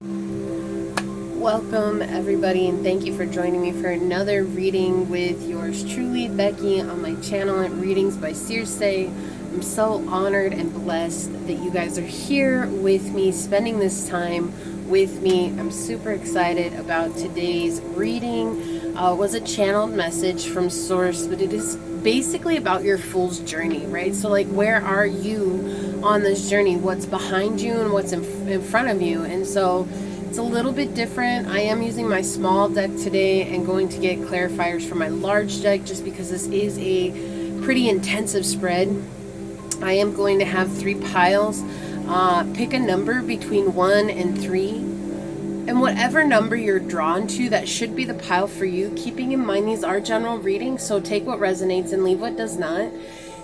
Welcome everybody, and thank you for joining me for another reading with yours truly, Becky, on my channel at Readings by Circe. I'm so honored and blessed that you guys are here with me, spending this time with me. I'm super excited about today's reading. It was a channeled message from Source, but it is basically about your fool's journey, right? So like, where are you on this journey? What's behind you and what's in front of you? And so it's a little bit different. I am using my small deck today and going to get clarifiers for my large deck just because this is a pretty intensive spread. I am going to have 3 piles. Pick a number between 1 and 3. And whatever number you're drawn to, that should be the pile for you. Keeping in mind these are general readings, so take what resonates and leave what does not.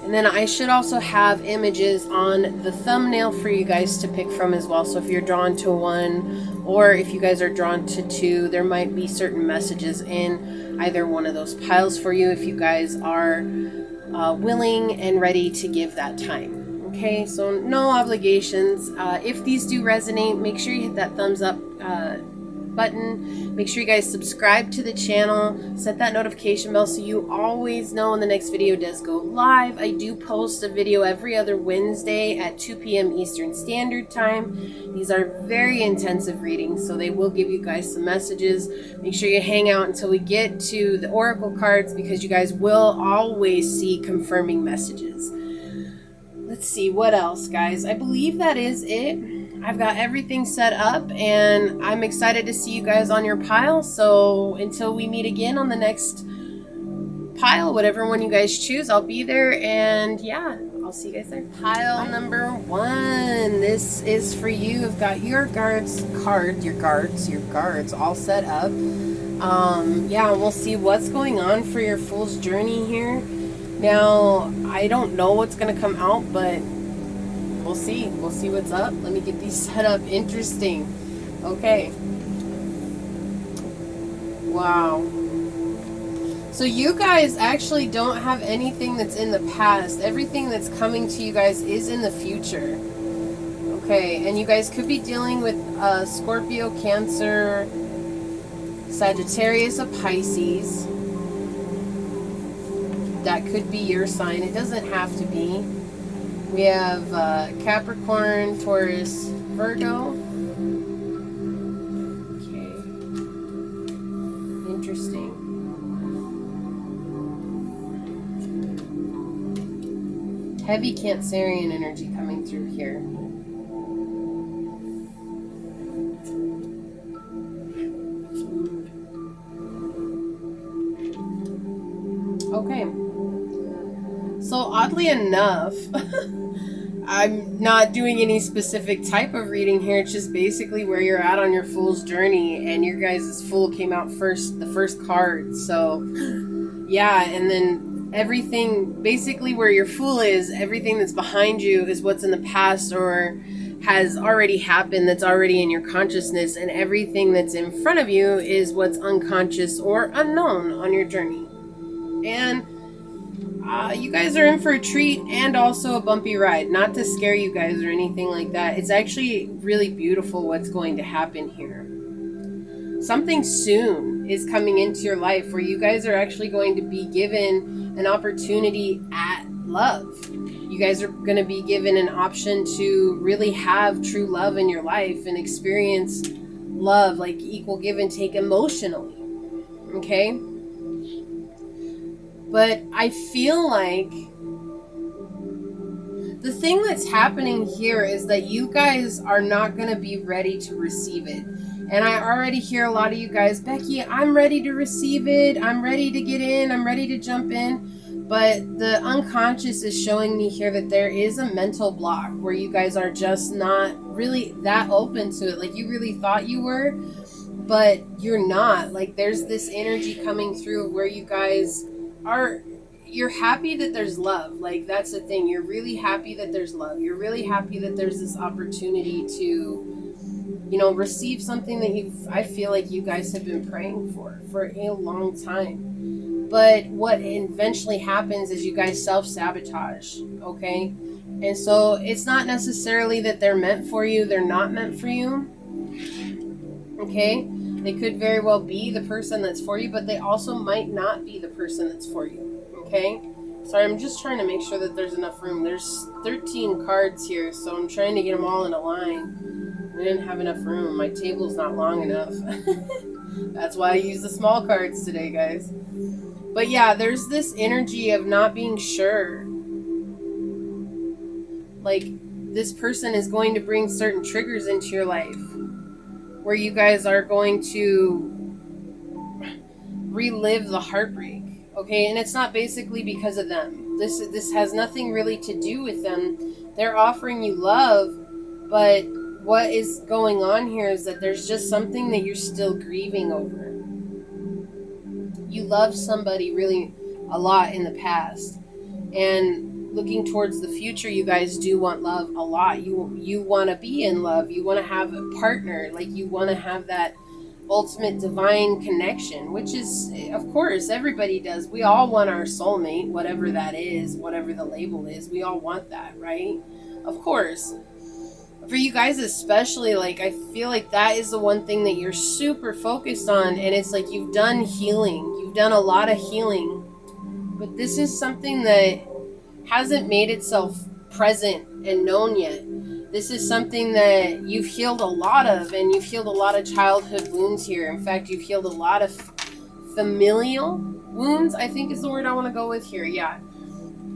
And then I should also have images on the thumbnail for you guys to pick from as well. So if you're drawn to 1 or if you guys are drawn to 2, there might be certain messages in either one of those piles for you if you guys are willing and ready to give that time. Okay, so no obligations. If these do resonate, make sure you hit that thumbs up button. Make sure you guys subscribe to the channel, set that notification bell so you always know when the next video does go live. I do post a video every other Wednesday at 2 p.m. Eastern Standard Time. These are very intensive readings, so they will give you guys some messages. Make sure you hang out until we get to the oracle cards because you guys will always see confirming messages. Let's see what else, guys. I believe that is it. I've got everything set up and I'm excited to see you guys on your pile. So until we meet again on the next pile, whatever one you guys choose, I'll be there. And yeah, I'll see you guys there. Pile number 1. This is for you. I've got your guards all set up. Yeah, we'll see what's going on for your fool's journey here. Now, I don't know what's going to come out, but we'll see. We'll see what's up. Let me get these set up. Interesting. Okay. Wow. So you guys actually don't have anything that's in the past. Everything that's coming to you guys is in the future. Okay. And you guys could be dealing with Scorpio, Cancer, Sagittarius, or Pisces. That could be your sign. It doesn't have to be. We have Capricorn, Taurus, Virgo. Okay. Interesting. Heavy Cancerian energy coming through here. Okay. So oddly enough, I'm not doing any specific type of reading here. It's just basically where you're at on your fool's journey, and your guys' fool came out first, the first card. So yeah, and then everything, basically where your fool is, everything that's behind you is what's in the past or has already happened, that's already in your consciousness, and everything that's in front of you is what's unconscious or unknown on your journey. And you guys are in for a treat and also a bumpy ride. Not to scare you guys or anything like that. It's actually really beautiful what's going to happen here. Something soon is coming into your life where you guys are actually going to be given an opportunity at love. You guys are going to be given an option to really have true love in your life and experience love, like equal give and take emotionally. Okay? But I feel like the thing that's happening here is that you guys are not going to be ready to receive it. And I already hear a lot of you guys, Becky, I'm ready to receive it. I'm ready to get in. I'm ready to jump in. But the unconscious is showing me here that there is a mental block where you guys are just not really that open to it. Like you really thought you were, but you're not. Like there's this energy coming through where you guys you're happy that there's love. Like that's the thing. You're really happy that there's love. You're really happy that there's this opportunity to, receive something that I feel like you guys have been praying for a long time. But what eventually happens is you guys self-sabotage, okay? And so it's not necessarily that they're meant for you, they're not meant for you. Okay? They could very well be the person that's for you, but they also might not be the person that's for you. Okay? Sorry, I'm just trying to make sure that there's enough room. There's 13 cards here, so I'm trying to get them all in a line. I didn't have enough room. My table's not long enough. That's why I use the small cards today, guys. But yeah, there's this energy of not being sure. Like, this person is going to bring certain triggers into your life where you guys are going to relive the heartbreak. Okay, and it's not basically because of them. This has nothing really to do with them. They're offering you love, but what is going on here is that there's just something that you're still grieving over. You loved somebody really a lot in the past, and looking towards the future, you guys do want love a lot. You want to be in love. You want to have a partner. Like, you want to have that ultimate divine connection, which is, of course, everybody does. We all want our soulmate, whatever that is, whatever the label is. We all want that, right? Of course. For you guys especially, like, I feel like that is the one thing that you're super focused on, and it's like you've done healing. You've done a lot of healing. But this is something that hasn't made itself present and known yet. This is something that you've healed a lot of, and you've healed a lot of childhood wounds here. In fact, you've healed a lot of familial wounds, I think is the word I want to go with here. Yeah.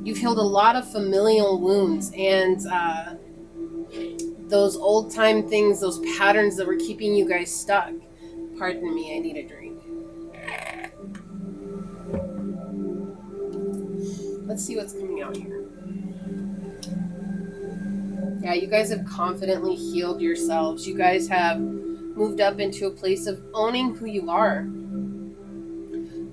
You've healed a lot of familial wounds, and those old time things, those patterns that were keeping you guys stuck. Pardon me, I need a drink. Let's see what's coming out here. Yeah, you guys have confidently healed yourselves. You guys have moved up into a place of owning who you are.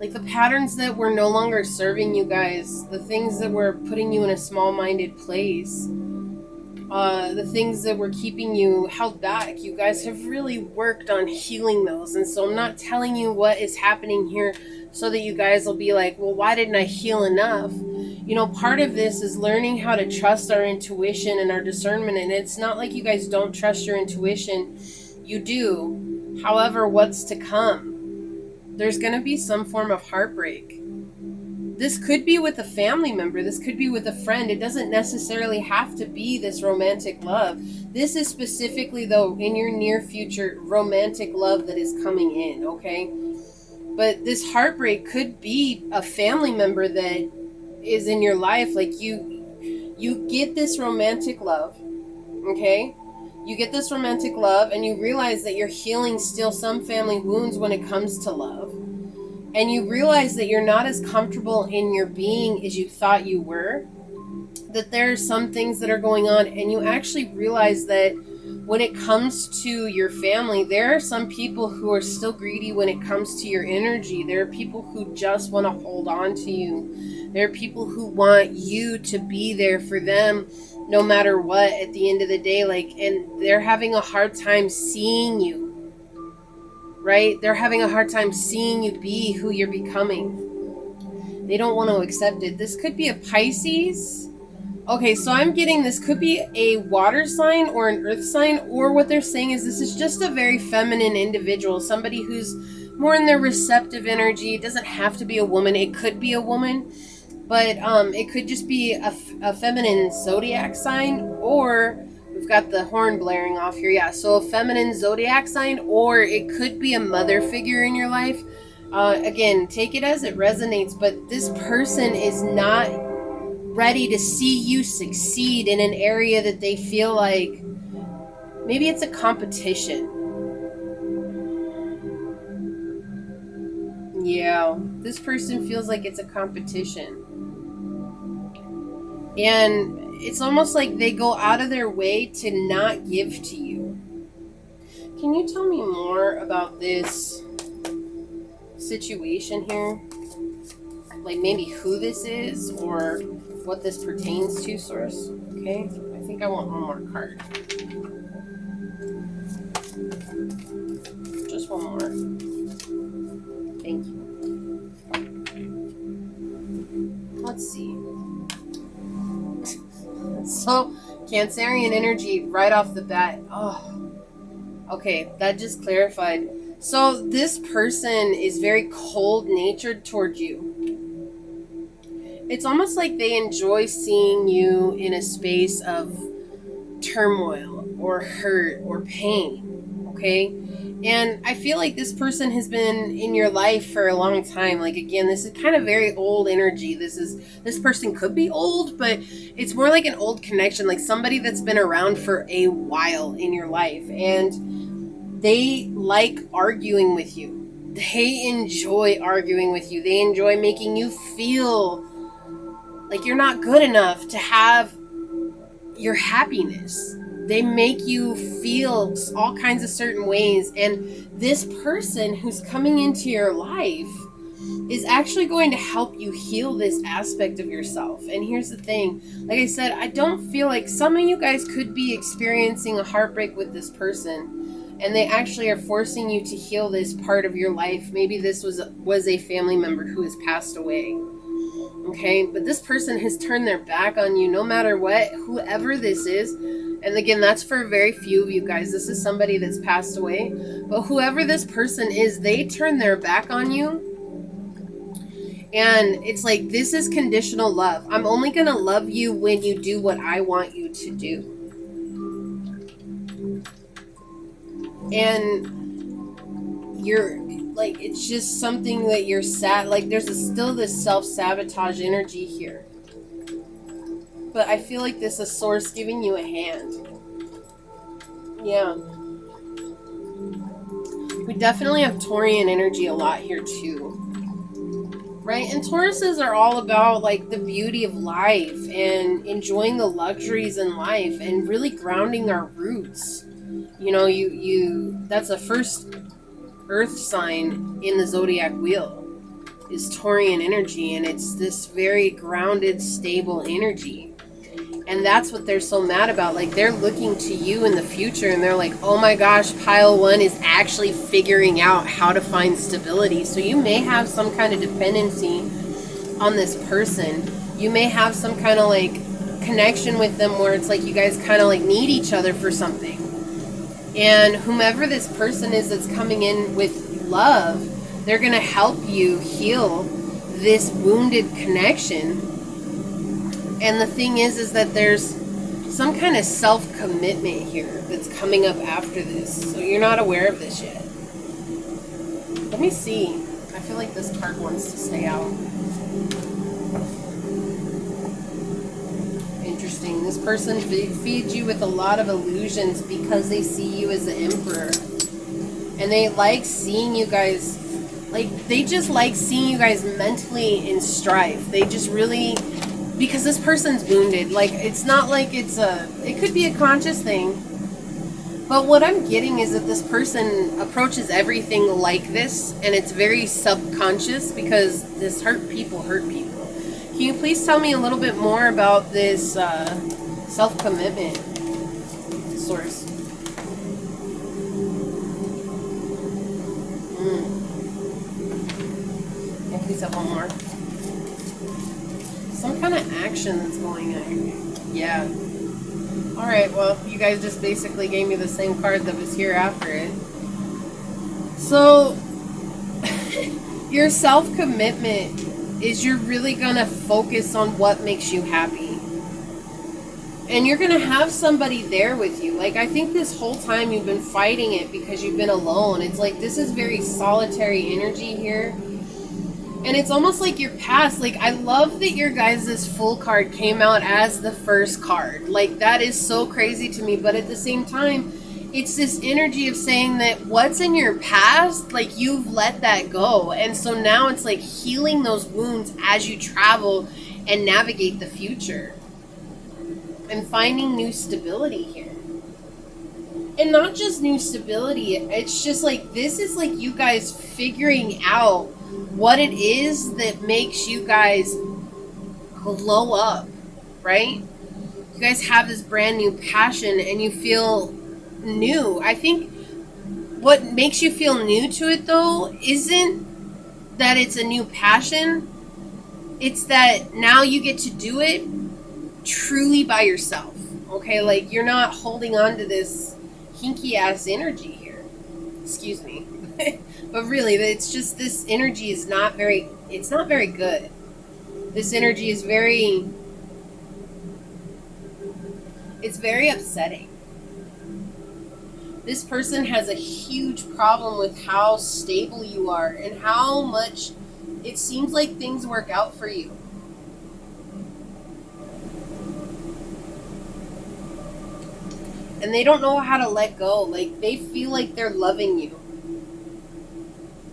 Like, the patterns that were no longer serving you guys, the things that were putting you in a small-minded place, the things that were keeping you held back, you guys have really worked on healing those. And so I'm not telling you what is happening here so that you guys will be like, well, why didn't I heal enough? You know, part of this is learning how to trust our intuition and our discernment. And it's not like you guys don't trust your intuition. You do. However, what's to come? There's going to be some form of heartbreak. This could be with a family member. This could be with a friend. It doesn't necessarily have to be this romantic love. This is specifically, though, in your near future, romantic love that is coming in, okay? But this heartbreak could be a family member that is in your life. Like, you get this romantic love, okay? You get this romantic love, and you realize that you're healing still some family wounds when it comes to love. And you realize that you're not as comfortable in your being as you thought you were. That there are some things that are going on, and you actually realize that when it comes to your family, there are some people who are still greedy when it comes to your energy. There are people who just want to hold on to you. There are people who want you to be there for them no matter what at the end of the day. Like, and they're having a hard time seeing you. Right? They're having a hard time seeing you be who you're becoming. They don't want to accept it. This could be a Pisces. Okay, so I'm getting this could be a water sign or an earth sign, or what they're saying is this is just a very feminine individual, somebody who's more in their receptive energy. It doesn't have to be a woman. It could be a woman, but it could just be a feminine zodiac sign, or we've got the horn blaring off here. Yeah, so a feminine zodiac sign, or it could be a mother figure in your life. Again, take it as it resonates, but this person is not ready to see you succeed in an area that they feel like maybe it's a competition. Yeah, this person feels like it's a competition. And it's almost like they go out of their way to not give to you. Can you tell me more about this situation here? Like, maybe who this is or what this pertains to, Source? Okay, I think I want one more card. Just one more. Thank you. Let's see. So, Cancerian energy right off the bat. Oh, Okay, that just clarified. So this person is very cold-natured towards you. It's almost like they enjoy seeing you in a space of turmoil or hurt or pain, okay? And I feel like this person has been in your life for a long time. Like, again, this is kind of very old energy. This person could be old, but it's more like an old connection, like somebody that's been around for a while in your life, and they like arguing with you. They enjoy arguing with you. They enjoy making you feel like you're not good enough to have your happiness. They make you feel all kinds of certain ways. And this person who's coming into your life is actually going to help you heal this aspect of yourself. And here's the thing, like I said, I don't feel like some of you guys could be experiencing a heartbreak with this person, and they actually are forcing you to heal this part of your life. Maybe this was a family member who has passed away. Okay, but this person has turned their back on you no matter what, whoever this is. And again, that's for very few of you guys. This is somebody that's passed away. But whoever this person is, they turn their back on you. And it's like, this is conditional love. I'm only going to love you when you do what I want you to do. And you're like, it's just something that you're sad. Like, there's still this self-sabotage energy here. But I feel like this is Source giving you a hand. Yeah. We definitely have Taurian energy a lot here too. Right? And Tauruses are all about like the beauty of life and enjoying the luxuries in life and really grounding our roots. You know, that's a first earth sign in the zodiac wheel is Taurian energy, and it's this very grounded, stable energy. And that's what they're so mad about. Like, they're looking to you in the future and they're like, oh my gosh, pile one is actually figuring out how to find stability. So you may have some kind of dependency on this person. You may have some kind of like connection with them where it's like you guys kind of like need each other for something. And whomever this person is that's coming in with love, they're going to help you heal this wounded connection. And the thing is that there's some kind of self-commitment here that's coming up after this. So you're not aware of this yet. Let me see. I feel like this card wants to stay out. Interesting. This person feeds you with a lot of illusions because they see you as the emperor. And they like seeing you guys, like, they just like seeing you guys mentally in strife. They just really... Because this person's wounded. Like, it's not like it could be a conscious thing. But what I'm getting is that this person approaches everything like this, and it's very subconscious because this hurt people. Can you please tell me a little bit more about this self-commitment, Source? Yeah, please have one more. Some kind of action that's going on. Yeah. Alright, well, you guys just basically gave me the same card that was here after it. So, your self-commitment is you're really going to focus on what makes you happy. And you're going to have somebody there with you. Like, I think this whole time you've been fighting it because you've been alone. It's like, this is very solitary energy here. And it's almost like your past. Like, I love that your guys' full card came out as the first card. Like, that is so crazy to me. But at the same time, it's this energy of saying that what's in your past, like, you've let that go. And so now it's like healing those wounds as you travel and navigate the future. And finding new stability here. And not just new stability. It's just like, this is like you guys figuring out what it is that makes you guys glow up, right? You guys have this brand new passion and you feel new. I think what makes you feel new to it, though, isn't that it's a new passion. It's that now you get to do it truly by yourself, okay? Like, you're not holding on to this hinky-ass energy here. Excuse me. But really, it's just this energy is not very, it's not very good. This energy is very, it's very upsetting. This person has a huge problem with how stable you are and how much it seems like things work out for you. And they don't know how to let go. Like, they feel like they're loving you.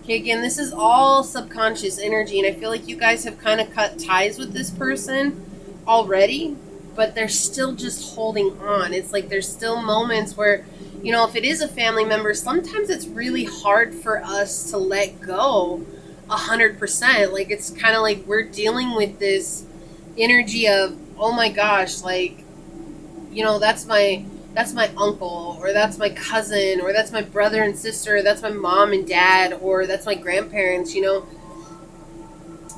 Okay, again, this is all subconscious energy, and I feel like you guys have kind of cut ties with this person already, but they're still just holding on. It's like there's still moments where, you know, if it is a family member, sometimes it's really hard for us to let go 100%. Like, it's kind of like we're dealing with this energy of, oh my gosh, like, you know, that's my uncle, or that's my cousin, or that's my brother and sister, or that's my mom and dad, or that's my grandparents, you know.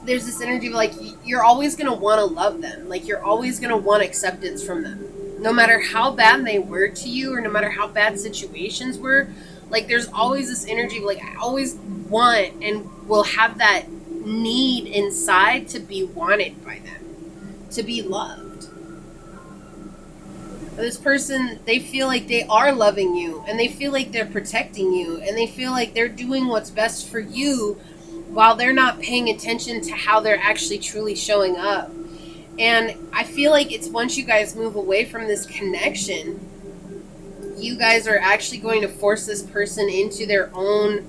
There's this energy of like, you're always going to want to love them. Like, you're always going to want acceptance from them. No matter how bad they were to you, or no matter how bad situations were, like, there's always this energy of like, I always want and will have that need inside to be wanted by them, to be loved. This person, they feel like they are loving you, and they feel like they're protecting you, and they feel like they're doing what's best for you while they're not paying attention to how they're actually truly showing up. And I feel like it's once you guys move away from this connection, you guys are actually going to force this person into their own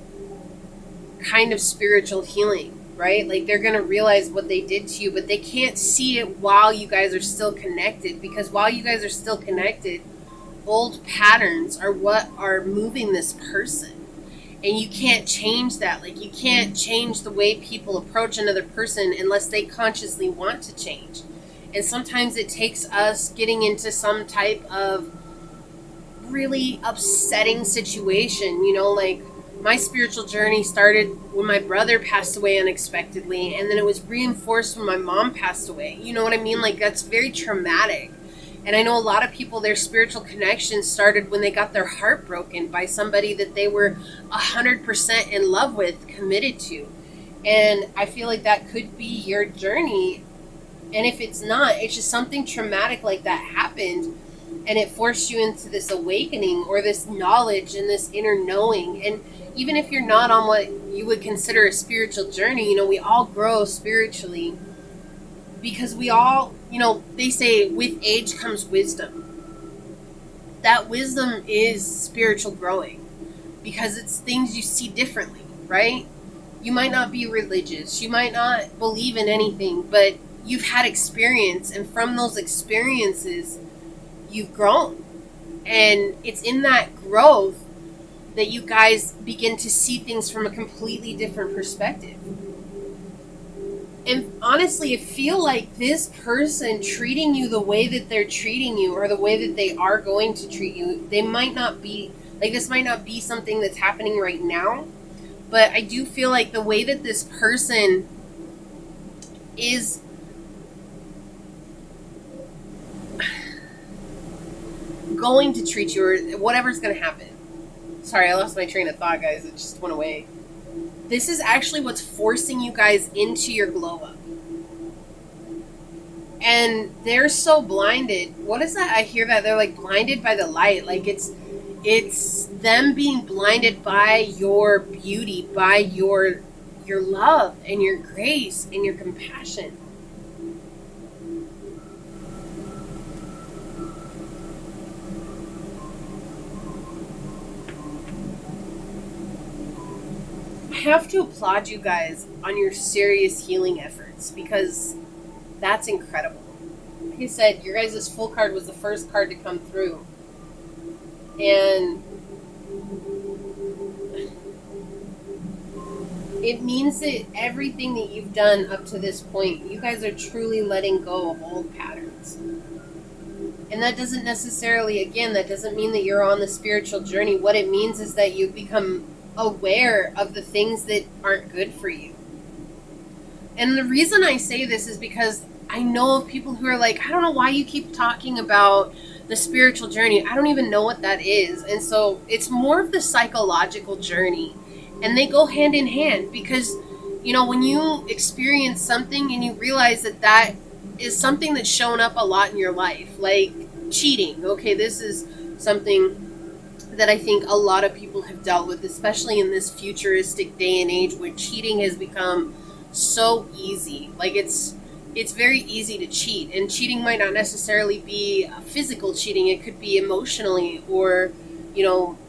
kind of spiritual healing, right? Like, they're going to realize what they did to you, but they can't see it while you guys are still connected, because while you guys are still connected, old patterns are what are moving this person. And you can't change that. Like, you can't change the way people approach another person unless they consciously want to change. And sometimes it takes us getting into some type of really upsetting situation, you know, like, my spiritual journey started when my brother passed away unexpectedly, and then it was reinforced when my mom passed away. You know what I mean? Like, that's very traumatic. And I know a lot of people, their spiritual connection started when they got their heart broken by somebody that they were 100% in love with, committed to. And I feel like that could be your journey. And if it's not, it's just something traumatic like that happened, and it forced you into this awakening, or this knowledge and this inner knowing. And even if you're not on what you would consider a spiritual journey, you know, we all grow spiritually, because we all, you know, they say with age comes wisdom. That wisdom is spiritual growing, because it's things you see differently, right? You might not be religious, you might not believe in anything, but you've had experience, and from those experiences, you've grown. And it's in that growth that you guys begin to see things from a completely different perspective. And honestly, I feel like this person treating you the way that they're treating you, or the way that they are going to treat you, they might not be, like, this might not be something that's happening right now, but I do feel like the way that this person is going to treat you, or whatever's going to happen. Sorry, I lost my train of thought, guys. It just went away. This is actually what's forcing you guys into your glow up. And they're so blinded. What is that? I hear that they're like blinded by the light. Like, it's them being blinded by your beauty, by your love and your grace and your compassion. I have to applaud you guys on your serious healing efforts, because that's incredible. Like I said, your guys' full card was the first card to come through. And it means that everything that you've done up to this point, you guys are truly letting go of old patterns. And that doesn't necessarily, again, that doesn't mean that you're on the spiritual journey. What it means is that you've become aware of the things that aren't good for you. And the reason I say this is because I know of people who are like, I don't know why you keep talking about the spiritual journey. I don't even know what that is. And so it's more of the psychological journey. And they go hand in hand because, when you experience something and you realize that that is something that's shown up a lot in your life, like cheating. Okay, this is something that I think a lot of people have dealt with, especially in this futuristic day and age where cheating has become so easy. Like it's very easy to cheat, and cheating might not necessarily be physical cheating. It could be emotionally, or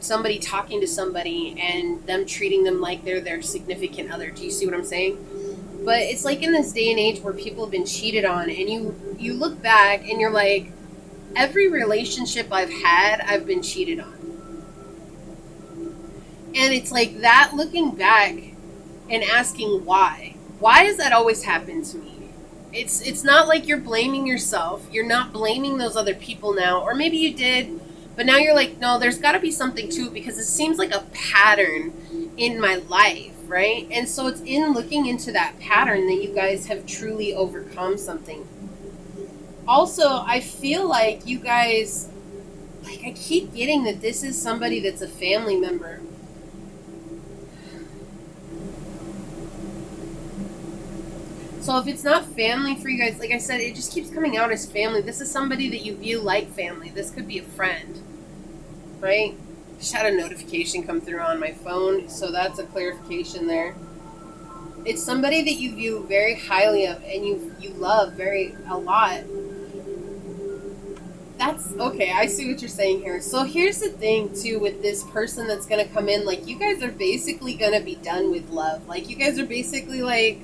somebody talking to somebody and them treating them like they're their significant other. Do you see what I'm saying? But it's like in this day and age where people have been cheated on, and you look back and you're like, every relationship I've had, I've been cheated on. And it's like that, looking back and asking why. Why has that always happened to me? It's not like you're blaming yourself. You're not blaming those other people now. Or maybe you did, but now you're like, no, there's got to be something to it because it seems like a pattern in my life, right? And so it's in looking into that pattern that you guys have truly overcome something. Also, I feel like you guys, like I keep getting that this is somebody that's a family member. So if it's not family for you guys, like I said, it just keeps coming out as family. This is somebody that you view like family. This could be a friend, right? Just had a notification come through on my phone, so that's a clarification there. It's somebody that you view very highly of and you love a lot. That's okay. I see what you're saying here. So here's the thing too with this person that's going to come in. Like you guys are basically going to be done with love. Like you guys are basically like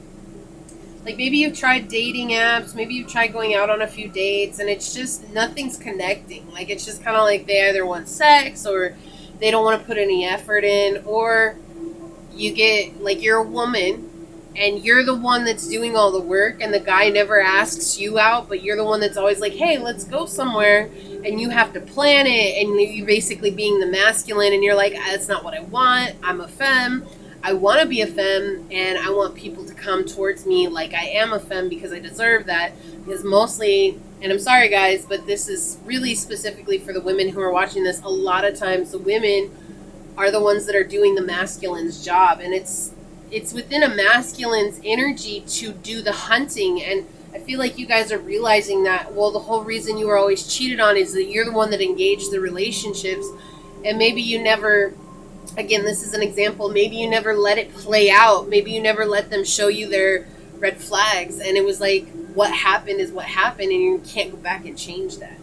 maybe you've tried dating apps, maybe you've tried going out on a few dates, and it's just nothing's connecting. Like it's just kind of like they either want sex or they don't want to put any effort in, or you get like you're a woman and you're the one that's doing all the work and the guy never asks you out, but you're the one that's always like, hey, let's go somewhere, and you have to plan it, and you're basically being the masculine, and you're like, that's not what I want. I'm a femme. I want to be a femme, and I want people to come towards me like I am a femme because I deserve that. Because mostly, and I'm sorry guys, but this is really specifically for the women who are watching this, a lot of times the women are the ones that are doing the masculine's job, and it's within a masculine's energy to do the hunting. And I feel like you guys are realizing that, well, the whole reason you were always cheated on is that you're the one that engaged the relationships, and maybe you never, again, this is an example, maybe you never let it play out. Maybe you never let them show you their red flags. And it was like, what happened is what happened, and you can't go back and change that.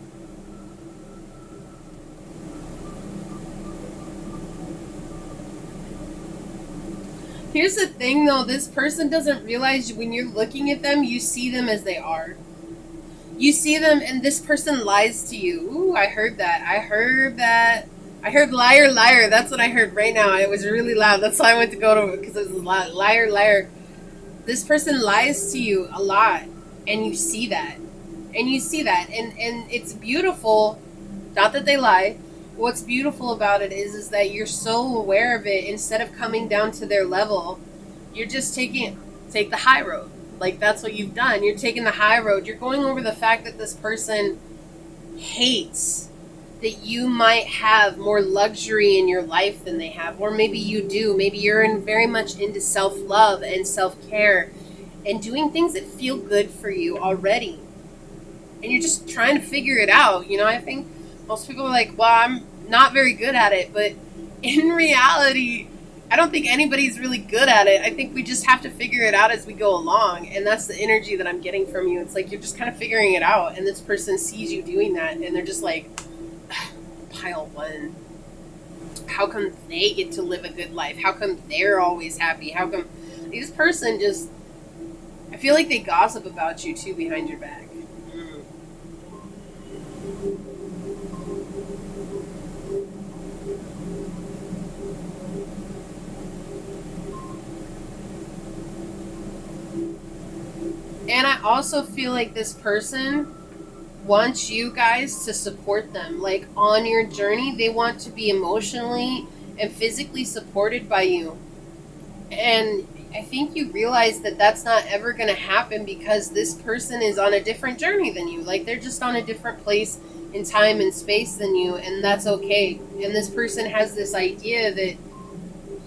Here's the thing, though. This person doesn't realize when you're looking at them, you see them as they are. You see them, and this person lies to you. Ooh, I heard that. I heard liar, liar. That's what I heard right now. It was really loud. That's why I went to go to it, because it was loud. Liar, liar. This person lies to you a lot, and you see that. And it's beautiful. Not that they lie. What's beautiful about it is that you're so aware of it. Instead of coming down to their level, you're just take the high road. Like, that's what you've done. You're taking the high road. You're going over the fact that this person hates that you might have more luxury in your life than they have. Or maybe you do. Maybe you're very much into self-love and self-care and doing things that feel good for you already. And you're just trying to figure it out. I think most people are like, well, I'm not very good at it. But in reality, I don't think anybody's really good at it. I think we just have to figure it out as we go along. And that's the energy that I'm getting from you. It's like you're just kind of figuring it out. And this person sees you doing that. And they're just like, pile one. How come they get to live a good life? How come they're always happy? How come this person just... I feel like they gossip about you too behind your back. And I also feel like this person wants you guys to support them. Like, on your journey, they want to be emotionally and physically supported by you. And I think you realize that that's not ever going to happen because this person is on a different journey than you. Like, they're just on a different place in time and space than you, and that's okay. And this person has this idea that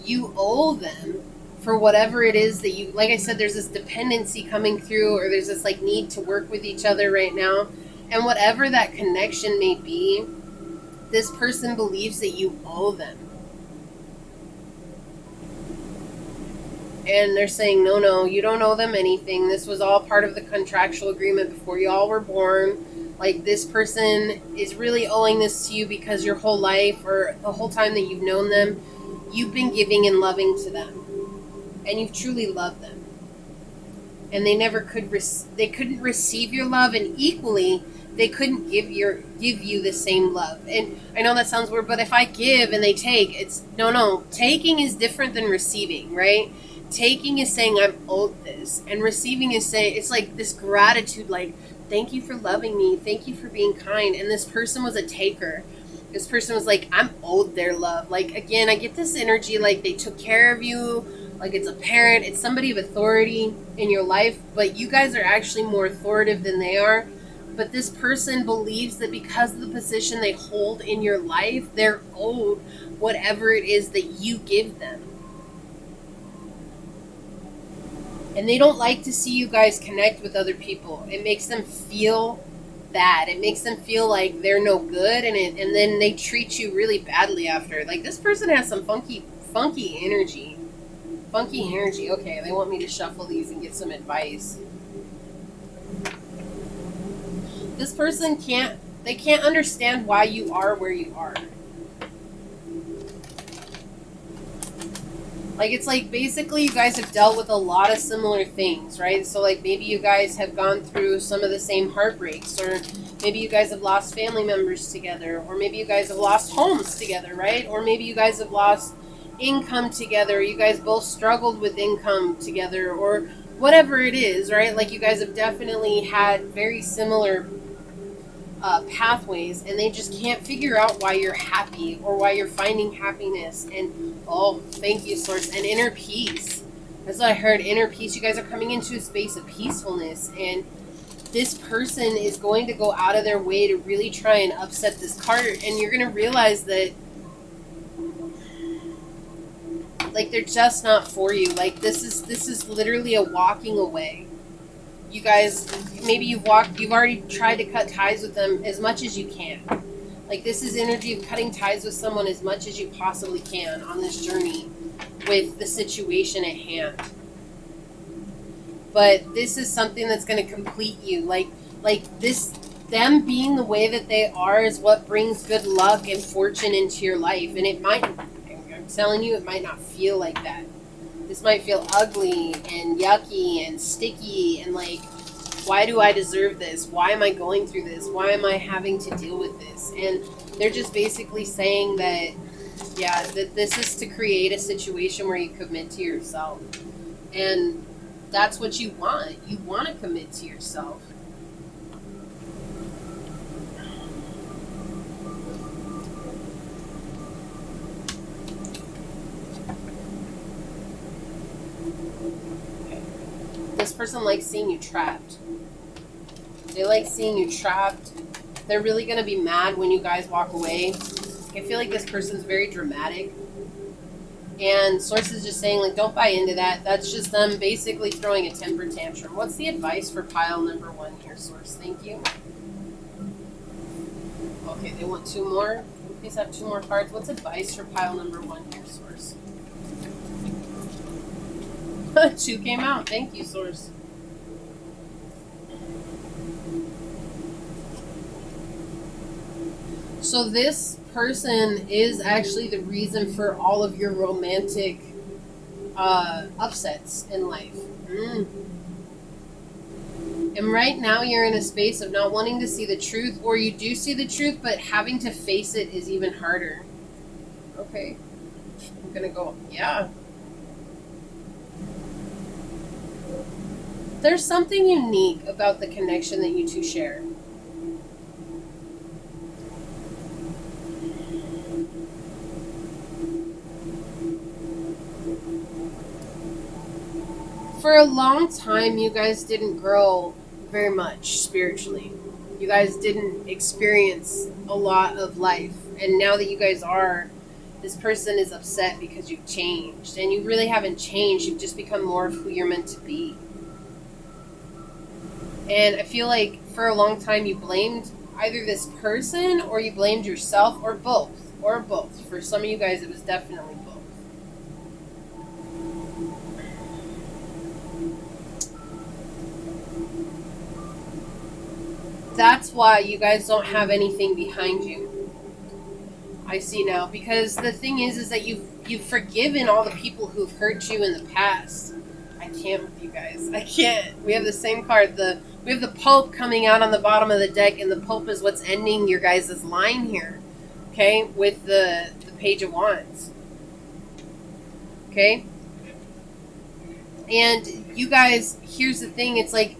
you owe them for whatever it is that you, like I said, there's this dependency coming through, or there's this like need to work with each other right now. And whatever that connection may be, this person believes that you owe them. And they're saying, no, you don't owe them anything. This was all part of the contractual agreement before you all were born. Like, this person is really owing this to you because your whole life, or the whole time that you've known them, you've been giving and loving to them. And you've truly loved them. And they never could, they couldn't receive your love, and equally, they couldn't give you the same love. And I know that sounds weird, but if I give and they take, it's, no, taking is different than receiving, right? Taking is saying, I'm owed this. And receiving is saying, it's like this gratitude, like, thank you for loving me. Thank you for being kind. And this person was a taker. This person was like, I'm owed their love. Like, again, I get this energy, like they took care of you, like it's a parent, it's somebody of authority in your life, but you guys are actually more authoritative than they are. But this person believes that because of the position they hold in your life, they're owed whatever it is that you give them. And they don't like to see you guys connect with other people. It makes them feel bad. It makes them feel like they're no good, and then they treat you really badly after. Like, this person has some funky energy. Funky energy. Okay, they want me to shuffle these and get some advice. This person can't understand why you are where you are. Like, it's like basically you guys have dealt with a lot of similar things, right? So like maybe you guys have gone through some of the same heartbreaks, or maybe you guys have lost family members together, or maybe you guys have lost homes together, right? Or maybe you guys have lost income together. You guys both struggled with income together, or whatever it is, right? Like, you guys have definitely had very similar pathways, and they just can't figure out why you're happy or why you're finding happiness. And oh, thank you, Source. And inner peace. That's what I heard. Inner peace. You guys are coming into a space of peacefulness, and this person is going to go out of their way to really try and upset this cart, and you're going to realize that, like, they're just not for you. Like, this is literally a walking away. You guys, maybe you've already tried to cut ties with them as much as you can. Like, this is energy of cutting ties with someone as much as you possibly can on this journey with the situation at hand. But this is something that's going to complete you. Like this, them being the way that they are is what brings good luck and fortune into your life. And it might, I'm telling you, it might not feel like that. This might feel ugly and yucky and sticky and like, why do I deserve this? Why am I going through this? Why am I having to deal with this? And they're just basically saying that, yeah, that this is to create a situation where you commit to yourself. And that's what you want. You want to commit to yourself. This person likes seeing you trapped. They like seeing you trapped. They're really going to be mad when you guys walk away. I feel like this person's very dramatic. And Source is just saying, like, don't buy into that. That's just them basically throwing a temper tantrum. What's the advice for pile number 1 here, Source? Thank you. Okay, they want 2 more. Please have 2 more cards. What's advice for pile number 1 here, Source? 2 came out. Thank you, Source. So this person is actually the reason for all of your romantic upsets in life. And right now you're in a space of not wanting to see the truth, or you do see the truth, but having to face it is even harder. Okay. I'm going to go, yeah. There's something unique about the connection that you two share. For a long time, you guys didn't grow very much spiritually. You guys didn't experience a lot of life. And now that you guys are, this person is upset because you've changed. And you really haven't changed. You've just become more of who you're meant to be. And I feel like for a long time you blamed either this person or you blamed yourself, or both. Or both. For some of you guys, it was definitely both. That's why you guys don't have anything behind you. I see now. Because the thing is that you've forgiven all the people who've hurt you in the past. I can't with you guys. I can't. We have the same card. We have the Pope coming out on the bottom of the deck, and the Pope is what's ending your guys' line here. Okay? With the Page of Wands. Okay? And you guys, here's the thing. It's like,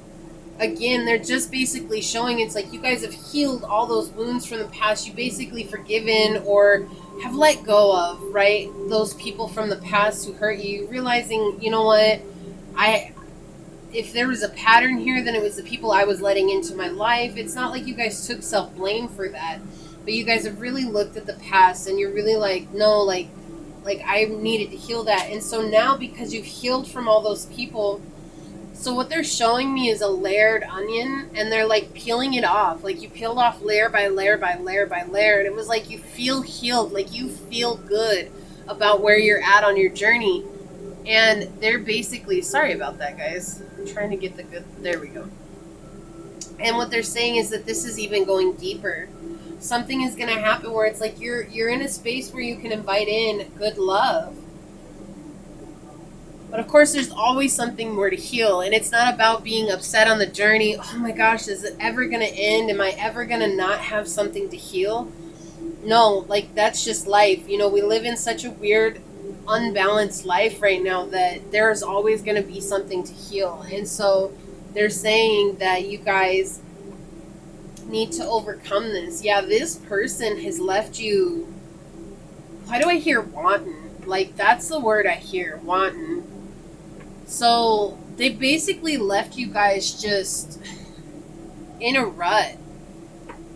again, they're just basically showing it's like you guys have healed all those wounds from the past. You basically forgiven or have let go of, right? Those people from the past who hurt you. Realizing, you know what? If there was a pattern here, then it was the people I was letting into my life. It's not like you guys took self-blame for that. But you guys have really looked at the past and you're really like, no, like I needed to heal that. And so now, because you've healed from all those people, so what they're showing me is a layered onion, and they're like peeling it off. Like you peeled off layer by layer by layer by layer. And it was like you feel healed, like you feel good about where you're at on your journey. And they're basically, sorry about that, guys. I'm trying to get the good, there we go. And what they're saying is that this is even going deeper. Something is going to happen where it's like you're in a space where you can invite in good love. But of course, there's always something more to heal. And it's not about being upset on the journey. Oh my gosh, is it ever going to end? Am I ever going to not have something to heal? No, like that's just life. You know, we live in such a weird, unbalanced life right now that there's always going to be something to heal. And so they're saying that you guys need to overcome this. Yeah, this person has left you. Why do I hear wanton? Like that's the word I hear, wanton. So they basically left you guys just in a rut.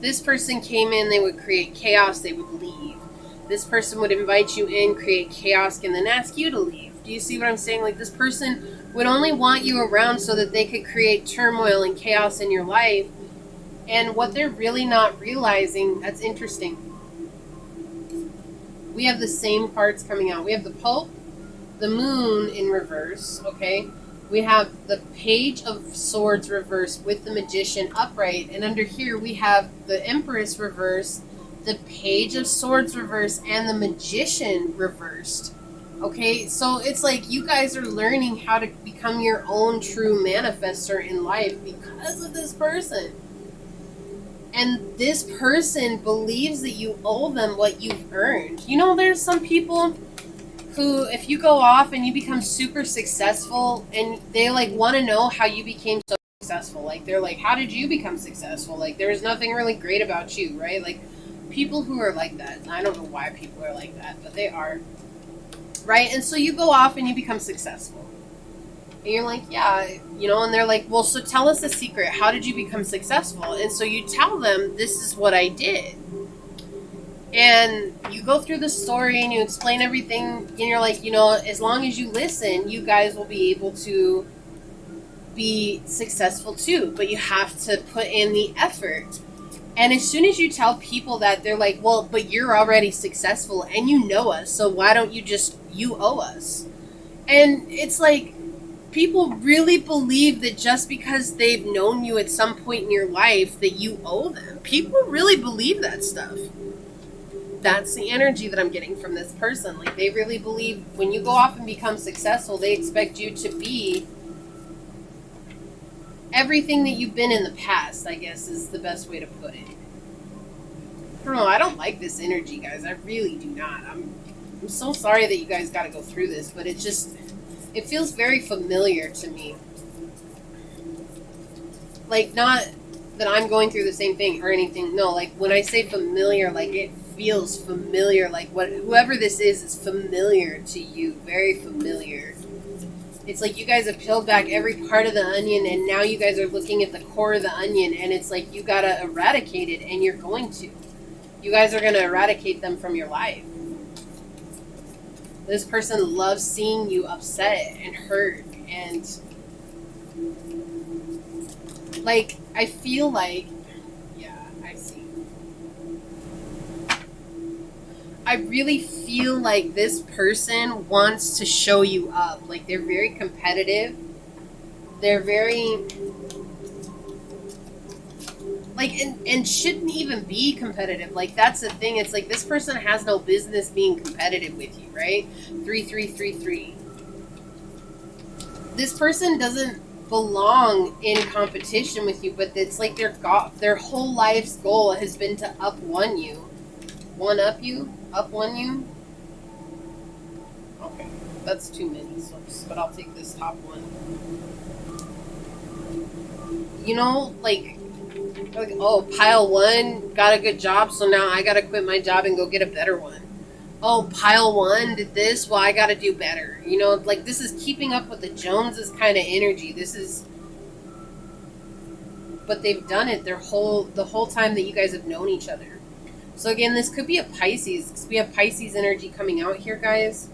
This person came in, they would create chaos, they would leave. This person would invite you in, create chaos, and then ask you to leave. Do you see what I'm saying? Like this person would only want you around so that they could create turmoil and chaos in your life. And what they're really not realizing, that's interesting. We have the same cards coming out. We have the Pope, the Moon in reverse, okay? We have the Page of Swords reversed with the Magician upright. And under here we have the Empress reversed, the Page of Swords reversed, and the Magician reversed. Okay, so it's like you guys are learning how to become your own true manifestor in life because of this person. And this person believes that you owe them what you've earned. You know, there's some people who, if you go off and you become super successful and they like want to know how you became so successful. Like they're like, how did you become successful? Like there's nothing really great about you, right? Like people who are like that. I don't know why people are like that, but they are. Right? And so you go off and you become successful. And you're like, yeah, you know, and they're like, well, so tell us the secret. How did you become successful? And so you tell them, this is what I did. And you go through the story and you explain everything. And you're like, you know, as long as you listen, you guys will be able to be successful too. But you have to put in the effort. And as soon as you tell people that, they're like, well, but you're already successful and you know us. So why don't you owe us? And it's like, people really believe that just because they've known you at some point in your life that you owe them. People really believe that stuff. That's the energy that I'm getting from this person. Like they really believe when you go off and become successful, they expect you to be everything that you've been in the past, I guess is the best way to put it. I don't know, I don't like this energy, guys. I really do not. I'm so sorry that you guys got to go through this, but it feels very familiar to me. Like, not that I'm going through the same thing or anything. No, like, when I say familiar, like, it feels familiar. Like, whoever this is familiar to you. Very familiar. It's like you guys have peeled back every part of the onion, and now you guys are looking at the core of the onion, and it's like you gotta eradicate it, and you're going to. You guys are gonna eradicate them from your life. This person loves seeing you upset and hurt, and like, I feel like, yeah, I see. I really feel like this person wants to show you up. Like, they're very competitive. They're very, like, and shouldn't even be competitive. Like, that's the thing. It's like this person has no business being competitive with you, right? 3-3-3-3. This person doesn't belong in competition with you, but it's like their whole life's goal has been to up one you. One up you? Up one you? Okay, that's too many slips, but I'll take this top one. You know, like, oh, pile one got a good job, so now I gotta quit my job and go get a better one. Oh, pile one did this, well, I gotta do better. You know, like, this is keeping up with the Joneses kind of energy. This is, but they've done it the whole time that you guys have known each other. So again, this could be a Pisces, because we have Pisces energy coming out here, guys.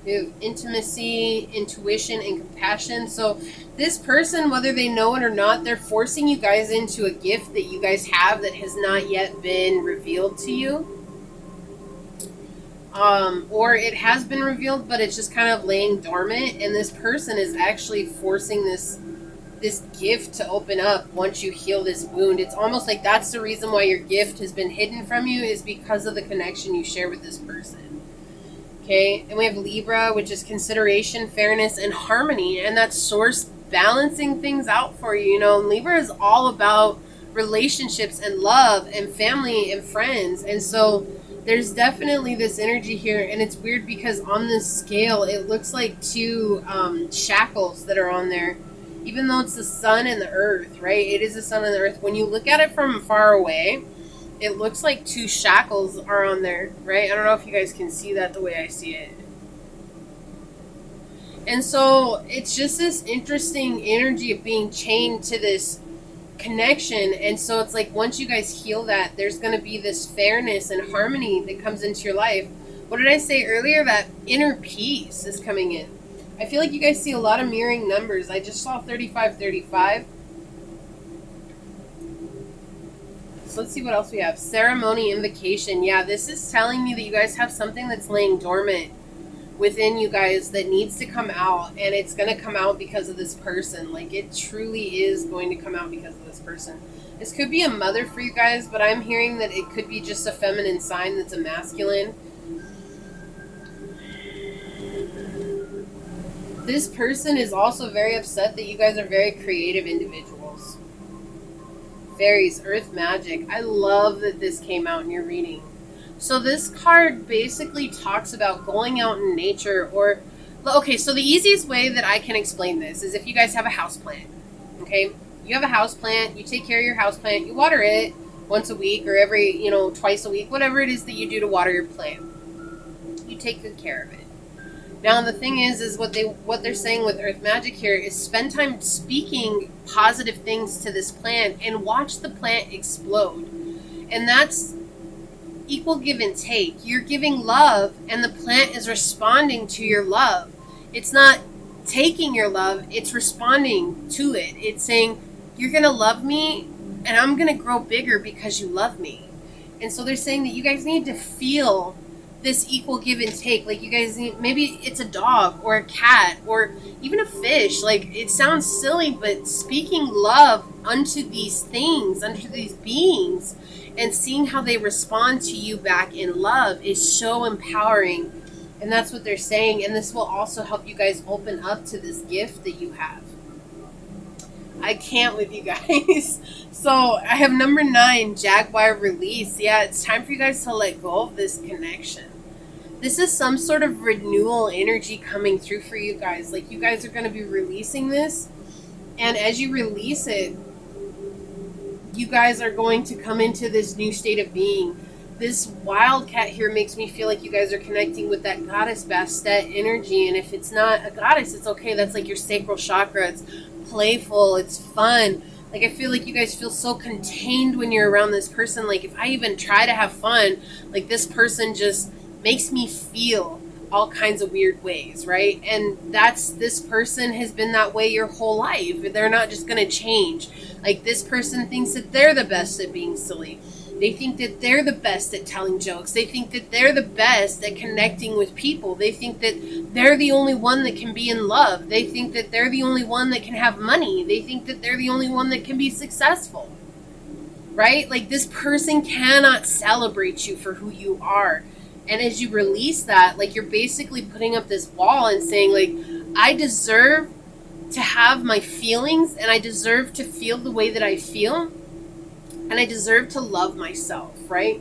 We have intimacy, intuition, and compassion. So this person, whether they know it or not, they're forcing you guys into a gift that you guys have that has not yet been revealed to you. Or it has been revealed, but it's just kind of laying dormant. And this person is actually forcing this gift to open up once you heal this wound. It's almost like that's the reason why your gift has been hidden from you, is because of the connection you share with this person. Okay, and we have Libra, which is consideration, fairness, and harmony, and that's Source balancing things out for you. You know, and Libra is all about relationships and love and family and friends, and so there's definitely this energy here, and it's weird because on this scale, it looks like two shackles that are on there, even though it's the sun and the earth, right? It is the sun and the earth. When you look at it from far away, it looks like two shackles are on there, right? I don't know if you guys can see that the way I see it. And so it's just this interesting energy of being chained to this connection. And so it's like once you guys heal that, there's going to be this fairness and harmony that comes into your life. What did I say earlier? That inner peace is coming in. I feel like you guys see a lot of mirroring numbers. I just saw 3535. So let's see what else we have. Ceremony, invocation. Yeah, this is telling me that you guys have something that's laying dormant within you guys that needs to come out, and it's going to come out because of this person. Like, it truly is going to come out because of this person. This could be a mother for you guys, but I'm hearing that it could be just a feminine sign that's a masculine. This person is also very upset that you guys are very creative individuals. Fairies, earth magic. I love that this came out in your reading. So this card basically talks about going out in nature, or, okay, so the easiest way that I can explain this is if you guys have a house plant, okay? You have a house plant, you take care of your house plant, you water it once a week or every, twice a week, whatever it is that you do to water your plant. You take good care of it. Now the thing is what they're saying with earth magic here is spend time speaking positive things to this plant and watch the plant explode. And that's equal give and take. You're giving love and the plant is responding to your love. It's not taking your love, it's responding to it. It's saying, you're going to love me and I'm going to grow bigger because you love me. And so they're saying that you guys need to feel this equal give and take. Like, you guys need, maybe it's a dog or a cat or even a fish. Like, it sounds silly, but speaking love unto these things, unto these beings, and seeing how they respond to you back in love is so empowering. And that's what they're saying. And this will also help you guys open up to this gift that you have. I can't with you guys. So I have number 9, Jaguar release. Yeah, it's time for you guys to let go of this connection. This is some sort of renewal energy coming through for you guys. Like, you guys are going to be releasing this. And as you release it, you guys are going to come into this new state of being. this wildcat here makes me feel like you guys are connecting with that goddess Bastet energy. And if it's not a goddess, it's okay. That's like your sacral chakra. It's playful. It's fun. Like, I feel like you guys feel so contained when you're around this person. Like, if I even try to have fun, like, this person just makes me feel all kinds of weird ways, right? And this person has been that way your whole life. They're not just going to change. Like, this person thinks that they're the best at being silly. They think that they're the best at telling jokes. They think that they're the best at connecting with people. They think that they're the only one that can be in love. They think that they're the only one that can have money. They think that they're the only one that can be successful, right? Like, this person cannot celebrate you for who you are. And as you release that, like, you're basically putting up this wall and saying, like, I deserve to have my feelings, and I deserve to feel the way that I feel, and I deserve to love myself, right?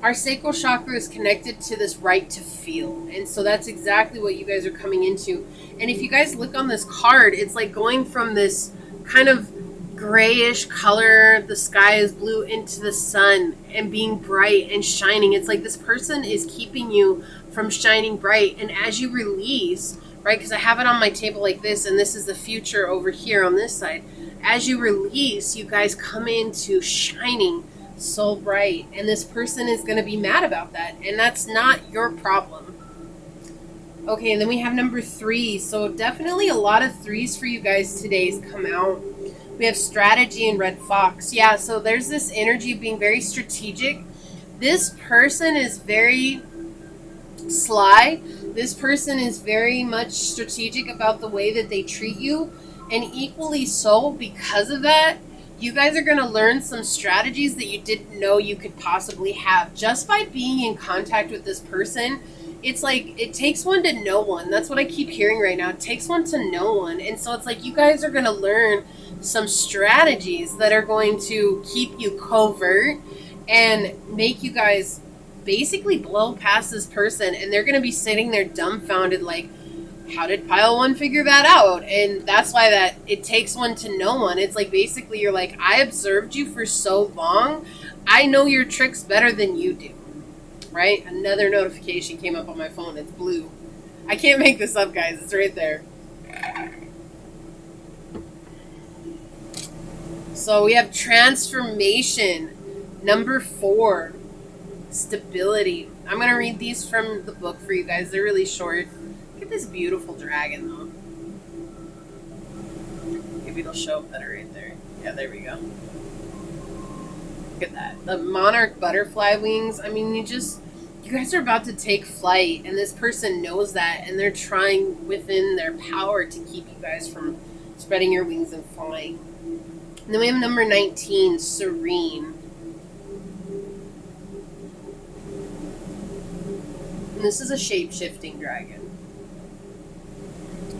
Our sacral chakra is connected to this right to feel. And so that's exactly what you guys are coming into. And if you guys look on this card, it's like going from this kind of grayish color, the sky is blue, into the sun and being bright and shining. It's like this person is keeping you from shining bright. And as you release, right, because I have it on my table like this, and this is the future over here on this side. As you release, you guys come into shining so bright, and this person is going to be mad about that, and that's not your problem. Okay, and then we have number 3. So definitely a lot of 3s for you guys today's come out. We have strategy and red fox. Yeah, so there's this energy of being very strategic. This person is very sly. This person is very much strategic about the way that they treat you. And equally so, because of that, you guys are going to learn some strategies that you didn't know you could possibly have. Just by being in contact with this person, it's like, it takes one to know one. That's what I keep hearing right now. It takes one to know one. And so it's like you guys are going to learn some strategies that are going to keep you covert and make you guys basically blow past this person. And they're going to be sitting there dumbfounded like, how did pile 1 figure that out? And that's why that it takes one to know one. It's like, basically, you're like, I observed you for so long. I know your tricks better than you do, right? Another notification came up on my phone. It's blue. I can't make this up, guys. It's right there. So we have transformation. Number 4, stability. I'm going to read these from the book for you guys. They're really short. Look at this beautiful dragon, though. Maybe it'll show up better right there. Yeah, there we go. Look at that. The monarch butterfly wings. I mean, you guys are about to take flight, and this person knows that, and they're trying within their power to keep you guys from spreading your wings and flying. And then we have number 19, serene. And this is a shape-shifting dragon.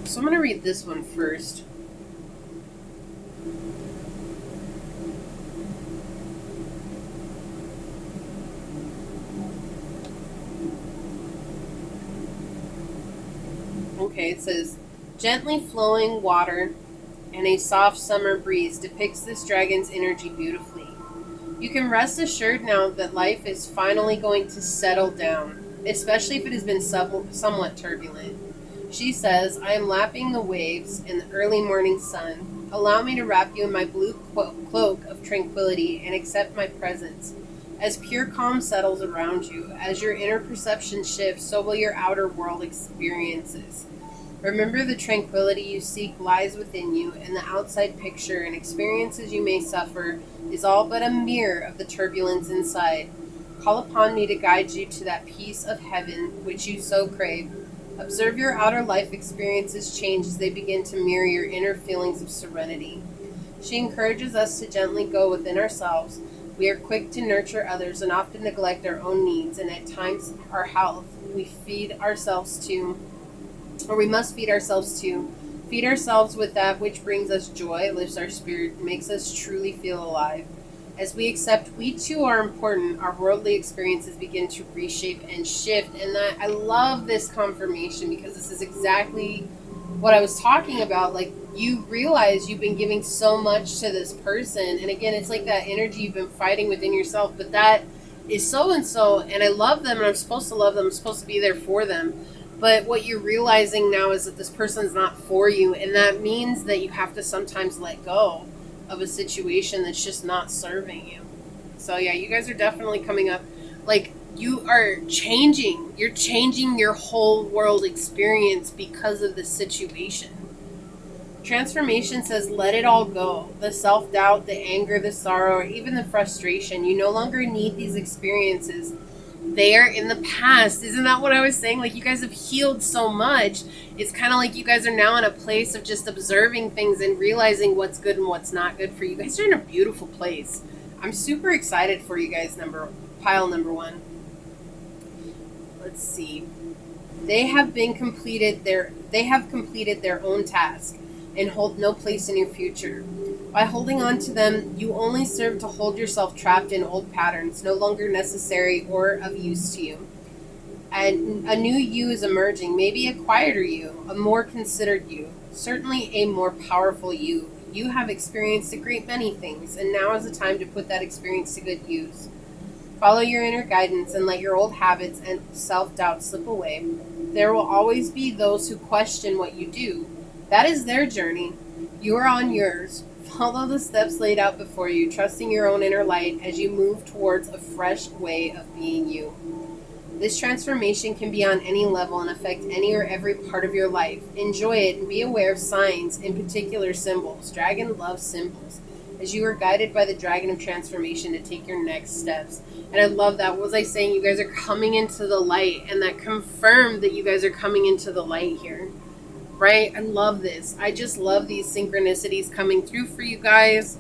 So I'm going to read this one first. Okay, it says, gently flowing water and a soft summer breeze depicts this dragon's energy beautifully. You can rest assured now that life is finally going to settle down, especially if it has been somewhat turbulent. She says, I am lapping the waves in the early morning sun. Allow me to wrap you in my blue cloak of tranquility and accept my presence. As pure calm settles around you, as your inner perception shifts, so will your outer world experiences. Remember, the tranquility you seek lies within you, and the outside picture and experiences you may suffer is all but a mirror of the turbulence inside. Call upon me to guide you to that peace of heaven which you so crave. Observe your outer life experiences change as they begin to mirror your inner feelings of serenity. She encourages us to gently go within ourselves. We are quick to nurture others and often neglect our own needs, and at times our health we must feed ourselves to. Feed ourselves with that which brings us joy, lifts our spirit, makes us truly feel alive. As we accept we too are important, our worldly experiences begin to reshape and shift. And that, I love this confirmation, because this is exactly what I was talking about. Like, you realize you've been giving so much to this person. And again, it's like that energy you've been fighting within yourself. But that is so and so, and I love them, and I'm supposed to love them, I'm supposed to be there for them. But what you're realizing now is that this person's not for you, and that means that you have to sometimes let go of a situation that's just not serving you. So yeah, you guys are definitely coming up. Like, you are changing. You're changing your whole world experience because of the situation. Transformation says let it all go. The self-doubt, the anger, the sorrow, or even the frustration. You no longer need these experiences. They are in the past. Isn't that what I was saying? Like, you guys have healed so much. It's kind of like you guys are now in a place of just observing things and realizing what's good and what's not good for you. You guys are in a beautiful place. I'm super excited for you guys. Pile number one. Let's see. They have completed their own task and hold no place in your future. By holding on to them, you only serve to hold yourself trapped in old patterns, no longer necessary or of use to you. And a new you is emerging, maybe a quieter you, a more considered you, certainly a more powerful you. You have experienced a great many things, and now is the time to put that experience to good use. Follow your inner guidance and let your old habits and self-doubt slip away. There will always be those who question what you do. That is their journey. You are on yours. Follow the steps laid out before you, trusting your own inner light as you move towards a fresh way of being you. This transformation can be on any level and affect any or every part of your life. Enjoy it and be aware of signs, in particular symbols. Dragon loves symbols, as you are guided by the dragon of transformation to take your next steps. And I love that. What was I saying? You guys are coming into the light, and that confirmed that you guys are coming into the light here. Right? I love this. I just love these synchronicities coming through for you guys.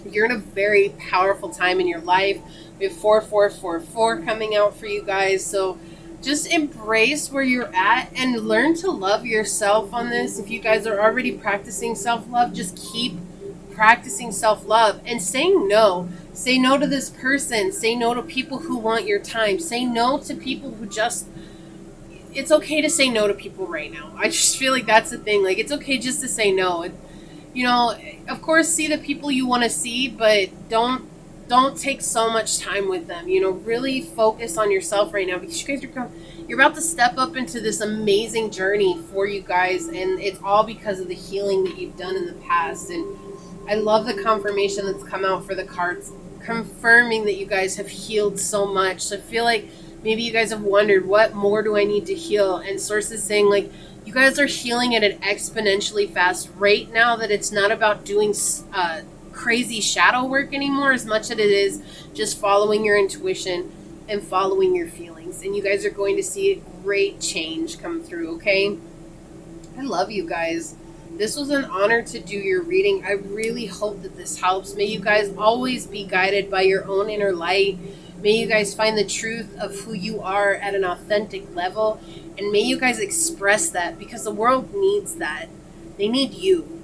You're in a very powerful time in your life. We have 4444 coming out for you guys. So just embrace where you're at and learn to love yourself on this. If you guys are already practicing self-love, just keep practicing self-love and saying no. Say no to this person. Say no to people who want your time. Say no to people who just... It's okay to say no to people right now. I just feel like that's the thing. Like, it's okay just to say no. You know, of course, see the people you want to see, but don't take so much time with them. You know, really focus on yourself right now, because you guys you're about to step up into this amazing journey for you guys, and it's all because of the healing that you've done in the past. And I love the confirmation that's come out for the cards, confirming that you guys have healed so much. So I feel like maybe you guys have wondered, what more do I need to heal? And Circe is saying, like, you guys are healing at an exponentially fast rate now, that it's not about doing crazy shadow work anymore as much as it is just following your intuition and following your feelings. And you guys are going to see a great change come through, okay? I love you guys. This was an honor to do your reading. I really hope that this helps. May you guys always be guided by your own inner light. May you guys find the truth of who you are at an authentic level. And may you guys express that, because the world needs that. They need you.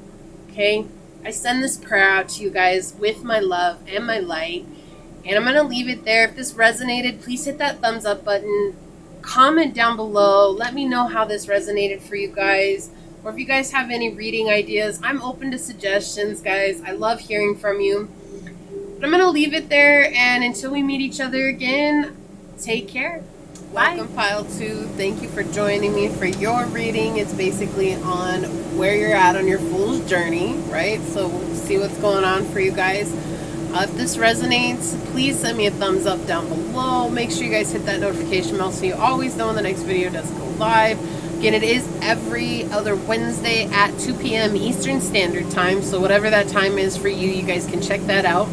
Okay? I send this prayer out to you guys with my love and my light. And I'm going to leave it there. If this resonated, please hit that thumbs up button. Comment down below. Let me know how this resonated for you guys. Or if you guys have any reading ideas, I'm open to suggestions, guys. I love hearing from you. But I'm going to leave it there, and until we meet each other again, take care. Bye. Welcome, Pile 2. Thank you for joining me for your reading. It's basically on where you're at on your fool's journey, right? So we'll see what's going on for you guys. If this resonates, please send me a thumbs up down below. Make sure you guys hit that notification bell so you always know when the next video does go live. Again, it is every other Wednesday at 2 p.m. Eastern Standard Time. So whatever that time is for you, you guys can check that out.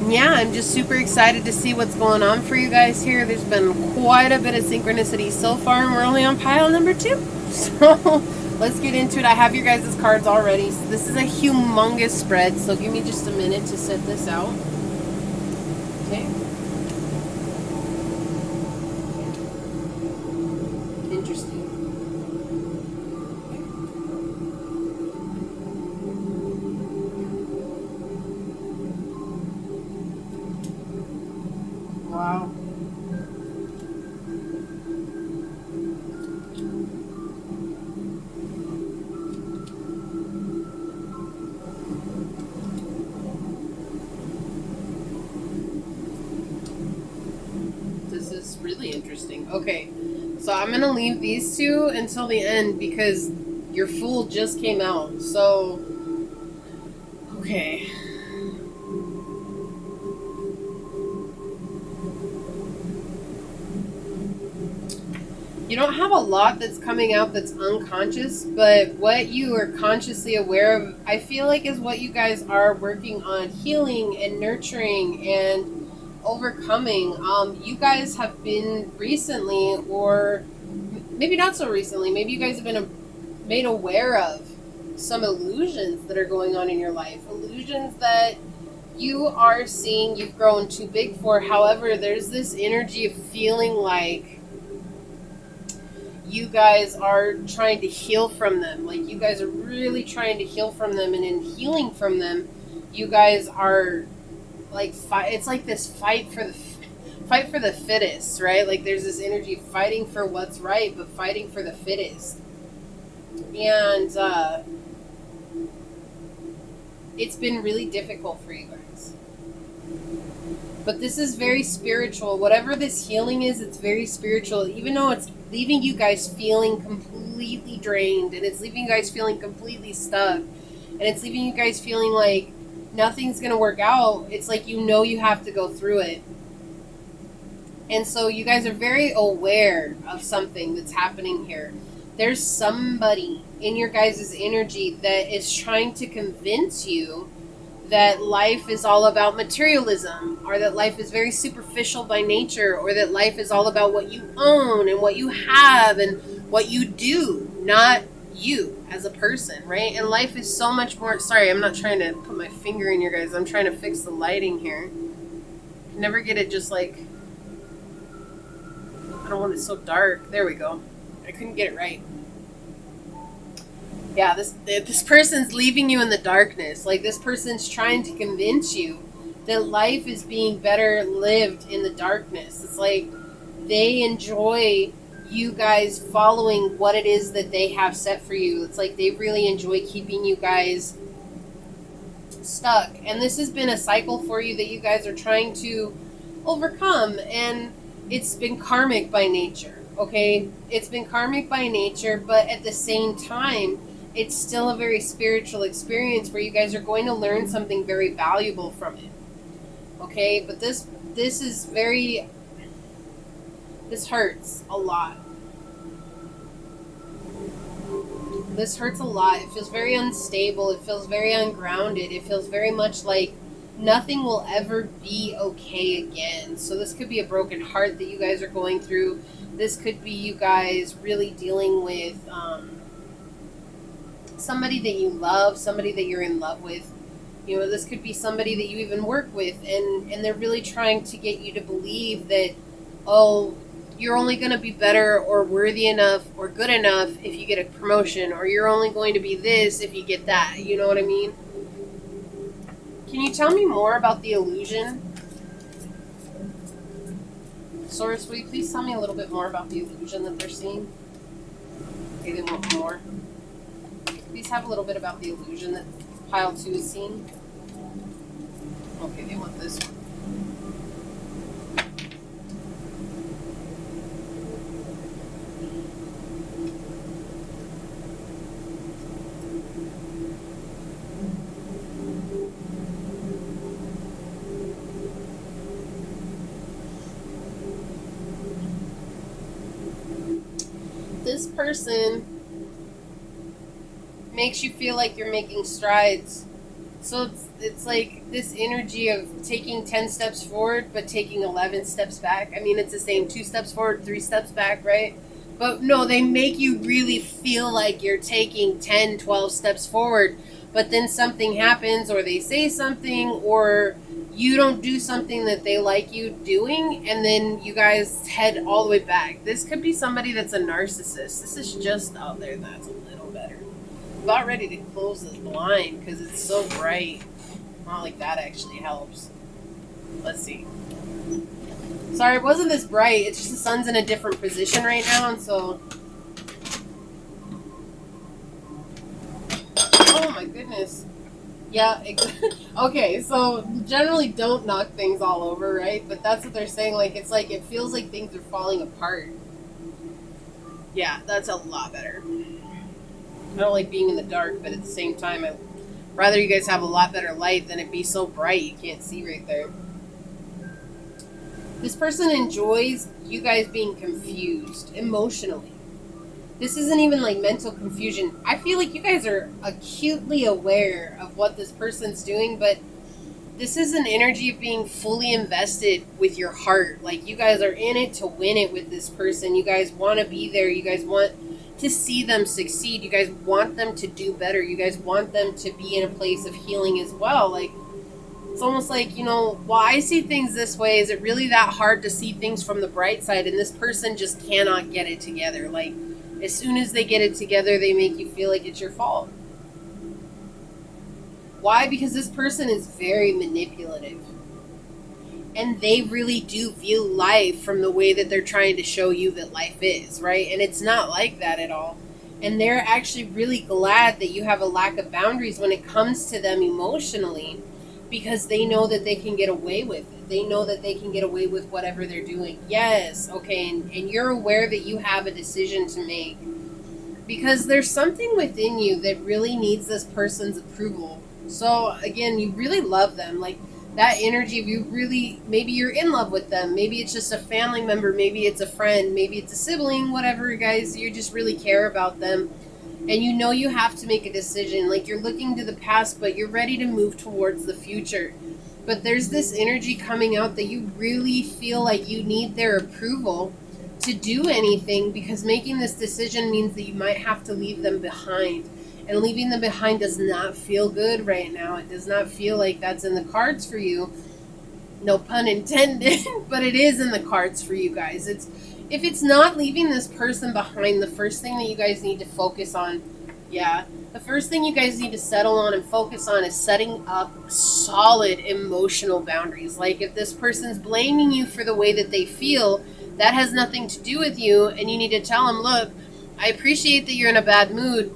Yeah, I'm just super excited to see what's going on for you guys here. There's been quite a bit of synchronicity so far, and we're only on pile number 2. So let's get into it. I have your guys' cards already. So this is a humongous spread, so give me just a minute to set this out. Okay. Interesting. Wow. interesting. Okay, so I'm going to leave these two until the end because your Fool just came out. So, okay. You don't have a lot that's coming out that's unconscious, but what you are consciously aware of, I feel like, is what you guys are working on healing and nurturing and overcoming. You guys have been recently, or maybe not so recently, maybe you guys have been made aware of some illusions that are going on in your life. Illusions that you are seeing you've grown too big for. However, there's this energy of feeling like you guys are trying to heal from them. Like, you guys are really trying to heal from them, and in healing from them, you guys are like it's like this fight for the fittest, right? Like, there's this energy fighting for what's right, but fighting for the fittest. And it's been really difficult for you guys. But this is very spiritual. Whatever this healing is, it's very spiritual. Even though it's leaving you guys feeling completely drained, and it's leaving you guys feeling completely stuck, and it's leaving you guys feeling like nothing's going to work out. It's like you have to go through it. And so you guys are very aware of something that's happening here. There's somebody in your guys' energy that is trying to convince you that life is all about materialism, or that life is very superficial by nature, or that life is all about what you own and what you have and what you do, not you as a person, right? And life is so much more... Sorry, I'm not trying to put my finger in your guys. I'm trying to fix the lighting here. Never get it just like... I don't want it so dark. There we go. I couldn't get it right. Yeah, this person's leaving you in the darkness. Like, this person's trying to convince you that life is being better lived in the darkness. It's like they enjoy you guys following what it is that they have set for you. It's like they really enjoy keeping you guys stuck. And this has been a cycle for you that you guys are trying to overcome. And it's been karmic by nature, okay? It's been karmic by nature, but at the same time, it's still a very spiritual experience where you guys are going to learn something very valuable from it. Okay? But this is very... This hurts a lot. This hurts a lot. It feels very unstable. It feels very ungrounded. It feels very much like nothing will ever be okay again. So this could be a broken heart that you guys are going through. This could be you guys really dealing with... somebody that you love, somebody that you're in love with. You know, this could be somebody that you even work with, and they're really trying to get you to believe that, oh, you're only going to be better or worthy enough or good enough if you get a promotion, or you're only going to be this if you get that. You know what I mean? Can you tell me more about the illusion? Circe, will you please tell me a little bit more about the illusion that they're seeing? Okay, they want more. Please have a little bit about the illusion that pile 2 is seeing. Okay, they want this one. This person makes you feel like you're making strides. So it's like this energy of taking 10 steps forward but taking 11 steps back. I mean, it's the same, 2 steps forward, 3 steps back, right? But no, they make you really feel like you're taking 10, 12 steps forward, but then something happens, or they say something, or you don't do something that they like you doing, and then you guys head all the way back. This could be somebody that's a narcissist. This is just out there. That's a little better. About ready to close this blind because it's so bright. Not like that actually helps. Let's see. Sorry, it wasn't this bright. It's just the sun's in a different position right now, and so... Oh my goodness. Yeah, okay, so generally don't knock things all over, right? But that's what they're saying. Like, it's like, it feels like things are falling apart. Yeah, that's a lot better. I don't like being in the dark, but at the same time, I'd rather you guys have a lot better light than it be so bright you can't see right there. This person enjoys you guys being confused emotionally. This isn't even like mental confusion. I feel like you guys are acutely aware of what this person's doing, but this is an energy of being fully invested with your heart. Like, you guys are in it to win it with this person. You guys want to be there. You guys want to see them succeed. You guys want them to do better. You guys want them to be in a place of healing as well. Like, it's almost like, while I see things this way, is it really that hard to see things from the bright side? And this person just cannot get it together. Like, as soon as they get it together, they make you feel like it's your fault. Why? Because this person is very manipulative. And they really do view life from the way that they're trying to show you that life is, right? And it's not like that at all. And they're actually really glad that you have a lack of boundaries when it comes to them emotionally, because they know that they can get away with it. They know that they can get away with whatever they're doing. Yes, okay, and you're aware that you have a decision to make, because there's something within you that really needs this person's approval. So again, you really love them. Like, that energy of you really, maybe you're in love with them. Maybe it's just a family member. Maybe it's a friend. Maybe it's a sibling, whatever, guys. You just really care about them. And you have to make a decision. Like, you're looking to the past, but you're ready to move towards the future. But there's this energy coming out that you really feel like you need their approval to do anything, because making this decision means that you might have to leave them behind. And leaving them behind does not feel good right now. It does not feel like that's in the cards for you. No pun intended, but it is in the cards for you guys. If it's not leaving this person behind, the first thing that you guys need to focus on, the first thing you guys need to settle on and focus on is setting up solid emotional boundaries. Like, if this person's blaming you for the way that they feel, that has nothing to do with you, and you need to tell them, look, I appreciate that you're in a bad mood.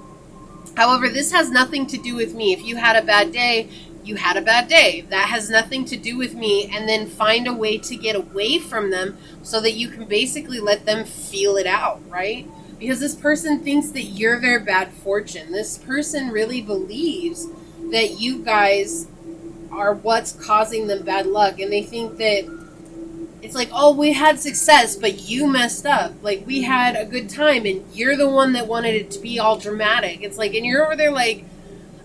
However, this has nothing to do with me. If you had a bad day, you had a bad day. That has nothing to do with me. And then find a way to get away from them so that you can basically let them feel it out, right? Because this person thinks that you're their bad fortune. This person really believes that you guys are what's causing them bad luck. And they think that it's like, oh, we had success, but you messed up. Like, we had a good time, and you're the one that wanted it to be all dramatic. It's like, and you're over there like,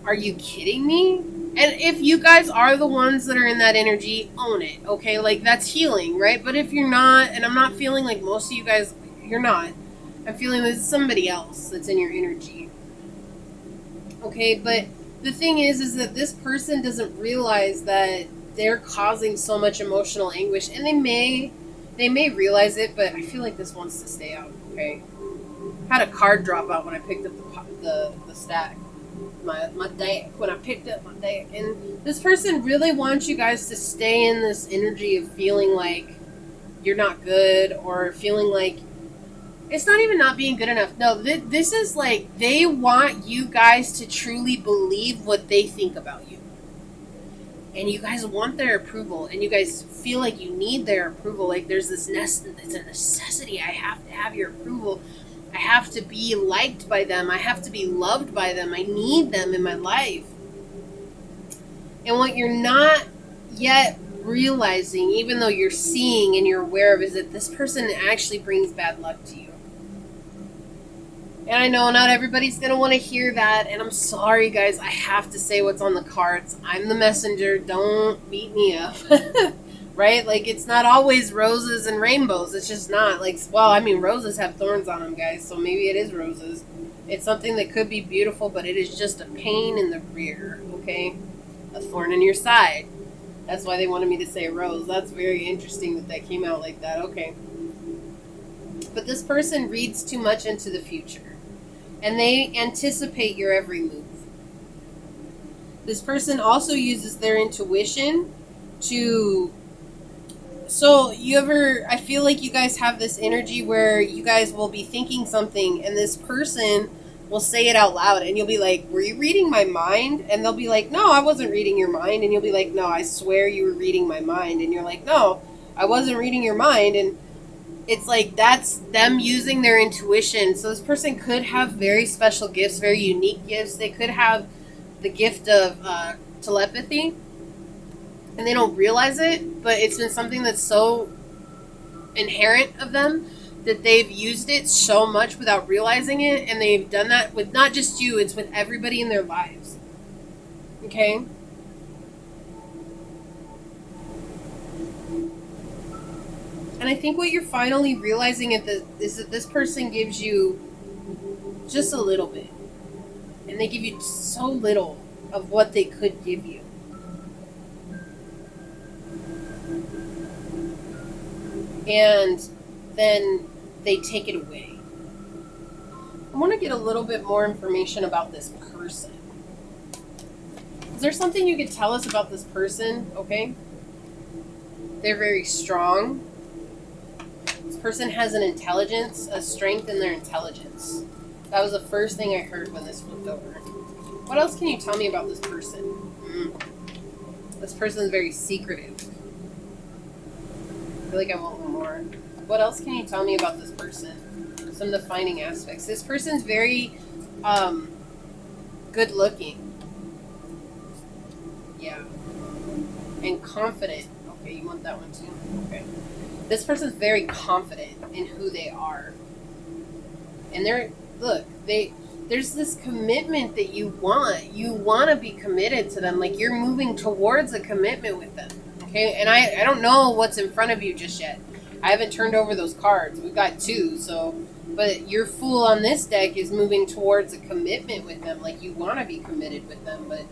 are you kidding me? And if you guys are the ones that are in that energy, own it, okay? Like, that's healing, right? But if you're not, and I'm not feeling like most of you guys, you're not. I'm feeling there's somebody else that's in your energy. Okay, but the thing is that this person doesn't realize that they're causing so much emotional anguish, and they may realize it, but I feel like this wants to stay out. Okay, had a card drop out when I picked up the stack, my deck, when I picked up my deck, and this person really wants you guys to stay in this energy of feeling like you're not good, or feeling like it's not even not being good enough. No, this is like, they want you guys to truly believe what they think about you. And you guys want their approval, and you guys feel like you need their approval. Like, there's this it's a necessity. I have to have your approval. I have to be liked by them. I have to be loved by them. I need them in my life. And what you're not yet realizing, even though you're seeing and you're aware of, is that this person actually brings bad luck to you. And I know not everybody's going to want to hear that, and I'm sorry, guys. I have to say what's on the cards. I'm the messenger. Don't beat me up. Right? Like, it's not always roses and rainbows. It's just not. Like, well, I mean, roses have thorns on them, guys, so maybe it is roses. It's something that could be beautiful, but it is just a pain in the rear, okay? A thorn in your side. That's why they wanted me to say rose. That's very interesting that came out like that. Okay. But this person reads too much into the future, and they anticipate your every move. This person also uses their intuition to... So, I feel like you guys have this energy where you guys will be thinking something, and this person will say it out loud, and you'll be like, were you reading my mind? And they'll be like, no, I wasn't reading your mind. And you'll be like, no, I swear you were reading my mind. And you're like, no, I wasn't reading your mind. And it's like, that's them using their intuition. So this person could have very special gifts, very unique gifts. They could have the gift of telepathy, and they don't realize it, but it's been something that's so inherent of them that they've used it so much without realizing it, and they've done that with not just you, it's with everybody in their lives. Okay? And I think what you're finally realizing is that this person gives you just a little bit. And they give you so little of what they could give you. And then they take it away. I want to get a little bit more information about this person. Is there something you could tell us about this person? Okay. They're very strong. This person has an intelligence, a strength in their intelligence. That was the first thing I heard when this flipped over. What else can you tell me about this person? This person is very secretive. I feel like I want one more. What else can you tell me about this person? Some defining aspects. This person's very good looking. Yeah. And confident. Okay, you want that one too? Okay. This person's very confident in who they are. And there's this commitment that you want. You want to be committed to them. Like, you're moving towards a commitment with them. Okay? And I don't know what's in front of you just yet. I haven't turned over those cards. We've got 2, so... But your Fool on this deck is moving towards a commitment with them. Like, you want to be committed with them, but...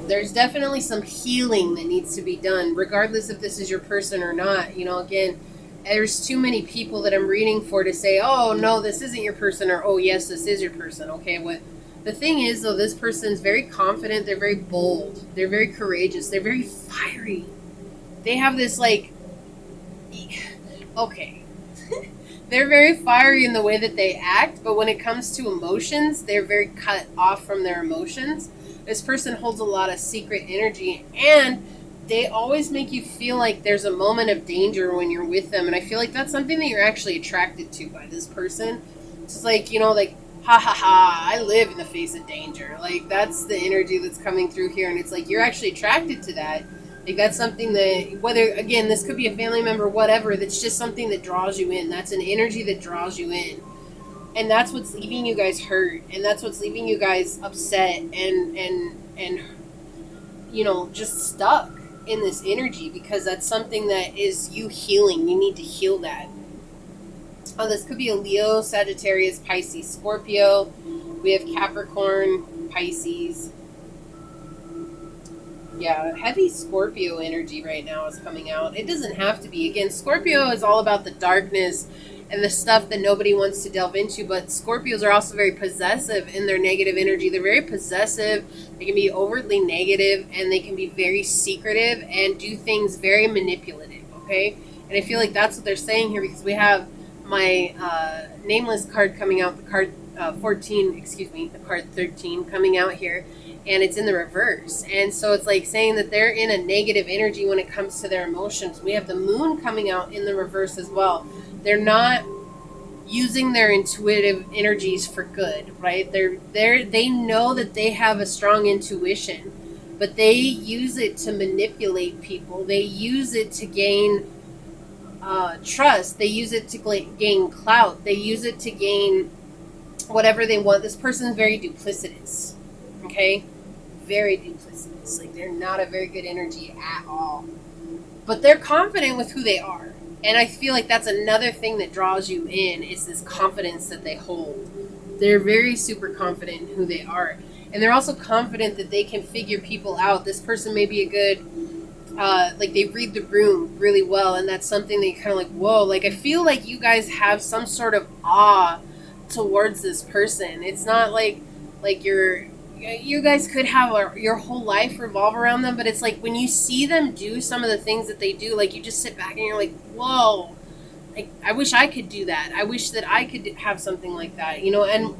There's definitely some healing that needs to be done, regardless if this is your person or not. You know, again... There's too many people that I'm reading for to say, oh, no, this isn't your person, or, oh, yes, this is your person, okay? What the thing is, though, this person's very confident, they're very bold, they're very courageous, they're very fiery. They have this, like, okay. They're very fiery in the way that they act, but when it comes to emotions, they're very cut off from their emotions. This person holds a lot of secret energy, and they always make you feel like there's a moment of danger when you're with them. And I feel like that's something that you're actually attracted to by this person. It's like, you know, like, ha ha ha, I live in the face of danger. Like, that's the energy that's coming through here. And it's like, you're actually attracted to that. Like, that's something that, whether, again, this could be a family member, whatever, that's just something that draws you in. That's an energy that draws you in. And that's what's leaving you guys hurt. And that's what's leaving you guys upset and you know, just stuck in this energy, because that's something that is you healing. You need to heal that. Oh, this could be a Leo, Sagittarius, Pisces, Scorpio. We have Capricorn, Pisces. Yeah, heavy Scorpio energy right now is coming out. It doesn't have to be. Again, Scorpio is all about the darkness and the stuff that nobody wants to delve into, but Scorpios are also very possessive in their negative energy. They're very possessive. They can be overtly negative, and they can be very secretive and do things very manipulative, okay? And I feel like that's what they're saying here, because we have my Nameless card coming out, the card 14, excuse me, the card 13 coming out here, and it's in the reverse. And so it's like saying that they're in a negative energy when it comes to their emotions. We have the Moon coming out in the reverse as well. They're not using their intuitive energies for good, right? They know that they have a strong intuition, but they use it to manipulate people. They use it to gain trust. They use it to gain clout. They use it to gain whatever they want. This person's very duplicitous, okay? Very duplicitous. Like, they're not a very good energy at all. But they're confident with who they are. And I feel like that's another thing that draws you in, is this confidence that they hold. They're very super confident in who they are. And they're also confident that they can figure people out. This person may be a good, like, they read the room really well. And that's something that you kind of like, whoa. Like, I feel like you guys have some sort of awe towards this person. It's not like you guys could have your whole life revolve around them, but it's like when you see them do some of the things that they do, like, you just sit back and you're like, whoa, like, I wish I could do that. I wish that I could have something like that, you know. And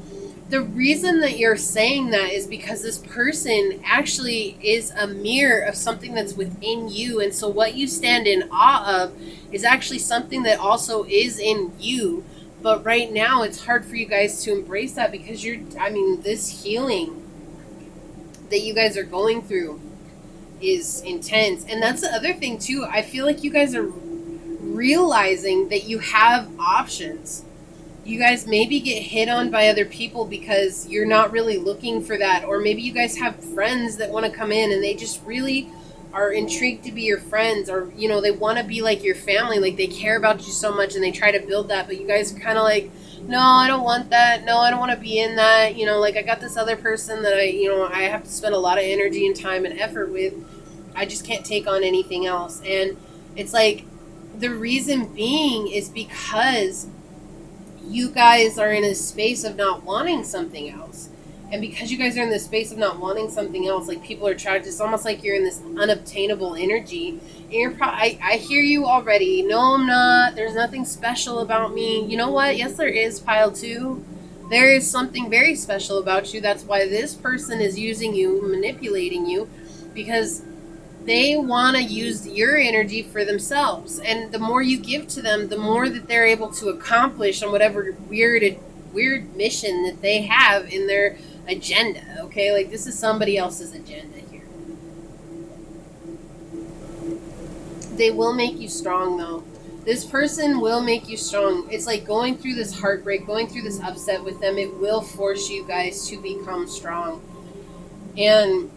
the reason that you're saying that is because this person actually is a mirror of something that's within you. And so what you stand in awe of is actually something that also is in you. But right now it's hard for you guys to embrace that because this healing that you guys are going through is intense. And that's the other thing too. I feel like you guys are realizing that you have options. You guys maybe get hit on by other people because you're not really looking for that. Or maybe you guys have friends that want to come in and they just really are intrigued to be your friends. Or, they want to be like your family. Like they care about you so much and they try to build that. But you guys are kind of like, no, I don't want that. No, I don't want to be in that. I got this other person that I have to spend a lot of energy and time and effort with. I just can't take on anything else. And it's like the reason being is because you guys are in a space of not wanting something else. And because you guys are in this space of not wanting something else, like people are attracted, it's almost like you're in this unobtainable energy. And you're I hear you already. No, I'm not. There's nothing special about me. You know what? Yes, there is, pile 2. There is something very special about you. That's why this person is using you, manipulating you, because they want to use your energy for themselves. And the more you give to them, the more that they're able to accomplish on whatever weird mission that they have in their agenda. Okay, like this is somebody else's agenda here. They will make you strong though. This person will make you strong. It's like going through this heartbreak, going through this upset with them. It will force you guys to become strong. And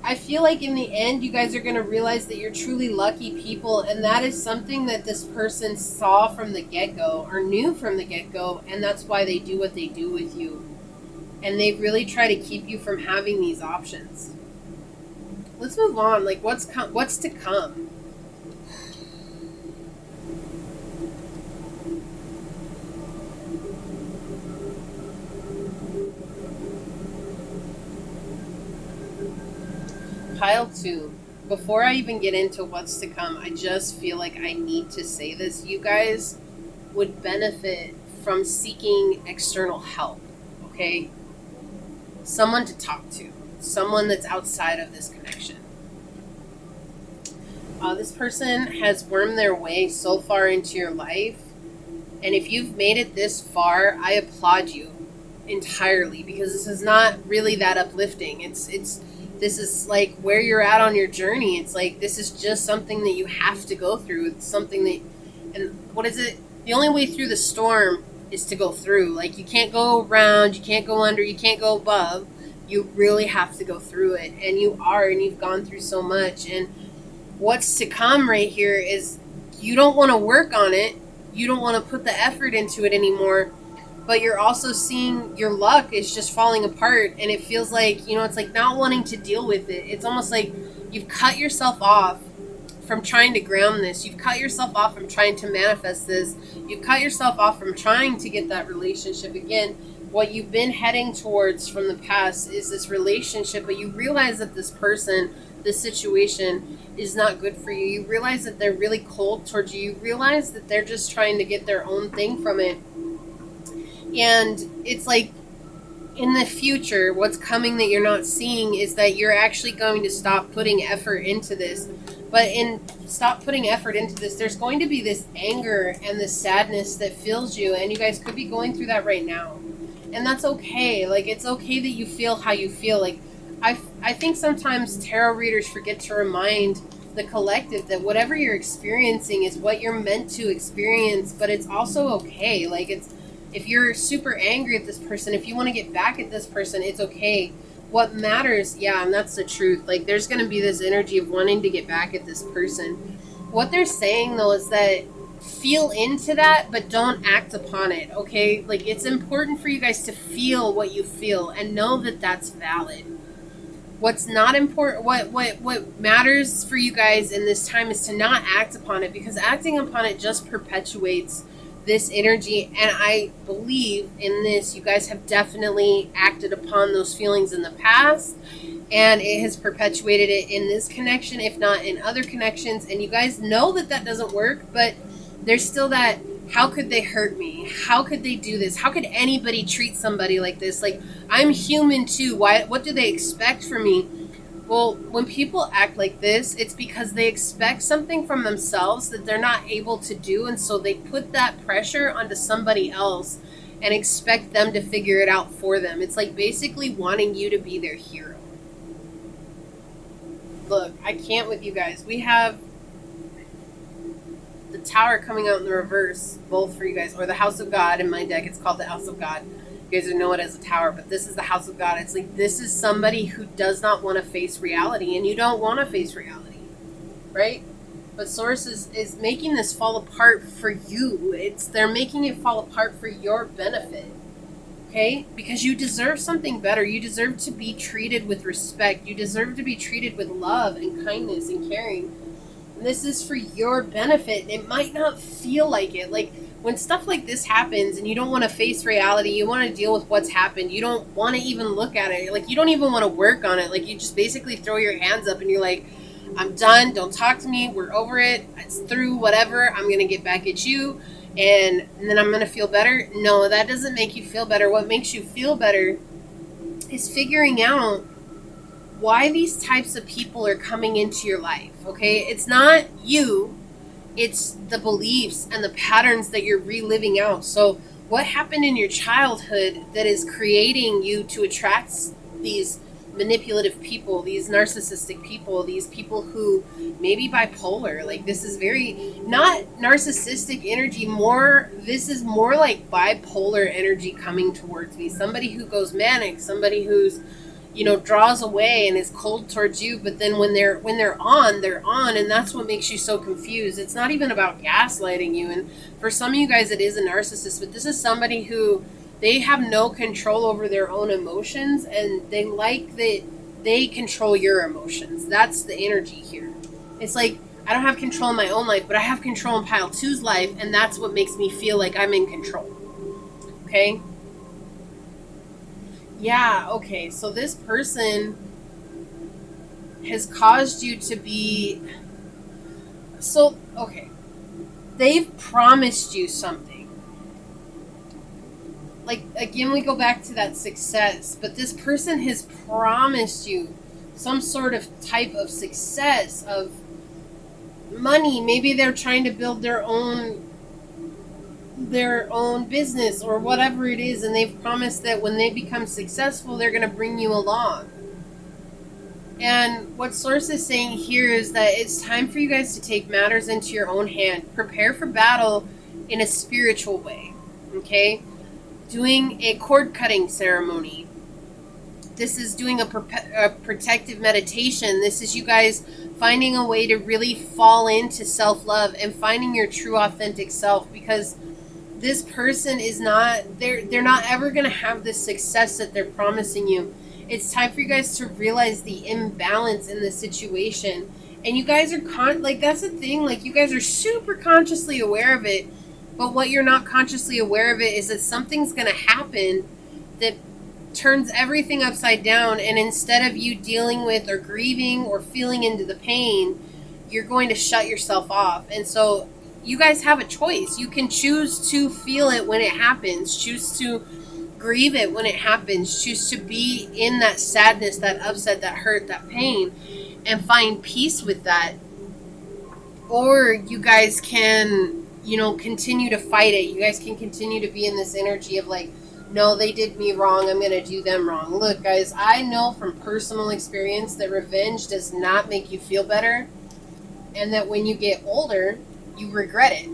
I feel like in the end, you guys are going to realize that you're truly lucky people. And that is something that this person saw from the get-go or knew from the get-go. And that's why they do what they do with you. And they really try to keep you from having these options. Let's move on. Like, what's to come? Pile 2. Before I even get into what's to come, I just feel like I need to say this. You guys would benefit from seeking external help, okay? Someone to talk to. Someone that's outside of this connection. This person has wormed their way so far into your life. And if you've made it this far, I applaud you entirely. Because this is not really that uplifting. This is like where you're at on your journey. It's like this is just something that you have to go through. It's something that, and what is it? The only way through the storm is to go through. Like you can't go around, you can't go under, you can't go above. You really have to go through it. And you are, and you've gone through so much. And what's to come right here is you don't want to work on it. You don't want to put the effort into it anymore. But you're also seeing your luck is just falling apart. And it feels like, it's like not wanting to deal with it. It's almost like you've cut yourself off from trying to ground this. You've cut yourself off from trying to manifest this. You've cut yourself off from trying to get that relationship again. What you've been heading towards from the past is this relationship, but you realize that this person, this situation is not good for you. You realize that they're really cold towards you. You realize that they're just trying to get their own thing from it. And it's like in the future, what's coming that you're not seeing is that you're actually going to stop putting effort into this. But stop putting effort into this, there's going to be this anger and this sadness that fills you. And you guys could be going through that right now. And that's okay. Like, it's okay that you feel how you feel. Like, I think sometimes tarot readers forget to remind the collective that whatever you're experiencing is what you're meant to experience. But it's also okay. Like, if you're super angry at this person, if you want to get back at this person, it's okay. What matters, and that's the truth. Like, there's going to be this energy of wanting to get back at this person. What they're saying, though, is that feel into that, but don't act upon it, okay? Like, it's important for you guys to feel what you feel and know that that's valid. What's not important, what matters for you guys in this time is to not act upon it, because acting upon it just perpetuates this energy. And I believe in this, you guys have definitely acted upon those feelings in the past, and it has perpetuated it in this connection, if not in other connections. And you guys know that doesn't work, but there's still that How could they hurt me? How could they do this? How could anybody treat somebody like this? Like, I'm human too. What do they expect from me? Well, when people act like this, it's because they expect something from themselves that they're not able to do, and so they put that pressure onto somebody else and expect them to figure it out for them. It's like basically wanting you to be their hero. Look, I can't with you guys. We have the Tower coming out in the reverse, both for you guys, or the House of God. In my deck, it's called the House of God. You guys know it as a Tower, but this is the House of God. It's like, this is somebody who does not want to face reality, and you don't want to face reality, right? But Source is making this fall apart for you. They're making it fall apart for your benefit, okay? Because you deserve something better. You deserve to be treated with respect. You deserve to be treated with love and kindness and caring. And this is for your benefit. It might not feel like it. Like, when stuff like this happens and you don't want to face reality, you want to deal with what's happened, you don't want to even look at it. Like, you don't even want to work on it. Like, you just basically throw your hands up and you're like, I'm done. Don't talk to me. We're over it. It's through, whatever. I'm going to get back at you. And then I'm going to feel better. No, that doesn't make you feel better. What makes you feel better is figuring out why these types of people are coming into your life, okay? It's not you. It's the beliefs and the patterns that you're reliving out. So what happened in your childhood that is creating you to attract these manipulative people, these narcissistic people, these people who may be bipolar? Like, this is very not narcissistic energy, this is more like bipolar energy coming towards me. Somebody who goes manic, somebody who's, draws away and is cold towards you, but then when they're on, and that's what makes you so confused. It's not even about gaslighting you. And for some of you guys, it is a narcissist, but this is somebody who, they have no control over their own emotions, and they like that they control your emotions. That's the energy here. It's like, I don't have control in my own life, but I have control in Pile 2's life, and that's what makes me feel like I'm in control. Okay? Yeah, okay, so this person has caused you to be... So, okay. They've promised you something. Like, again, we go back to that success, but this person has promised you some sort of type of success, of money. Maybe they're trying to build their own business or whatever it is, and they've promised that when they become successful, they're going to bring you along. And what Source is saying here is that it's time for you guys to take matters into your own hand. Prepare for battle in a spiritual way, okay? Doing a cord cutting ceremony. This is doing a protective meditation. This is you guys finding a way to really fall into self-love and finding your true authentic self, because this person is not, they're not ever going to have the success that they're promising you. It's time for you guys to realize the imbalance in the situation. And you guys are that's the thing, like, you guys are super consciously aware of it, but what you're not consciously aware of it is that something's going to happen that turns everything upside down, and instead of you dealing with or grieving or feeling into the pain, you're going to shut yourself off. And so you guys have a choice. You can choose to feel it when it happens, choose to grieve it when it happens, choose to be in that sadness, that upset, that hurt, that pain, and find peace with that. Or you guys can, continue to fight it. You guys can continue to be in this energy of like, no, they did me wrong, I'm going to do them wrong. Look, guys, I know from personal experience that revenge does not make you feel better, and that when you get older, you regret it.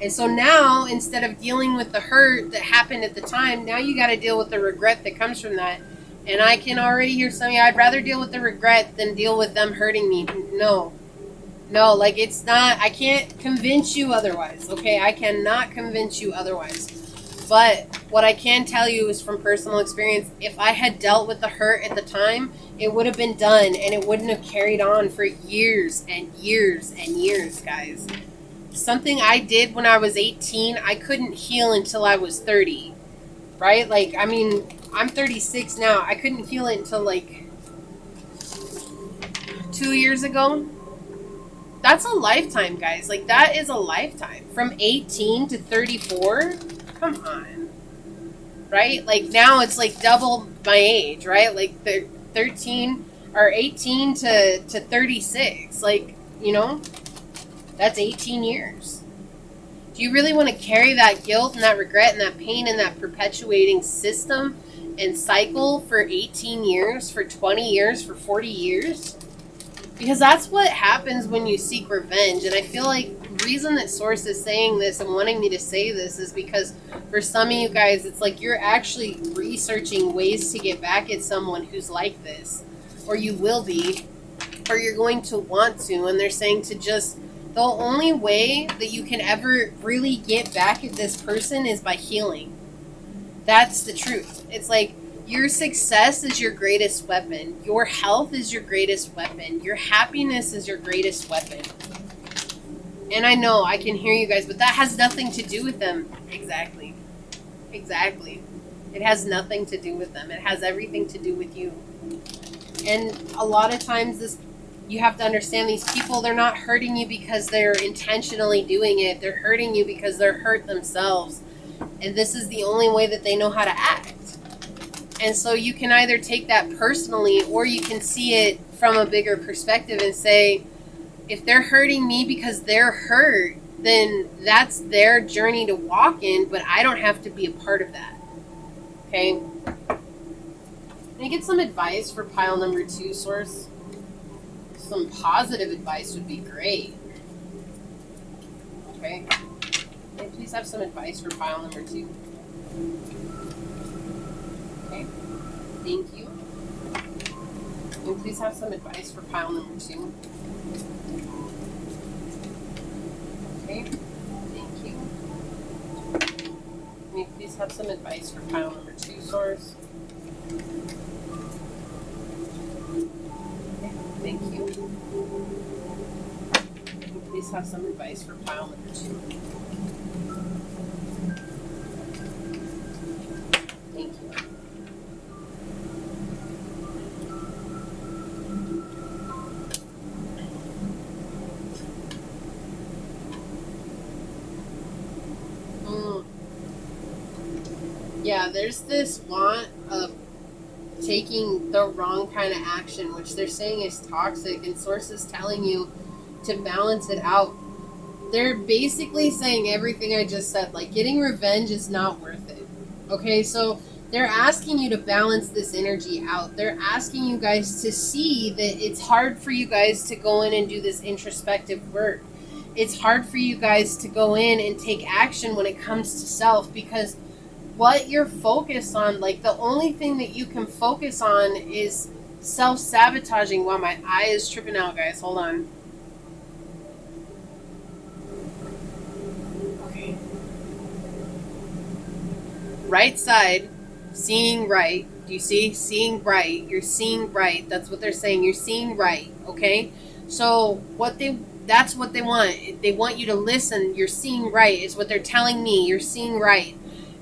And so now, instead of dealing with the hurt that happened at the time, now you got to deal with the regret that comes from that. And I can already hear some of you, I'd rather deal with the regret than deal with them hurting me. No, like, it's not, I can't convince you otherwise, okay? I cannot convince you otherwise. But what I can tell you is from personal experience, if I had dealt with the hurt at the time, it would have been done, and it wouldn't have carried on for years and years and years, guys. Something I did when I was 18, I couldn't heal until I was 30, right? Like, I mean, I'm 36 now. I couldn't heal it until like 2 years ago. That's a lifetime, guys. Like, that is a lifetime. From 18 to 34? Come on. Right? Like, now it's like double my age, right? Like, 13 or 18 to 36. Like, you know, that's 18 years. Do you really want to carry that guilt and that regret and that pain and that perpetuating system and cycle for 18 years, for 20 years, for 40 years? Because that's what happens when you seek revenge. And I feel like the reason that Source is saying this and wanting me to say this is because for some of you guys, it's like you're actually researching ways to get back at someone who's like this. Or you will be. Or you're going to want to. And they're saying to just, the only way that you can ever really get back at this person is by healing. That's the truth. It's like, your success is your greatest weapon. Your health is your greatest weapon. Your happiness is your greatest weapon. And I know, I can hear you guys, but that has nothing to do with them. Exactly. Exactly. It has nothing to do with them. It has everything to do with you. And a lot of times you have to understand these people, they're not hurting you because they're intentionally doing it. They're hurting you because they're hurt themselves. And this is the only way that they know how to act. And so you can either take that personally or you can see it from a bigger perspective and say, if they're hurting me because they're hurt, then that's their journey to walk in, but I don't have to be a part of that. Okay? Can I get some advice for pile number 2, Source? Some positive advice would be great. Okay? Can I please have some advice for pile number 2? Okay, thank you. Can you please have some advice for pile number 2? Okay, thank you. Can you please have some advice for pile number 2, Source? Okay, thank you. Can you please have some advice for pile number 2? Thank you. Yeah, there's this want of taking the wrong kind of action, which they're saying is toxic, and Source is telling you to balance it out. They're basically saying everything I just said, like getting revenge is not worth it. Okay, so they're asking you to balance this energy out. They're asking you guys to see that it's hard for you guys to go in and do this introspective work. It's hard for you guys to go in and take action when it comes to self, because what you're focused on, like the only thing that you can focus on is self-sabotaging. Wow, my eye is tripping out, guys. Hold on. Okay. Right side, seeing right. Do you see? Seeing bright. You're seeing bright. That's what they're saying. You're seeing right. Okay? So that's what they want. They want you to listen. You're seeing right is what they're telling me. You're seeing right.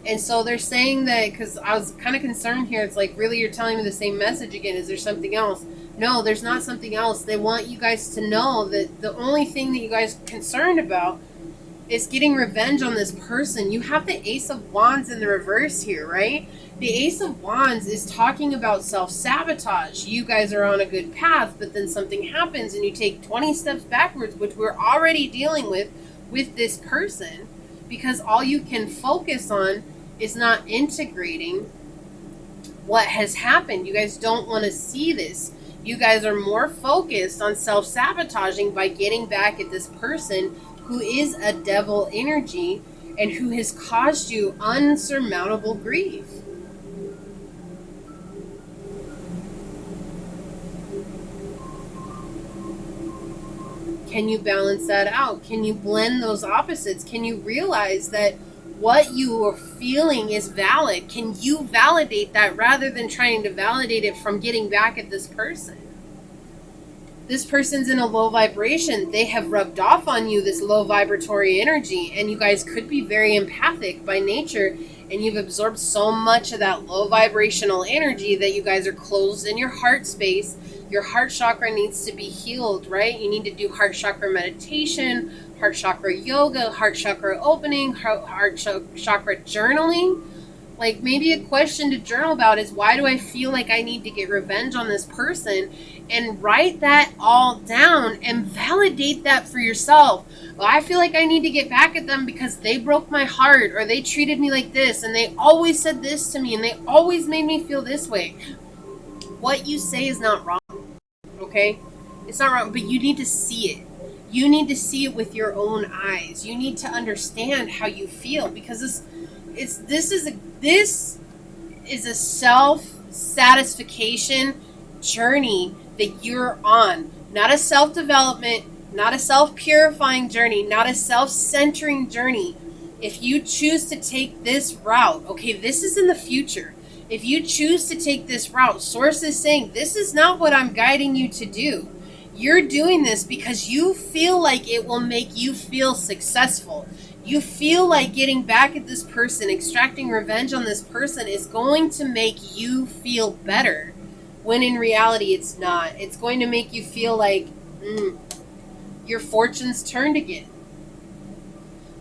And so they're saying that, because I was kind of concerned here. It's like, really, you're telling me the same message again. Is there something else? No, there's not something else. They want you guys to know that the only thing that you guys are concerned about is getting revenge on this person. You have the Ace of Wands in the reverse here, right? The Ace of Wands is talking about self-sabotage. You guys are on a good path, but then something happens and you take 20 steps backwards, which we're already dealing with this person, because all you can focus on is not integrating what has happened. You guys don't want to see this. You guys are more focused on self-sabotaging by getting back at this person who is a devil energy and who has caused you unsurmountable grief. Can you balance that out? Can you blend those opposites? Can you realize that what you are feeling is valid? Can you validate that rather than trying to validate it from getting back at this person? This person's in a low vibration. They have rubbed off on you this low vibratory energy, and you guys could be very empathic by nature, and you've absorbed so much of that low vibrational energy that you guys are closed in your heart space. Your heart chakra needs to be healed, right? You need to do heart chakra meditation, heart chakra yoga, heart chakra opening, heart chakra journaling. Like, maybe a question to journal about is, why do I feel like I need to get revenge on this person? And write that all down and validate that for yourself. Well, I feel like I need to get back at them because they broke my heart, or they treated me like this, and they always said this to me, and they always made me feel this way. What you say is not wrong, okay? It's not wrong, but you need to see it. You need to see it with your own eyes. You need to understand how you feel, because this is a self-satisfaction journey that you're on. Not a self-development, not a self-purifying journey, not a self-centering journey. If you choose to take this route, okay, this is in the future. If you choose to take this route, Source is saying, this is not what I'm guiding you to do. You're doing this because you feel like it will make you feel successful. You feel like getting back at this person, extracting revenge on this person is going to make you feel better, when in reality it's not. It's going to make you feel like your fortune's turned again.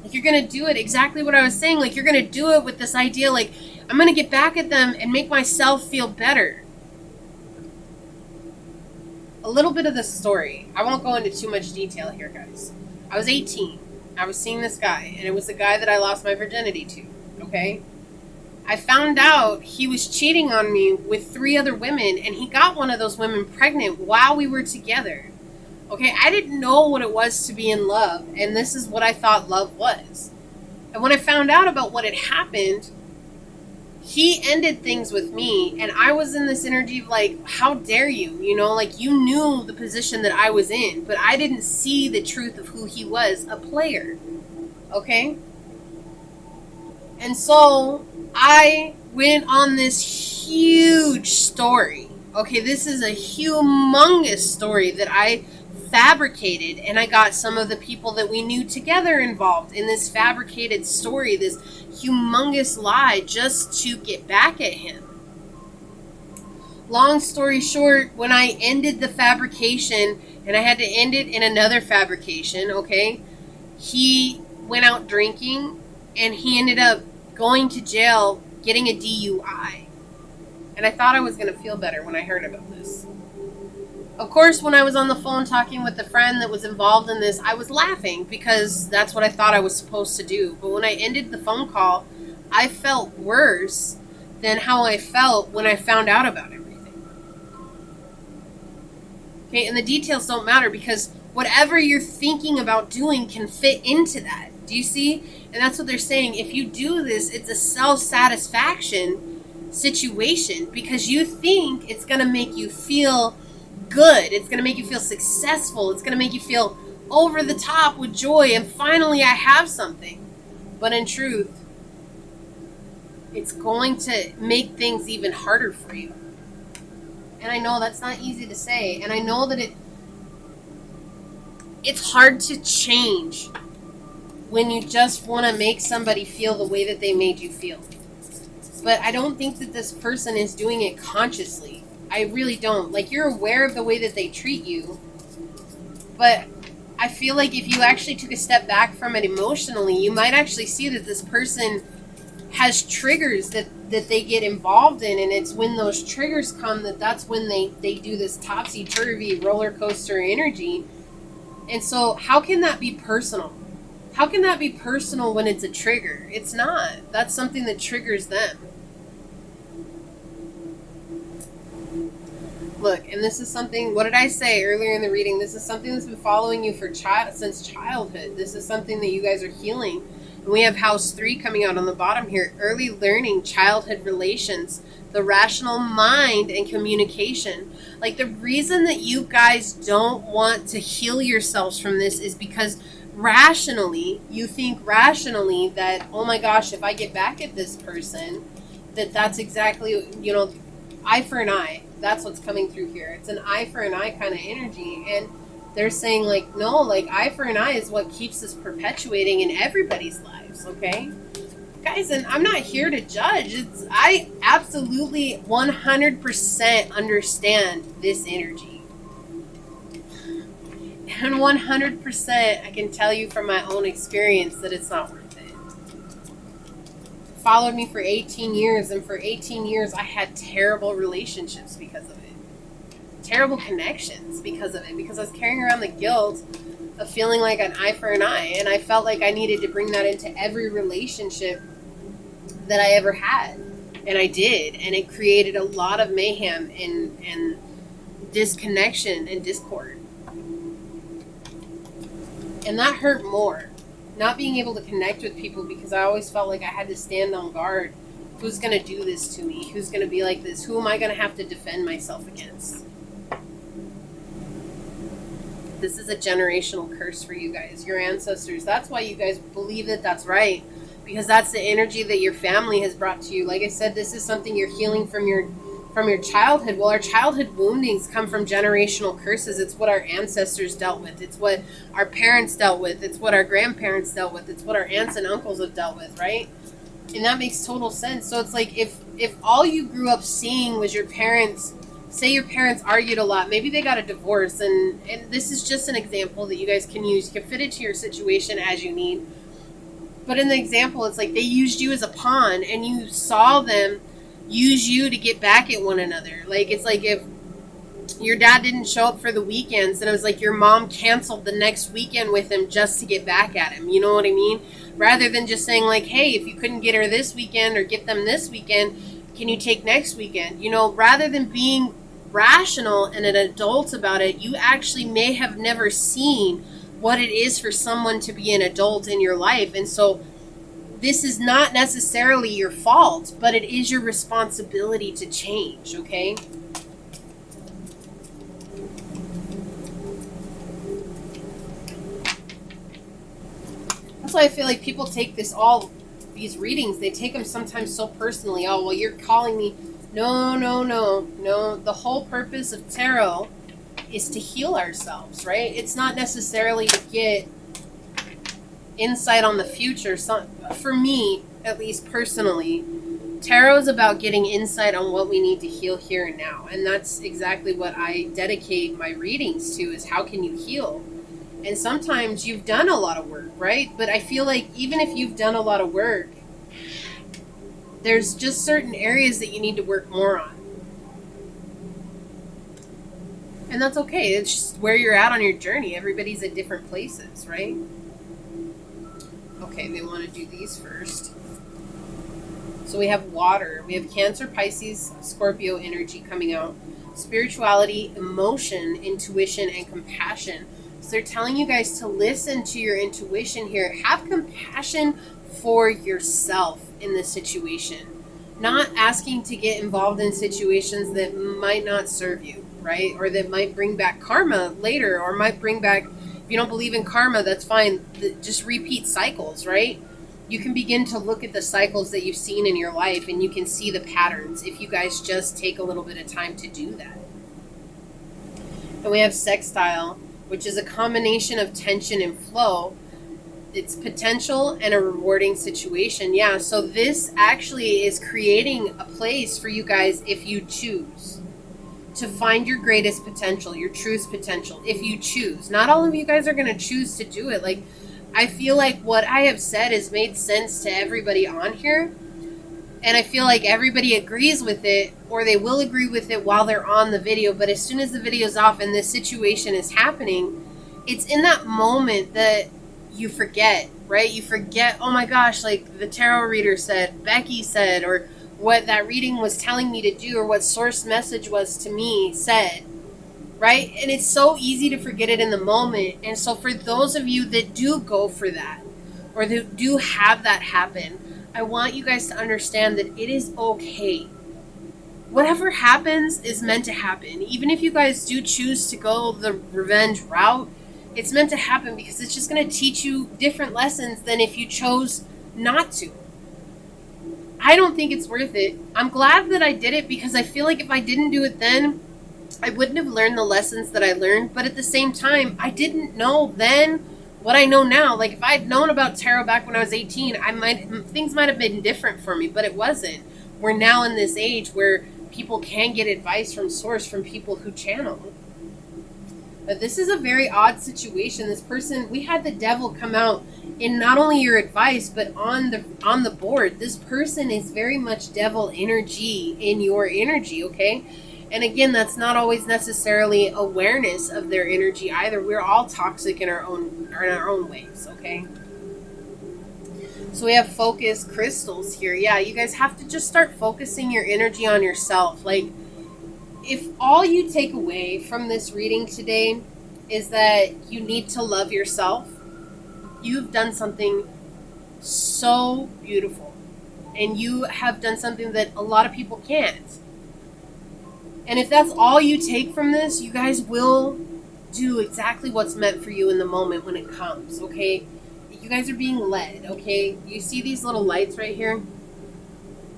Like, you're going to do it exactly what I was saying. Like, you're going to do it with this idea, like, I'm going to get back at them and make myself feel better. A little bit of the story. I won't go into too much detail here, guys. I was 18. I was seeing this guy, and it was the guy that I lost my virginity to, okay? I found out he was cheating on me with 3 other women, and he got one of those women pregnant while we were together. Okay, I didn't know what it was to be in love, and this is what I thought love was. And when I found out about what had happened, he ended things with me, and I was in this energy of like, how dare you? You know, like, you knew the position that I was in, but I didn't see the truth of who he was, a player. Okay? And so I went on this huge story. Okay, this is a humongous story that I fabricated, and I got some of the people that we knew together involved in this fabricated story, this humongous lie, just to get back at him. Long story short, when I ended the fabrication, and I had to end it in another fabrication, okay, he went out drinking, and he ended up going to jail, getting a DUI. And I thought I was going to feel better when I heard about this. Of course, when I was on the phone talking with the friend that was involved in this, I was laughing because that's what I thought I was supposed to do. But when I ended the phone call, I felt worse than how I felt when I found out about everything. Okay, and the details don't matter because whatever you're thinking about doing can fit into that. Do you see? And that's what they're saying. If you do this, it's a self-satisfaction situation because you think it's going to make you feel good. It's going to make you feel successful. It's going to make you feel over the top with joy. And finally, I have something. But in truth, it's going to make things even harder for you. And I know that's not easy to say. And I know that it's hard to change when you just want to make somebody feel the way that they made you feel. But I don't think that this person is doing it consciously. I really don't. Like, you're aware of the way that they treat you, but I feel like if you actually took a step back from it emotionally, you might actually see that this person has triggers that they get involved in, and it's when those triggers come that's when they do this topsy-turvy roller coaster energy. And so how can that be personal? How can that be personal when it's a trigger? It's not. That's something that triggers them. Look, and this is something, what did I say earlier in the reading? This is something that's been following you since childhood. This is something that you guys are healing. And we have house 3 coming out on the bottom here. Early learning, childhood relations, the rational mind, and communication. Like, the reason that you guys don't want to heal yourselves from this is because rationally, you think rationally that, oh my gosh, if I get back at this person, that's exactly, eye for an eye. that's what's coming through here. It's an eye for an eye kind of energy. And they're saying, like, no, like, eye for an eye is what keeps this perpetuating in everybody's lives, okay? Guys, and I'm not here to judge. I absolutely 100% understand this energy. And 100% I can tell you from my own experience that it's not worth it. Followed me for 18 years, and for 18 years I had terrible relationships because of it. Terrible connections because of it, because I was carrying around the guilt of feeling like an eye for an eye, and I felt like I needed to bring that into every relationship that I ever had, and I did, and it created a lot of mayhem and disconnection and discord, and that hurt more, not being able to connect with people, because I always felt like I had to stand on guard. Who's going to do this to me? Who's going to be like this? Who am I going to have to defend myself against? This is a generational curse for you guys, your ancestors. That's why you guys believe that that's right, because that's the energy that your family has brought to you. Like I said, this is something you're healing from your childhood. Well, our childhood woundings come from generational curses. It's what our ancestors dealt with. It's what our parents dealt with. It's what our grandparents dealt with. It's what our aunts and uncles have dealt with, right? And that makes total sense. So it's like if all you grew up seeing was your parents, say your parents argued a lot, maybe they got a divorce, and this is just an example that you guys can use. You can fit it to your situation as you need. But in the example, it's like they used you as a pawn, and you saw them use you to get back at one another. Like, it's like if your dad didn't show up for the weekends, and it was like your mom canceled the next weekend with him just to get back at him. You know what I mean? Rather than just saying, like, hey, if you couldn't get her this weekend or get them this weekend, can you take next weekend? You know, rather than being rational and an adult about it, you actually may have never seen what it is for someone to be an adult in your life. And so this is not necessarily your fault, but it is your responsibility to change, okay? That's why I feel like people take these readings, they take them sometimes so personally. Oh, well, you're calling me. No. The whole purpose of tarot is to heal ourselves, right? It's not necessarily to get insight on the future. For me, at least personally, tarot is about getting insight on what we need to heal here and now. And that's exactly what I dedicate my readings to, is how can you heal? And sometimes you've done a lot of work, right? But I feel like even if you've done a lot of work, there's just certain areas that you need to work more on. And that's okay. It's just where you're at on your journey. Everybody's at different places, right? Okay, they want to do these first. So we have water. We have Cancer, Pisces, Scorpio energy coming out. Spirituality, emotion, intuition, and compassion. So they're telling you guys to listen to your intuition here. Have compassion for yourself in this situation. Not asking to get involved in situations that might not serve you, right? Or that might bring back karma later, or might bring back, if you don't believe in karma, that's fine. Just repeat cycles, right? You can begin to look at the cycles that you've seen in your life, and you can see the patterns if you guys just take a little bit of time to do that. And we have sextile, which is a combination of tension and flow. It's potential and a rewarding situation. Yeah, so this actually is creating a place for you guys, if you choose, to find your greatest potential, your truest potential, if you choose. Not all of you guys are going to choose to do it. Like, I feel like what I have said has made sense to everybody on here. And I feel like everybody agrees with it, or they will agree with it while they're on the video. But as soon as the video's off and this situation is happening, it's in that moment that you forget, right? You forget, oh my gosh, like the tarot reader said, Becky said, or what that reading was telling me to do, or what source message was to me said, right? And it's so easy to forget it in the moment. And so for those of you that do go for that, or that do have that happen, I want you guys to understand that it is okay. Whatever happens is meant to happen. Even if you guys do choose to go the revenge route, it's meant to happen, because it's just going to teach you different lessons than if you chose not to. I don't think it's worth it. I'm glad that I did it because I feel like if I didn't do it then, I wouldn't have learned the lessons that I learned. But at the same time, I didn't know then what I know now. Like if I'd known about tarot back when I was 18, things might have been different for me, but it wasn't. We're now in this age where people can get advice from source from people who channel. But this is a very odd situation. This person, we had the devil come out in not only your advice, but on the board. This person is very much devil energy in your energy, okay? And again, that's not always necessarily awareness of their energy either. We're all toxic in our own ways, okay? So we have focus crystals here. Yeah, you guys have to just start focusing your energy on yourself. Like, if all you take away from this reading today is that you need to love yourself, you've done something so beautiful. And you have done something that a lot of people can't. And if that's all you take from this, you guys will do exactly what's meant for you in the moment when it comes, okay? You guys are being led, okay? You see these little lights right here?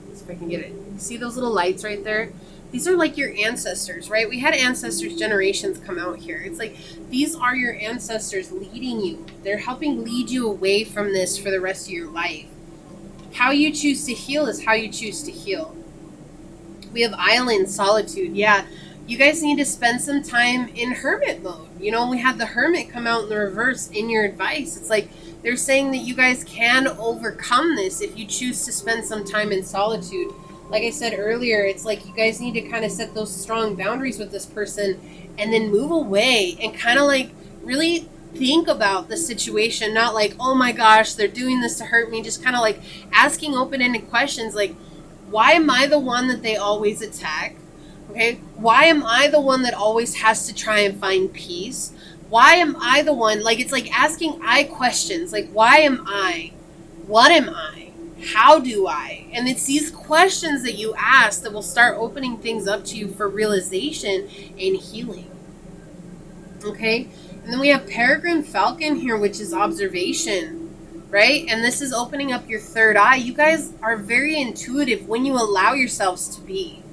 Let's see if I can get it. You see those little lights right there? These are like your ancestors, right? We had ancestors generations come out here. It's like these are your ancestors leading you. They're helping lead you away from this for the rest of your life. How you choose to heal is how you choose to heal. We have island solitude. Yeah, you guys need to spend some time in hermit mode. You know, we had the hermit come out in the reverse in your advice. It's like they're saying that you guys can overcome this if you choose to spend some time in solitude. Like I said earlier, it's like you guys need to kind of set those strong boundaries with this person and then move away and kind of like really think about the situation. Not like, oh my gosh, they're doing this to hurt me. Just kind of like asking open-ended questions like, why am I the one that they always attack? Okay, why am I the one that always has to try and find peace? Why am I the one, like it's like asking I questions, like why am I? What am I? How do I? And it's these questions that you ask that will start opening things up to you for realization and healing. Okay, and then we have Peregrine Falcon here, which is observation. Right? And this is opening up your third eye. You guys are very intuitive when you allow yourselves to be.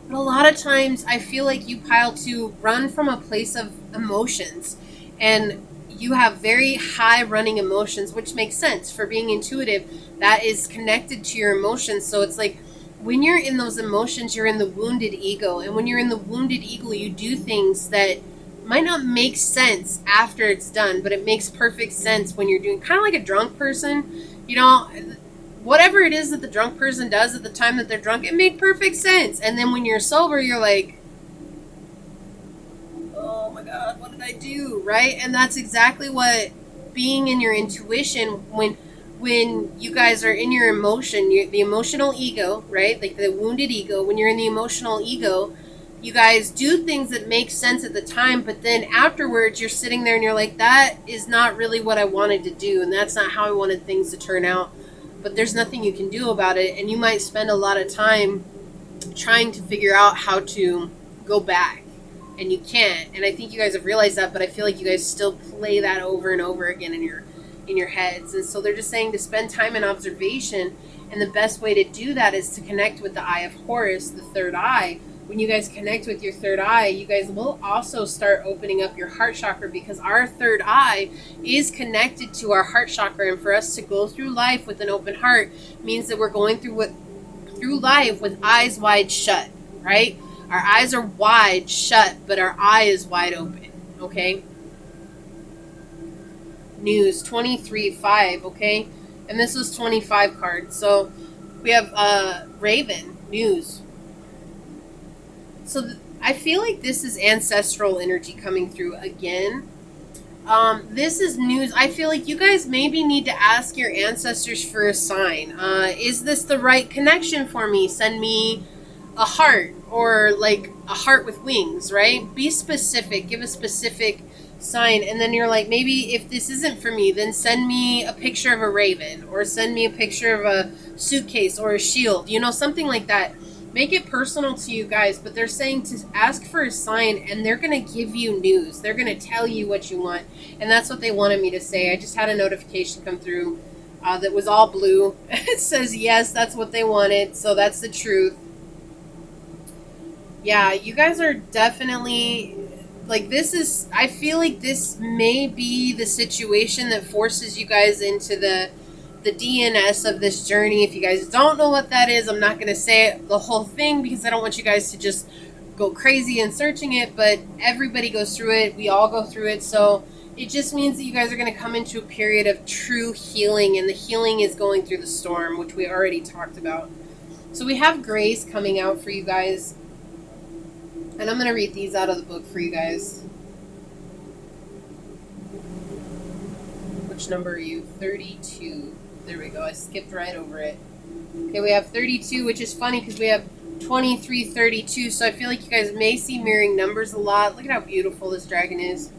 But a lot of times I feel like you pile to run from a place of emotions. And you have very high running emotions, which makes sense for being intuitive. That is connected to your emotions. So it's like when you're in those emotions, you're in the wounded ego. And when you're in the wounded ego, you do things that might not make sense after it's done, but it makes perfect sense when you're doing, kind of like a drunk person, you know, whatever it is that the drunk person does at the time that they're drunk, it made perfect sense. And then when you're sober, you're like, oh my God, what did I do? Right? And that's exactly what being in your intuition, when you guys are in your emotion, the emotional ego, right? Like the wounded ego, when you're in the emotional ego, you guys do things that make sense at the time, but then afterwards you're sitting there and you're like, that is not really what I wanted to do, and that's not how I wanted things to turn out. But there's nothing you can do about it, and you might spend a lot of time trying to figure out how to go back, and you can't. And I think you guys have realized that, but I feel like you guys still play that over and over again in your heads. And so they're just saying to spend time in observation, and the best way to do that is to connect with the eye of Horus, the third eye. When you guys connect with your third eye, you guys will also start opening up your heart chakra, because our third eye is connected to our heart chakra. And for us to go through life with an open heart means that we're going through life with eyes wide shut, right? Our eyes are wide shut, but our eye is wide open, okay? News 23-5, okay? And this was 25 cards. So we have Raven, news. So I feel like this is ancestral energy coming through again. This is news. I feel like you guys maybe need to ask your ancestors for a sign. Is this the right connection for me? Send me a heart, or like a heart with wings, right? Be specific. Give a specific sign. And then you're like, maybe if this isn't for me, then send me a picture of a raven, or send me a picture of a suitcase or a shield, you know, something like that. Make it personal to you guys, but they're saying to ask for a sign, and they're going to give you news. They're going to tell you what you want, and that's what they wanted me to say. I just had a notification come through that was all blue. It says, yes, that's what they wanted. So that's the truth. Yeah, you guys are definitely, like, this is, I feel like this may be the situation that forces you guys into the DNS of this journey. If you guys don't know what that is, I'm not going to say the whole thing because I don't want you guys to just go crazy in searching it, but everybody goes through it. We all go through it. So it just means that you guys are going to come into a period of true healing, and the healing is going through the storm, which we already talked about. So we have grace coming out for you guys. And I'm going to read these out of the book for you guys. Which number are you? 32. There we go. I skipped right over it. Okay, we have 32, which is funny because we have 23, 32. So I feel like you guys may see mirroring numbers a lot. Look at how beautiful this dragon is.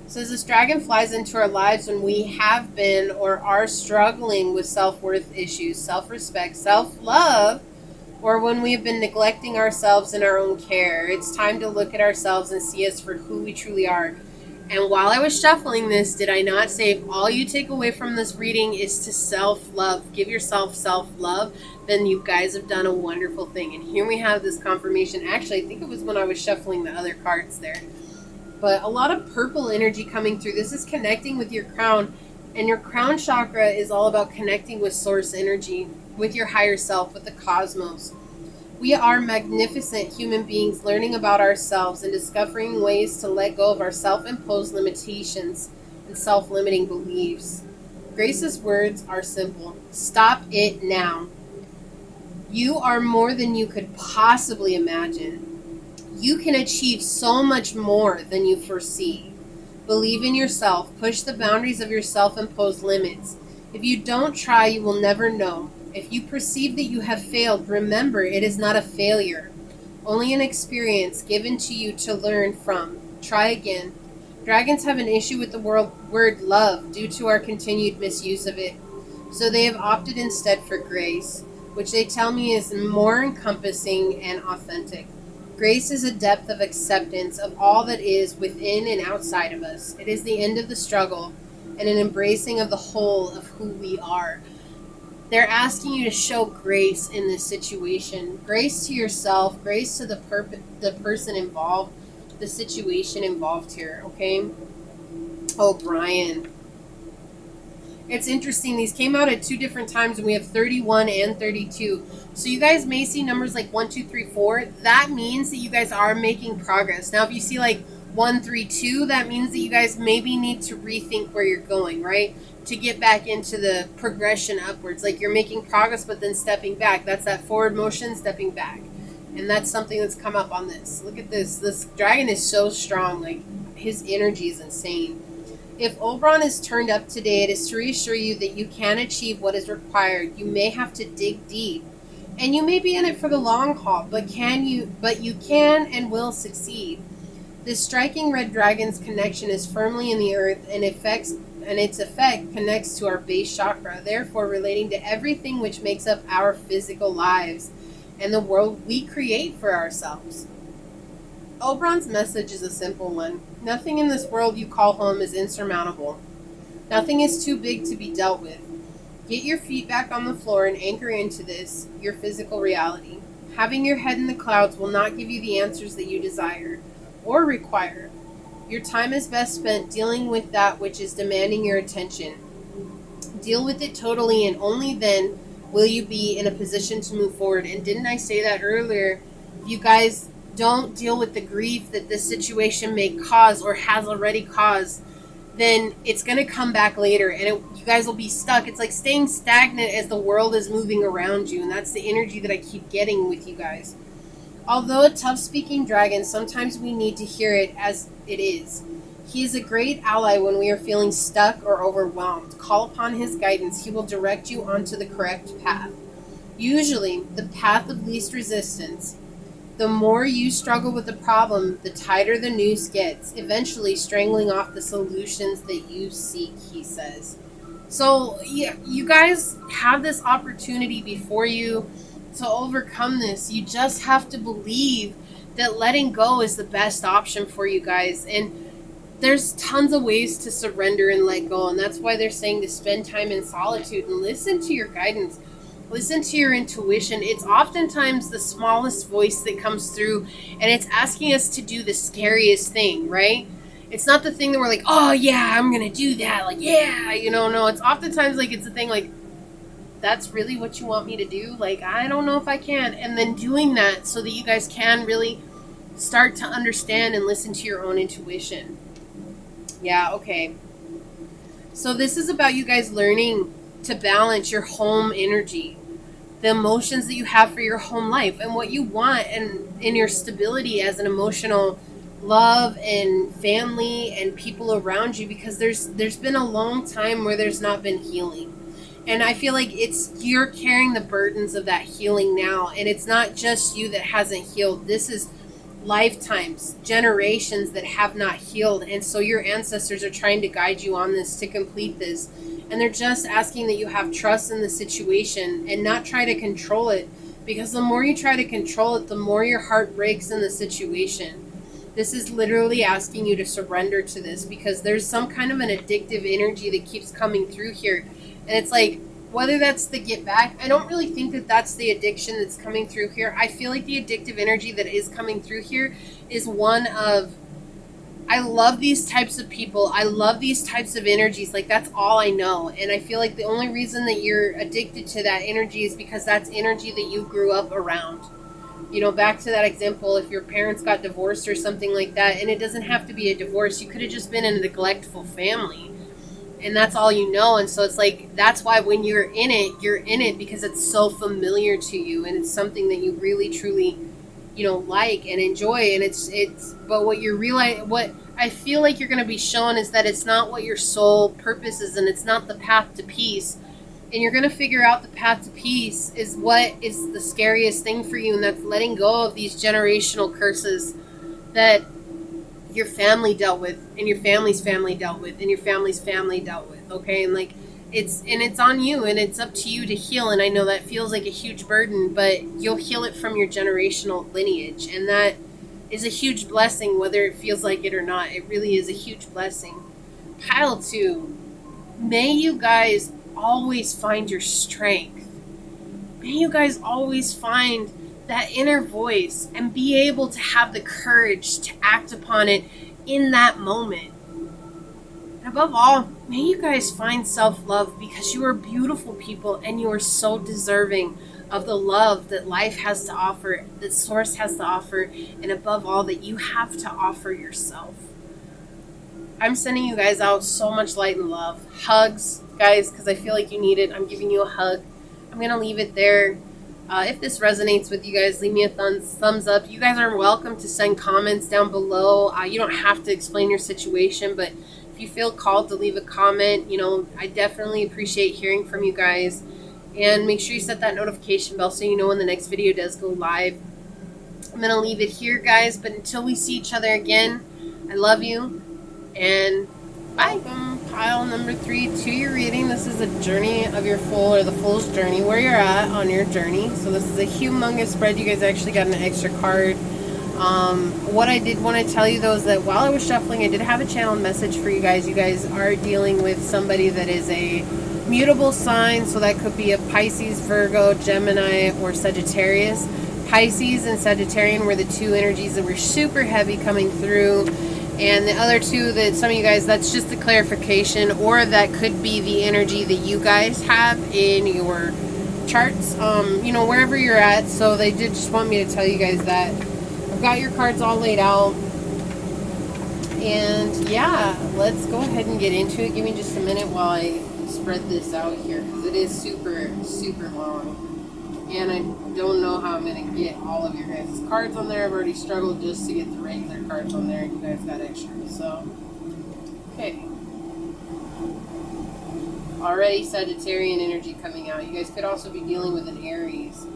It says this dragon flies into our lives when we have been or are struggling with self-worth issues, self-respect, self-love, or when we have been neglecting ourselves in our own care. It's time to look at ourselves and see us for who we truly are. And while I was shuffling this, did I not say if all you take away from this reading is to self-love, give yourself self-love, then you guys have done a wonderful thing. And here we have this confirmation. Actually, I think it was when I was shuffling the other cards there. But a lot of purple energy coming through. This is connecting with your crown. And your crown chakra is all about connecting with source energy, with your higher self, with the cosmos. We are magnificent human beings learning about ourselves and discovering ways to let go of our self-imposed limitations and self-limiting beliefs. Grace's words are simple. Stop it now. You are more than you could possibly imagine. You can achieve so much more than you foresee. Believe in yourself. Push the boundaries of your self-imposed limits. If you don't try, you will never know. If you perceive that you have failed, remember it is not a failure, only an experience given to you to learn from. Try again. Dragons have an issue with the word love due to our continued misuse of it, so they have opted instead for grace, which they tell me is more encompassing and authentic. Grace is a depth of acceptance of all that is within and outside of us. It is the end of the struggle and an embracing of the whole of who we are. They're asking you to show grace in this situation. Grace to yourself, grace to the person involved, the situation involved here, okay? Oh, Brian. It's interesting. These came out at 2 different times, and we have 31 and 32. So you guys may see numbers like 1, 2, 3, 4. That means that you guys are making progress. Now, if you see like 1, 3, 2, that means that you guys maybe need to rethink where you're going, right? To get back into the progression upwards. Like you're making progress, but then stepping back. That's that forward motion, stepping back. And that's something that's come up on this. Look at this. This dragon is so strong. Like his energy is insane. If Oberon is turned up today, it is to reassure you that you can achieve what is required. You may have to dig deep, and you may be in it for the long haul, but you can and will succeed. This striking red dragon's connection is firmly in the earth, and its effect connects to our base chakra, therefore relating to everything which makes up our physical lives and the world we create for ourselves. Oberon's message is a simple one. Nothing in this world you call home is insurmountable. Nothing is too big to be dealt with. Get your feet back on the floor and anchor into this, your physical reality. Having your head in the clouds will not give you the answers that you desire or require. Your time is best spent dealing with that which is demanding your attention. Deal with it totally, and only then will you be in a position to move forward. And didn't I say that earlier? If you guys don't deal with the grief that this situation may cause or has already caused, then it's going to come back later, and you guys will be stuck. It's like staying stagnant as the world is moving around you, and that's the energy that I keep getting with you guys. Although a tough-speaking dragon, sometimes we need to hear it as it is. He is a great ally when we are feeling stuck or overwhelmed. Call upon his guidance. He will direct you onto the correct path. Usually, the path of least resistance. The more you struggle with the problem, the tighter the noose gets, eventually strangling off the solutions that you seek, he says. So, yeah, you guys have this opportunity before you to overcome this. You just have to believe that letting go is the best option for you guys. And there's tons of ways to surrender and let go, and that's why they're saying to spend time in solitude and listen to your guidance. Listen to your intuition. It's oftentimes the smallest voice that comes through, and it's asking us to do the scariest thing, right? It's not the thing that we're like, oh yeah, I'm gonna do that. Like, yeah, no. It's oftentimes like it's a thing like, that's really what you want me to do? Like, I don't know if I can. And then doing that so that you guys can really start to understand and listen to your own intuition. Yeah, okay. So this is about you guys learning to balance your home energy, the emotions that you have for your home life, and what you want, and in your stability as an emotional love and family and people around you, because there's been a long time where there's not been healing. And I feel like you're carrying the burdens of that healing now, and it's not just you that hasn't healed. This is lifetimes, generations that have not healed. And so your ancestors are trying to guide you on this to complete this. And they're just asking that you have trust in the situation and not try to control it. Because the more you try to control it, the more your heart breaks in the situation. This is literally asking you to surrender to this, because there's some kind of an addictive energy that keeps coming through here. And it's like, whether that's the get back, I don't really think that that's the addiction that's coming through here. I feel like the addictive energy that is coming through here is one of, I love these types of people. I love these types of energies. Like, that's all I know. And I feel like the only reason that you're addicted to that energy is because that's energy that you grew up around. Back to that example, if your parents got divorced or something like that, and it doesn't have to be a divorce. You could have just been in a neglectful family. And that's all you know. And so it's like, that's why when you're in it because it's so familiar to you, and it's something that you really truly like and enjoy. And it's but what I feel like you're going to be shown is that it's not what your soul purpose is, and it's not the path to peace. And you're going to figure out the path to peace is what is the scariest thing for you, and that's letting go of these generational curses that your family dealt with, and your family's family dealt with, and your family's family dealt with. Okay. And like, it's on you, and it's up to you to heal. And I know that feels like a huge burden, but you'll heal it from your generational lineage, and that is a huge blessing, whether it feels like it or not. It really is a huge blessing. Pile 2, may you guys always find your strength. May you guys always find that inner voice and be able to have the courage to act upon it in that moment. And above all, may you guys find self-love, because you are beautiful people, and you are so deserving of the love that life has to offer, that Source has to offer, and above all, that you have to offer yourself. I'm sending you guys out so much light and love. Hugs, guys, because I feel like you need it. I'm giving you a hug. I'm going to leave it there. If this resonates with you guys, leave me a thumbs up. You guys are welcome to send comments down below. You don't have to explain your situation, but if you feel called to leave a comment, I definitely appreciate hearing from you guys. And make sure you set that notification bell so you know when the next video does go live. I'm going to leave it here, guys, but until we see each other again, I love you, and bye. Pile number 3 to your reading. This is a journey of your fool, or the fool's journey, where you're at on your journey. So this is a humongous spread. You guys actually got an extra card. What I did want to tell you, though, is that while I was shuffling, I did have a channel message for you guys. You guys are dealing with somebody that is a mutable sign. So that could be a Pisces, Virgo, Gemini, or Sagittarius. Pisces and Sagittarian were the 2 energies that were super heavy coming through. And the other 2 that some of you guys, that's just the clarification, or that could be the energy that you guys have in your charts, wherever you're at. So they did just want me to tell you guys that. I've got your cards all laid out. And yeah, let's go ahead and get into it. Give me just a minute while I spread this out here, because it is super, super long. And I don't know how I'm going to get all of your guys' cards on there. I've already struggled just to get the regular cards on there, and you guys got extra. So, okay. Already Sagittarian energy coming out. You guys could also be dealing with an Aries.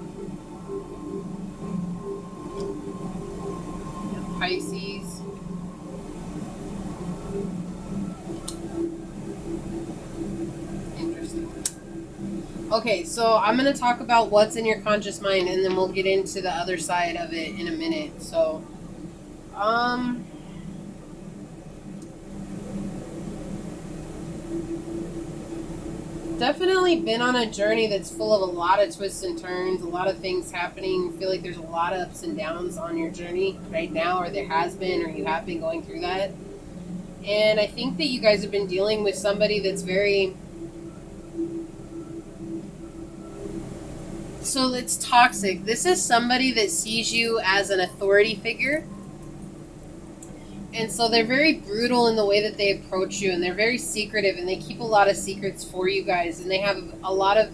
Pisces. Okay, so I'm going to talk about what's in your conscious mind, and then we'll get into the other side of it in a minute. So, definitely been on a journey that's full of a lot of twists and turns, a lot of things happening. I feel like there's a lot of ups and downs on your journey right now, or there has been, or you have been going through that. And I think that you guys have been dealing with somebody that's very... So it's toxic. This is somebody that sees you as an authority figure. And so they're very brutal in the way that they approach you, and they're very secretive, and they keep a lot of secrets for you guys, and they have a lot of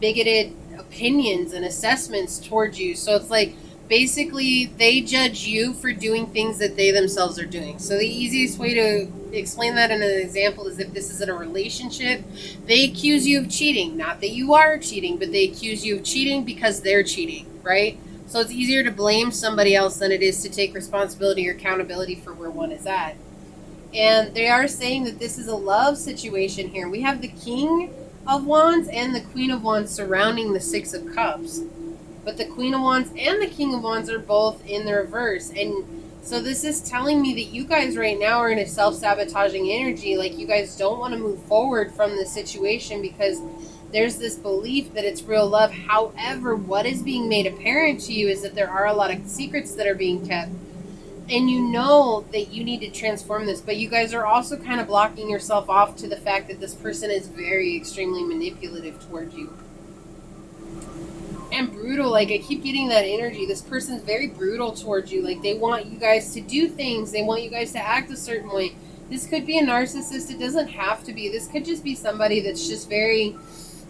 bigoted opinions and assessments towards you. So it's like, basically, they judge you for doing things that they themselves are doing. So the easiest way to explain that in an example is if this is in a relationship, they accuse you of cheating. Not that you are cheating, but they accuse you of cheating because they're cheating, right? So it's easier to blame somebody else than it is to take responsibility or accountability for where one is at. And they are saying that this is a love situation here. We have the King of Wands and the Queen of Wands surrounding the Six of Cups. But the Queen of Wands and the King of Wands are both in the reverse. And so this is telling me that you guys right now are in a self-sabotaging energy. Like, you guys don't want to move forward from this situation because there's this belief that it's real love. However, what is being made apparent to you is that there are a lot of secrets that are being kept. And you know that you need to transform this. But you guys are also kind of blocking yourself off to the fact that this person is very extremely manipulative towards you. And brutal. Like, I keep getting that energy. This person's very brutal towards you. Like, they want you guys to do things. They want you guys to act a certain way. This could be a narcissist. It doesn't have to be. This could just be somebody that's just very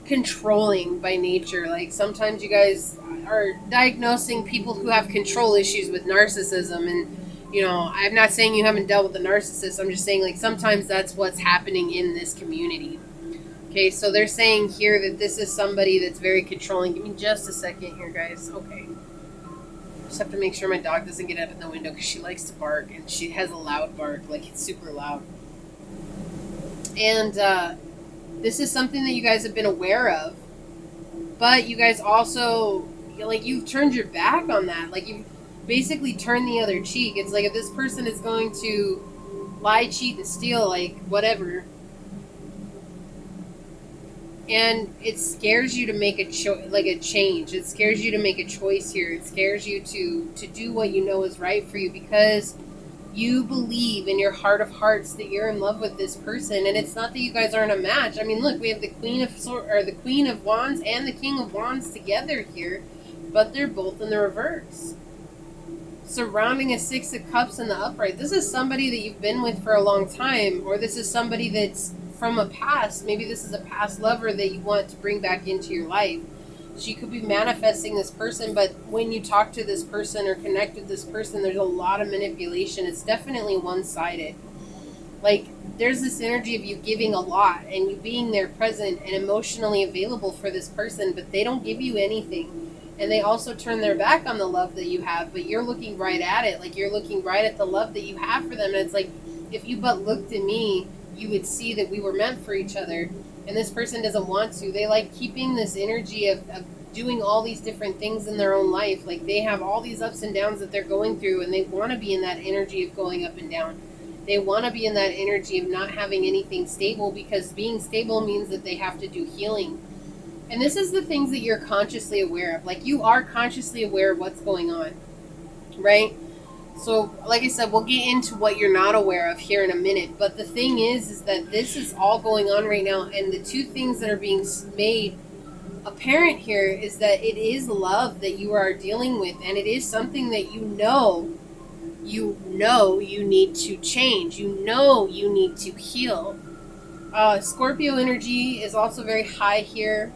controlling by nature. Like, sometimes you guys are diagnosing people who have control issues with narcissism, and you know, I'm not saying you haven't dealt with a narcissist. I'm just saying, like, sometimes that's what's happening in this community. Okay, so they're saying here that this is somebody that's very controlling. Give me just a second here, guys. Okay, just have to make sure my dog doesn't get out of the window because she likes to bark, and she has a loud bark, like it's super loud. And this is something that you guys have been aware of, but you guys also, like, you've turned your back on that. Like, you've basically turned the other cheek. It's like, if this person is going to lie, cheat, and steal, like, whatever, and it scares you to make a change. It scares you to make a choice here. It scares you to do what you know is right for you, because you believe in your heart of hearts that you're in love with this person, and it's not that you guys aren't a match. I mean, look, we have the Queen of Wands and the King of Wands together here, but they're both in the reverse. Surrounding a Six of Cups in the upright. This is somebody that you've been with for a long time, or this is somebody that's from a past. Maybe this is a past lover that you want to bring back into your life. So you could be manifesting this person, but when you talk to this person or connect with this person, there's a lot of manipulation. It's definitely one-sided. Like, there's this energy of you giving a lot and you being there present and emotionally available for this person, but they don't give you anything. And they also turn their back on the love that you have, but you're looking right at it. Like, you're looking right at the love that you have for them. And it's like, if you but looked at me, you would see that we were meant for each other. And this person doesn't want to. They like keeping this energy of doing all these different things in their own life. Like, they have all these ups and downs that they're going through, and they want to be in that energy of going up and down. They want to be in that energy of not having anything stable, because being stable means that they have to do healing. And this is the things that you're consciously aware of. Like, you are consciously aware of what's going on, right? So, like I said, we'll get into what you're not aware of here in a minute. But the thing is that this is all going on right now. And the two things that are being made apparent here is that it is love that you are dealing with. And it is something that you know you need to change. You know you need to heal. Scorpio energy is also very high here.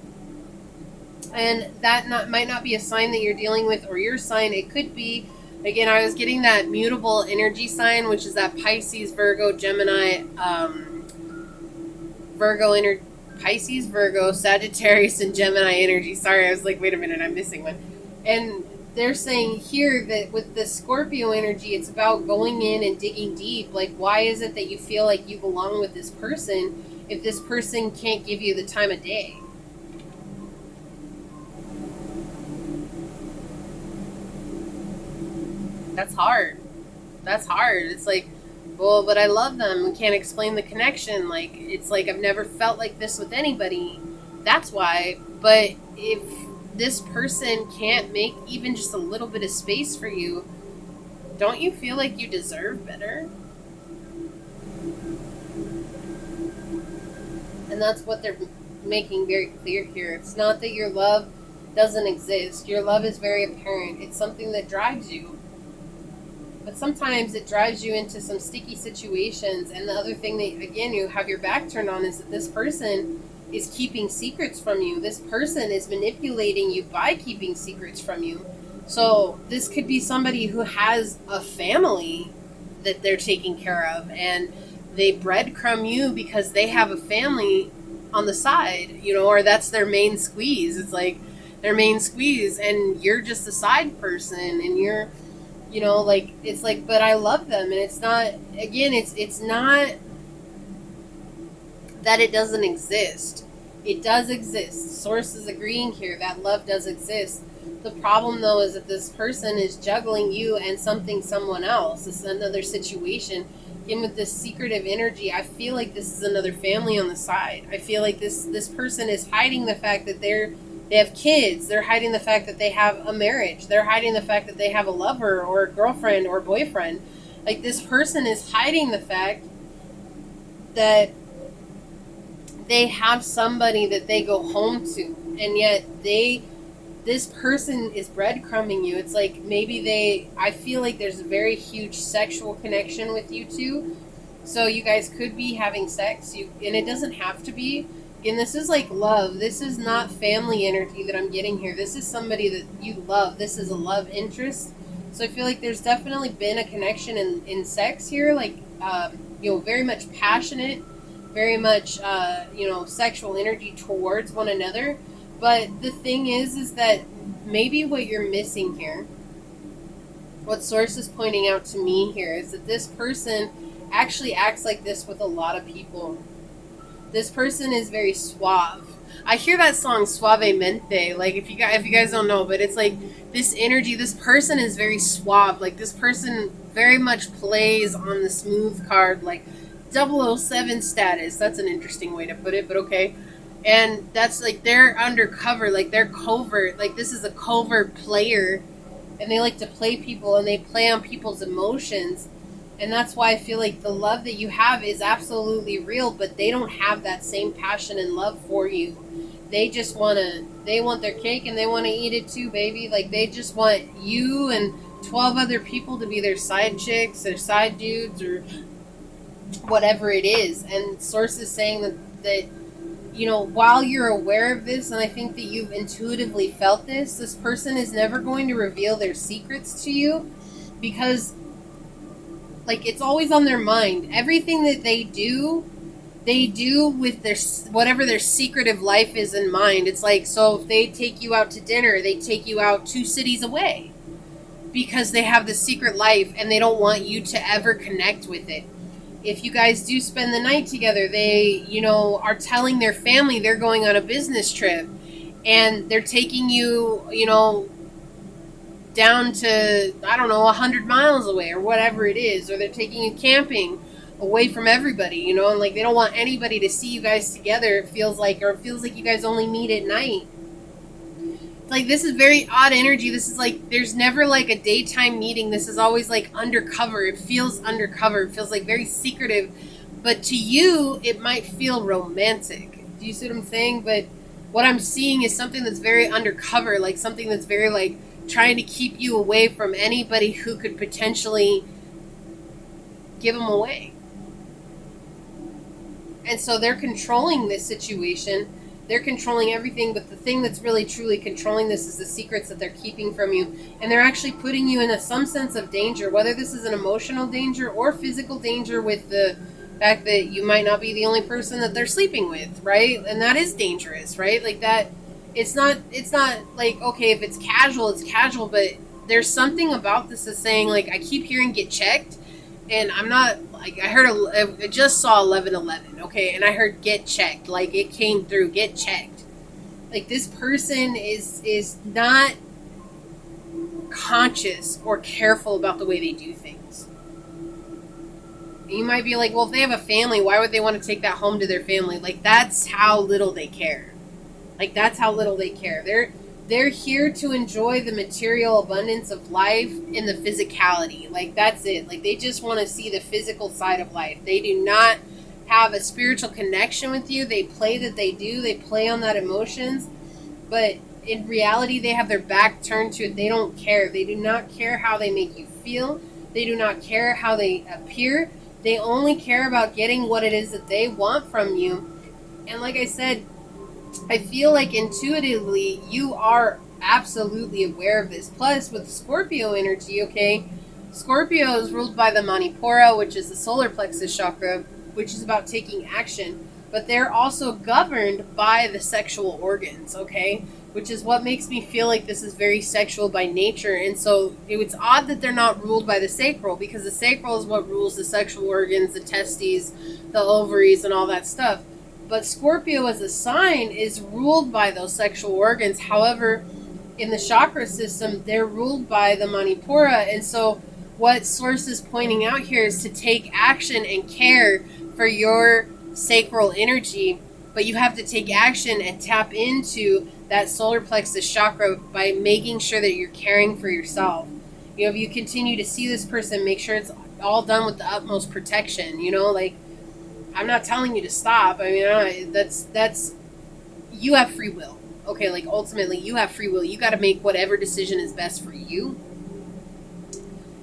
And that might not be a sign that you're dealing with, or your sign. It could be. Again, I was getting that mutable energy sign, which is that Pisces, Virgo, Gemini, Pisces, Virgo, Sagittarius, and Gemini energy. Sorry, I was like, wait a minute, I'm missing one. And they're saying here that with the Scorpio energy, it's about going in and digging deep. Like, why is it that you feel like you belong with this person if this person can't give you the time of day? That's hard. That's hard. It's like, well, but I love them. We can't explain the connection. Like, it's like, I've never felt like this with anybody. That's why. But if this person can't make even just a little bit of space for you, don't you feel like you deserve better? And that's what they're making very clear here. It's not that your love doesn't exist. Your love is very apparent. It's something that drives you. But sometimes it drives you into some sticky situations. And the other thing that, again, you have your back turned on is that this person is keeping secrets from you. This person is manipulating you by keeping secrets from you. So this could be somebody who has a family that they're taking care of, and they breadcrumb you because they have a family on the side, or that's their main squeeze. It's like their main squeeze, and you're just a side person, and you're, it's like, but I love them. And it's not, again, it's not that it doesn't exist. It does exist. Source is agreeing here that love does exist. The problem, though, is that this person is juggling you and someone else. This is another situation. Again, with this secretive energy, I feel like this is another family on the side. I feel like this person is hiding the fact that they have kids. They're hiding the fact that they have a marriage. They're hiding the fact that they have a lover or a girlfriend or boyfriend. Like, this person is hiding the fact that they have somebody that they go home to, and yet this person is breadcrumbing you. It's like maybe I feel like there's a very huge sexual connection with you two. So you guys could be having sex, and it doesn't have to be. Again, this is like love. This is not family energy that I'm getting here. This is somebody that you love. This is a love interest. So I feel like there's definitely been a connection in sex here, like, very much passionate, very much, sexual energy towards one another. But the thing is that maybe what you're missing here, what Source is pointing out to me here, is that this person actually acts like this with a lot of people. This person is very suave. I hear that song Suavemente, like if you guys don't know, but it's like this energy, this person is very suave. Like, this person very much plays on the smooth card, like 007 status. That's an interesting way to put it, but okay. And that's like they're undercover, like they're covert, like this is a covert player, and they like to play people and they play on people's emotions. And that's why I feel like the love that you have is absolutely real, but they don't have that same passion and love for you. They just they want their cake and they want to eat it too, baby. Like, they just want you and 12 other people to be their side chicks, their side dudes, or whatever it is. And Source is saying that while you're aware of this, and I think that you've intuitively felt this person is never going to reveal their secrets to you, because, like, it's always on their mind. Everything that they do with their whatever their secretive life is in mind. It's like, so if they take you out to dinner, they take you out 2 cities away because they have the secret life and they don't want you to ever connect with it. If you guys do spend the night together, they, are telling their family they're going on a business trip, and they're taking you, down to, 100 miles away or whatever it is, or they're taking you camping away from everybody, and like they don't want anybody to see you guys together. It feels like you guys only meet at night. Like, this is very odd energy. This is like, there's never like a daytime meeting. This is always like undercover. It feels undercover. It feels like very secretive. But to you, it might feel romantic. Do you see what I'm saying? But what I'm seeing is something that's very undercover, like something that's very like trying to keep you away from anybody who could potentially give them away. And so they're controlling this situation. They're controlling everything, but the thing that's really truly controlling this is the secrets that they're keeping from you. And they're actually putting you in some sense of danger, whether this is an emotional danger or physical danger, with the fact that you might not be the only person that they're sleeping with, right? And that is dangerous, right? Like, that, it's not like, okay, if it's casual, but there's something about this that's saying, like, I keep hearing get checked, and I'm not, like, I just saw 1111, okay, and I heard get checked, like, it came through, get checked. Like, this person is not conscious or careful about the way they do things. You might be like, well, if they have a family, why would they want to take that home to their family? Like, that's how little they care. Like, that's how little they care. They're here to enjoy the material abundance of life in the physicality. Like, that's it. Like, they just want to see the physical side of life. They do not have a spiritual connection with you. They play that they do. They play on that emotions. But in reality, they have their back turned to it. They don't care. They do not care how they make you feel. They do not care how they appear. They only care about getting what it is that they want from you. And like I said, I feel like intuitively you are absolutely aware of this. Plus, with Scorpio energy, okay, Scorpio is ruled by the Manipura, which is the solar plexus chakra, which is about taking action. But they're also governed by the sexual organs, okay, which is what makes me feel like this is very sexual by nature. And so it's odd that they're not ruled by the sacral, because the sacral is what rules the sexual organs, the testes, the ovaries, and all that stuff. But Scorpio as a sign is ruled by those sexual organs. However, in the chakra system, they're ruled by the Manipura. And so what Circe is pointing out here is to take action and care for your sacral energy. But you have to take action and tap into that solar plexus chakra by making sure that you're caring for yourself. You know, if you continue to see this person, make sure it's all done with the utmost protection. You know, like, I'm not telling you to stop. I mean, that's you have free will. Okay, like, ultimately you have free will. You got to make whatever decision is best for you.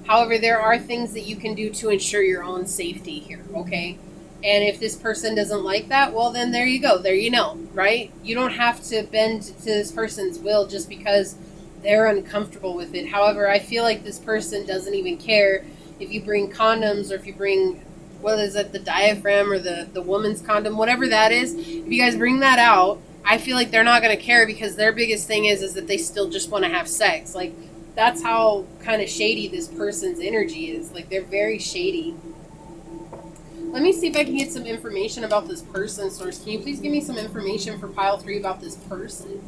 However, there are things that you can do to ensure your own safety here, okay? And if this person doesn't like that, well, then there you go. There you know, right? You don't have to bend to this person's will just because they're uncomfortable with it. However, I feel like this person doesn't even care if you bring condoms or if you bring, what is it, the diaphragm or the woman's condom, whatever that is. If you guys bring that out, I feel like they're not going to care, because their biggest thing is that they still just want to have sex. Like, that's how kind of shady this person's energy is. Like, they're very shady. Let me see if I can get some information about this person, Source. Can you please give me some information for pile 3 about this person?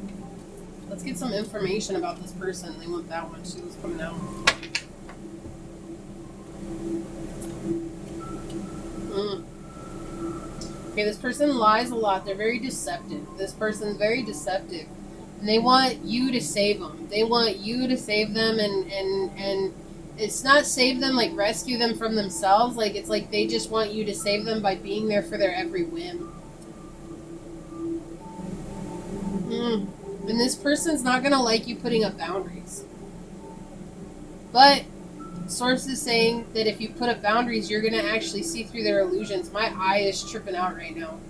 Let's get some information about this person. They want that one. She was coming out. Okay, this person lies a lot. They're very deceptive. This person's very deceptive. And they want you to save them. They want you to save them, and it's not save them like rescue them from themselves. Like, it's like they just want you to save them by being there for their every whim. And this person's not going to like you putting up boundaries. But Source is saying that if you put up boundaries, you're going to actually see through their illusions. My eye is tripping out right now.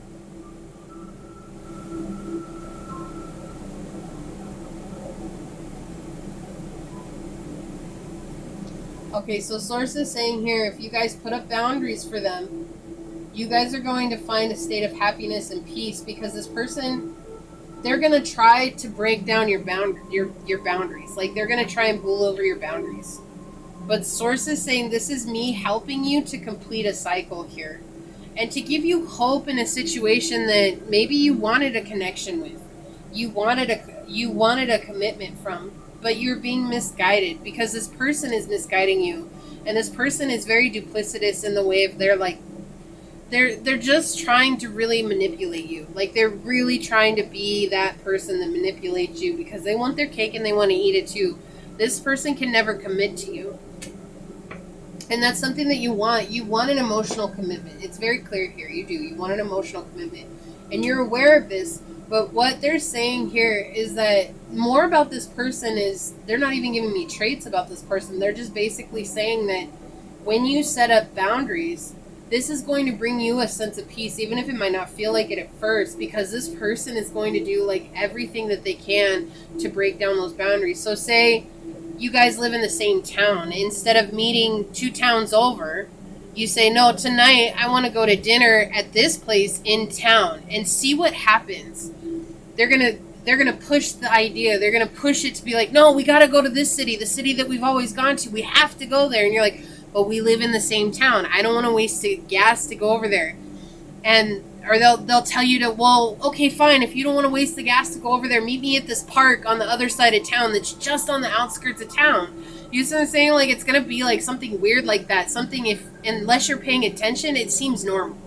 Okay, so Source is saying here, if you guys put up boundaries for them, you guys are going to find a state of happiness and peace, because this person, they're going to try to break down your boundaries. Like, they're going to try and bull over your boundaries. But Source is saying, this is me helping you to complete a cycle here, and to give you hope in a situation that maybe you wanted a connection with. You wanted a commitment from, but you're being misguided, because this person is misguiding you, and this person is very duplicitous in the way of they're just trying to really manipulate you. Like, they're really trying to be that person that manipulates you, because they want their cake and they want to eat it too. This person can never commit to you, and that's something that you want. You want an emotional commitment. It's very clear here. You do. You want an emotional commitment, and you're aware of this. But what they're saying here is that more about this person is, they're not even giving me traits about this person. They're just basically saying that when you set up boundaries, this is going to bring you a sense of peace, even if it might not feel like it at first, because this person is going to do like everything that they can to break down those boundaries. So say you guys live in the same town. Instead of meeting 2 towns over, you say, no, tonight I want to go to dinner at this place in town, and see what happens. They're gonna push the idea. They're gonna push it to be like, no, we got to go to this city, the city that we've always gone to. We have to go there. And you're like, but we live in the same town. I don't want to waste gas to go over there. Or they'll tell you to, well, okay, fine. If you don't want to waste the gas to go over there, meet me at this park on the other side of town that's just on the outskirts of town. You see what I'm saying? Like, it's going to be like something weird like that. Something, unless you're paying attention, it seems normal.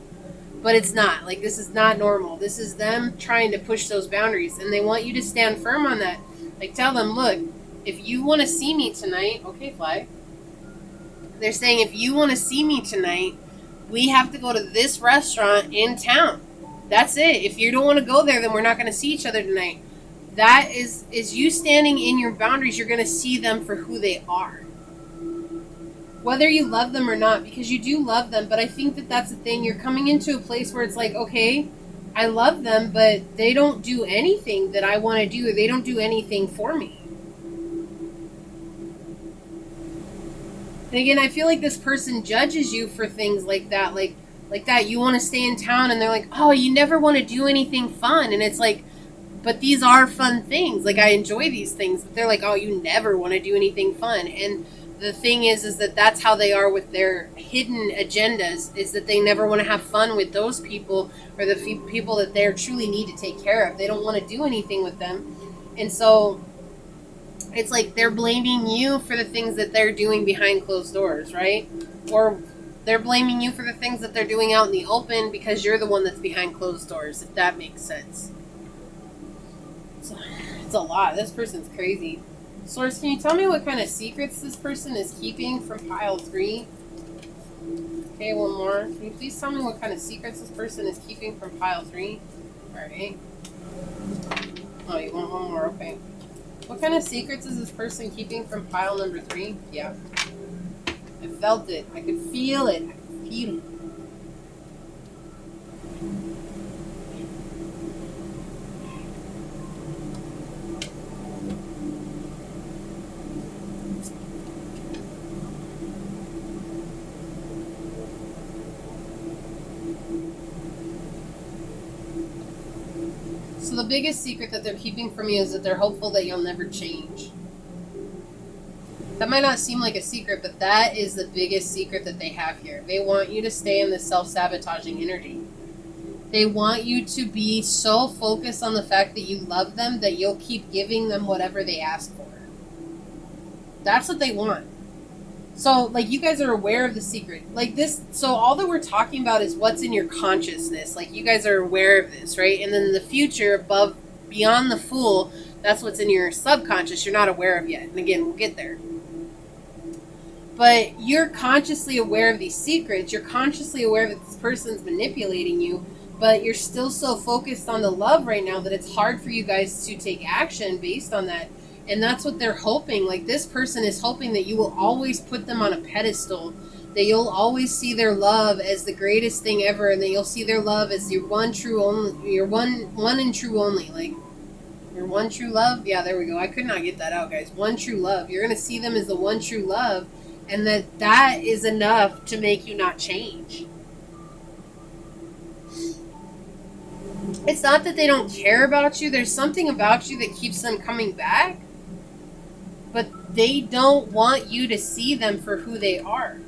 But it's not. Like, this is not normal. This is them trying to push those boundaries. And they want you to stand firm on that. Like, tell them, look, if you want to see me tonight, okay, fly. They're saying, if you want to see me tonight, we have to go to this restaurant in town. That's it. If you don't want to go there, then we're not going to see each other tonight. That is you standing in your boundaries. You're going to see them for who they are. Whether you love them or not, because you do love them, but I think that that's the thing. You're coming into a place where it's like, okay, I love them, but they don't do anything that I want to do, or they don't do anything for me. And again, I feel like this person judges you for things like that, like that. You want to stay in town, and they're like, oh, you never want to do anything fun, and it's like, but these are fun things. Like, I enjoy these things, but they're like, oh, you never want to do anything fun. And the thing is that that's how they are with their hidden agendas, is that they never want to have fun with those people, or the people that they truly need to take care of. They don't want to do anything with them. And so it's like they're blaming you for the things that they're doing behind closed doors, right? Or they're blaming you for the things that they're doing out in the open because you're the one that's behind closed doors, if that makes sense. It's a lot. This person's crazy. Source, can you tell me what kind of secrets this person is keeping from pile 3? Okay, one more. Can you please tell me what kind of secrets this person is keeping from pile 3? Alright. Oh, you want one more? Okay. What kind of secrets is this person keeping from pile number 3? Yeah. I felt it. I could feel it. I could feel it. So the biggest secret that they're keeping from you is that they're hopeful that you'll never change. That might not seem like a secret, but that is the biggest secret that they have here. They want you to stay in this self-sabotaging energy. They want you to be so focused on the fact that you love them that you'll keep giving them whatever they ask for. That's what they want. So, like, you guys are aware of the secret. Like, this, so all that we're talking about is what's in your consciousness. Like, you guys are aware of this, right? And then the future, above, beyond the Fool, that's what's in your subconscious you're not aware of yet. And again, we'll get there. But you're consciously aware of these secrets. You're consciously aware that this person's manipulating you. But you're still so focused on the love right now that it's hard for you guys to take action based on that. And that's what they're hoping. Like, this person is hoping that you will always put them on a pedestal, that you'll always see their love as the greatest thing ever, and that you'll see their love as your one true only, your one and true only. Like, your one true love. Yeah, there we go. I could not get that out, guys. One true love. You're going to see them as the one true love, and that is enough to make you not change. It's not that they don't care about you. There's something about you that keeps them coming back. But they don't want you to see them for who they are.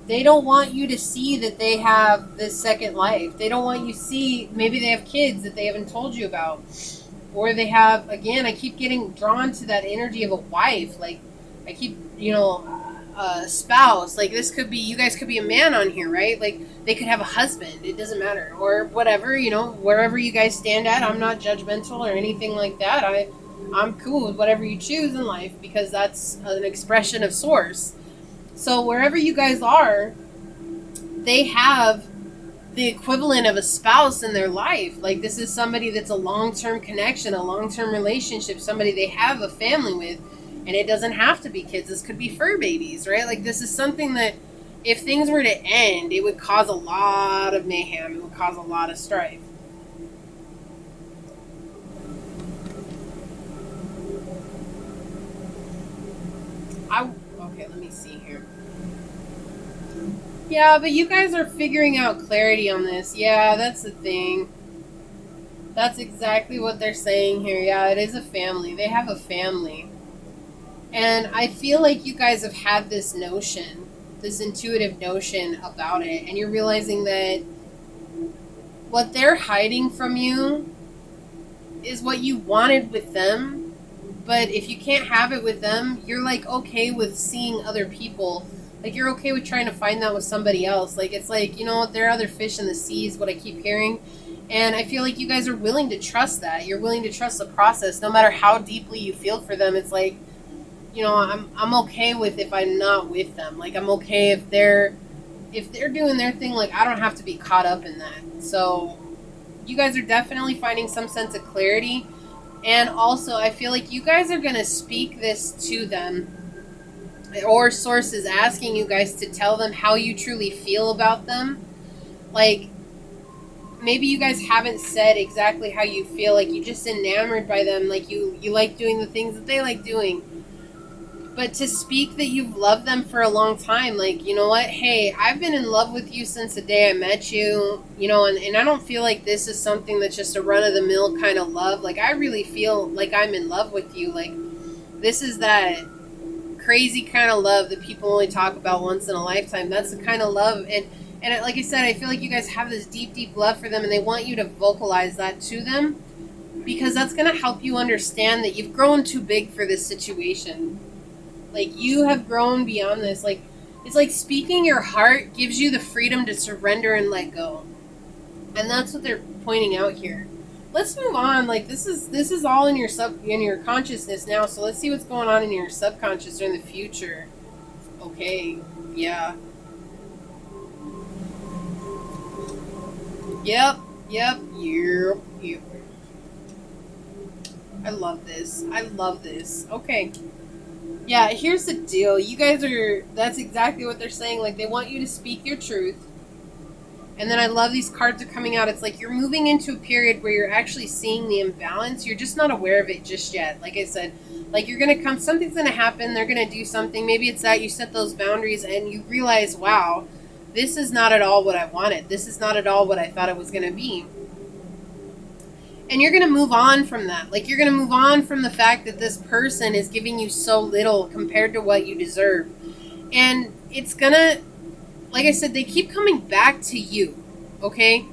They don't want you to see that they have this second life. They don't want you to see, maybe they have kids that they haven't told you about. Or they have, again, I keep getting drawn to that energy of a wife. Like, I keep, a spouse. Like, this could be, you guys could be a man on here, right? Like, they could have a husband. It doesn't matter. Or whatever, wherever you guys stand at. I'm not judgmental or anything like that. I'm cool with whatever you choose in life, because that's an expression of Source. So wherever you guys are, they have the equivalent of a spouse in their life. Like, this is somebody that's a long-term connection, a long-term relationship, somebody they have a family with. And it doesn't have to be kids. This could be fur babies, right? Like, this is something that if things were to end, it would cause a lot of mayhem. It would cause a lot of strife. Okay, let me see here. Yeah, but you guys are figuring out clarity on this. Yeah, that's the thing. That's exactly what they're saying here. Yeah, it is a family. They have a family. And I feel like you guys have had this notion, this intuitive notion about it, and you're realizing that what they're hiding from you is what you wanted with them. But if you can't have it with them, you're like okay with seeing other people Like, you're okay with trying to find that with somebody else. Like, it's like, you know, there are other fish in the sea is what I keep hearing. And I feel like you guys are willing to trust that. You're willing to trust the process. No matter how deeply you feel for them, it's like, you know, I'm okay with if I'm not with them. Like, I'm okay if they're doing their thing. Like, I don't have to be caught up in that. So you guys are definitely finding some sense of clarity. And also, I feel like you guys are going to speak this to them, or Source is asking you guys to tell them how you truly feel about them. Like, maybe you guys haven't said exactly how you feel. Like, you're just enamored by them. Like, you like doing the things that they like doing. But to speak that you've loved them for a long time, like, you know what? Hey, I've been in love with you since the day I met you, you know, and I don't feel like this is something that's just a run-of-the-mill kind of love. Like, I really feel like I'm in love with you. Like, this is that crazy kind of love that people only talk about once in a lifetime. That's the kind of love. And like I said, I feel like you guys have this deep, deep love for them, and they want you to vocalize that to them, because that's going to help you understand that you've grown too big for this situation. Like, you have grown beyond this. Like, it's like speaking your heart gives you the freedom to surrender and let go. And that's what they're pointing out here. Let's move on. Like, this is all in your consciousness now. So let's see what's going on in your subconscious or in the future. Okay. Yeah. Yep. I love this. Okay. Yeah, here's the deal. You guys that's exactly what they're saying. Like, they want you to speak your truth. And then I love these cards are coming out. It's like you're moving into a period where you're actually seeing the imbalance. You're just not aware of it just yet. Like I said, like, something's going to happen. They're going to do something. Maybe it's that you set those boundaries and you realize, wow, this is not at all what I wanted. This is not at all what I thought it was going to be. And you're going to move on from that. Like, you're going to move on from the fact that this person is giving you so little compared to what you deserve. And it's going to, like I said, they keep coming back to you, okay?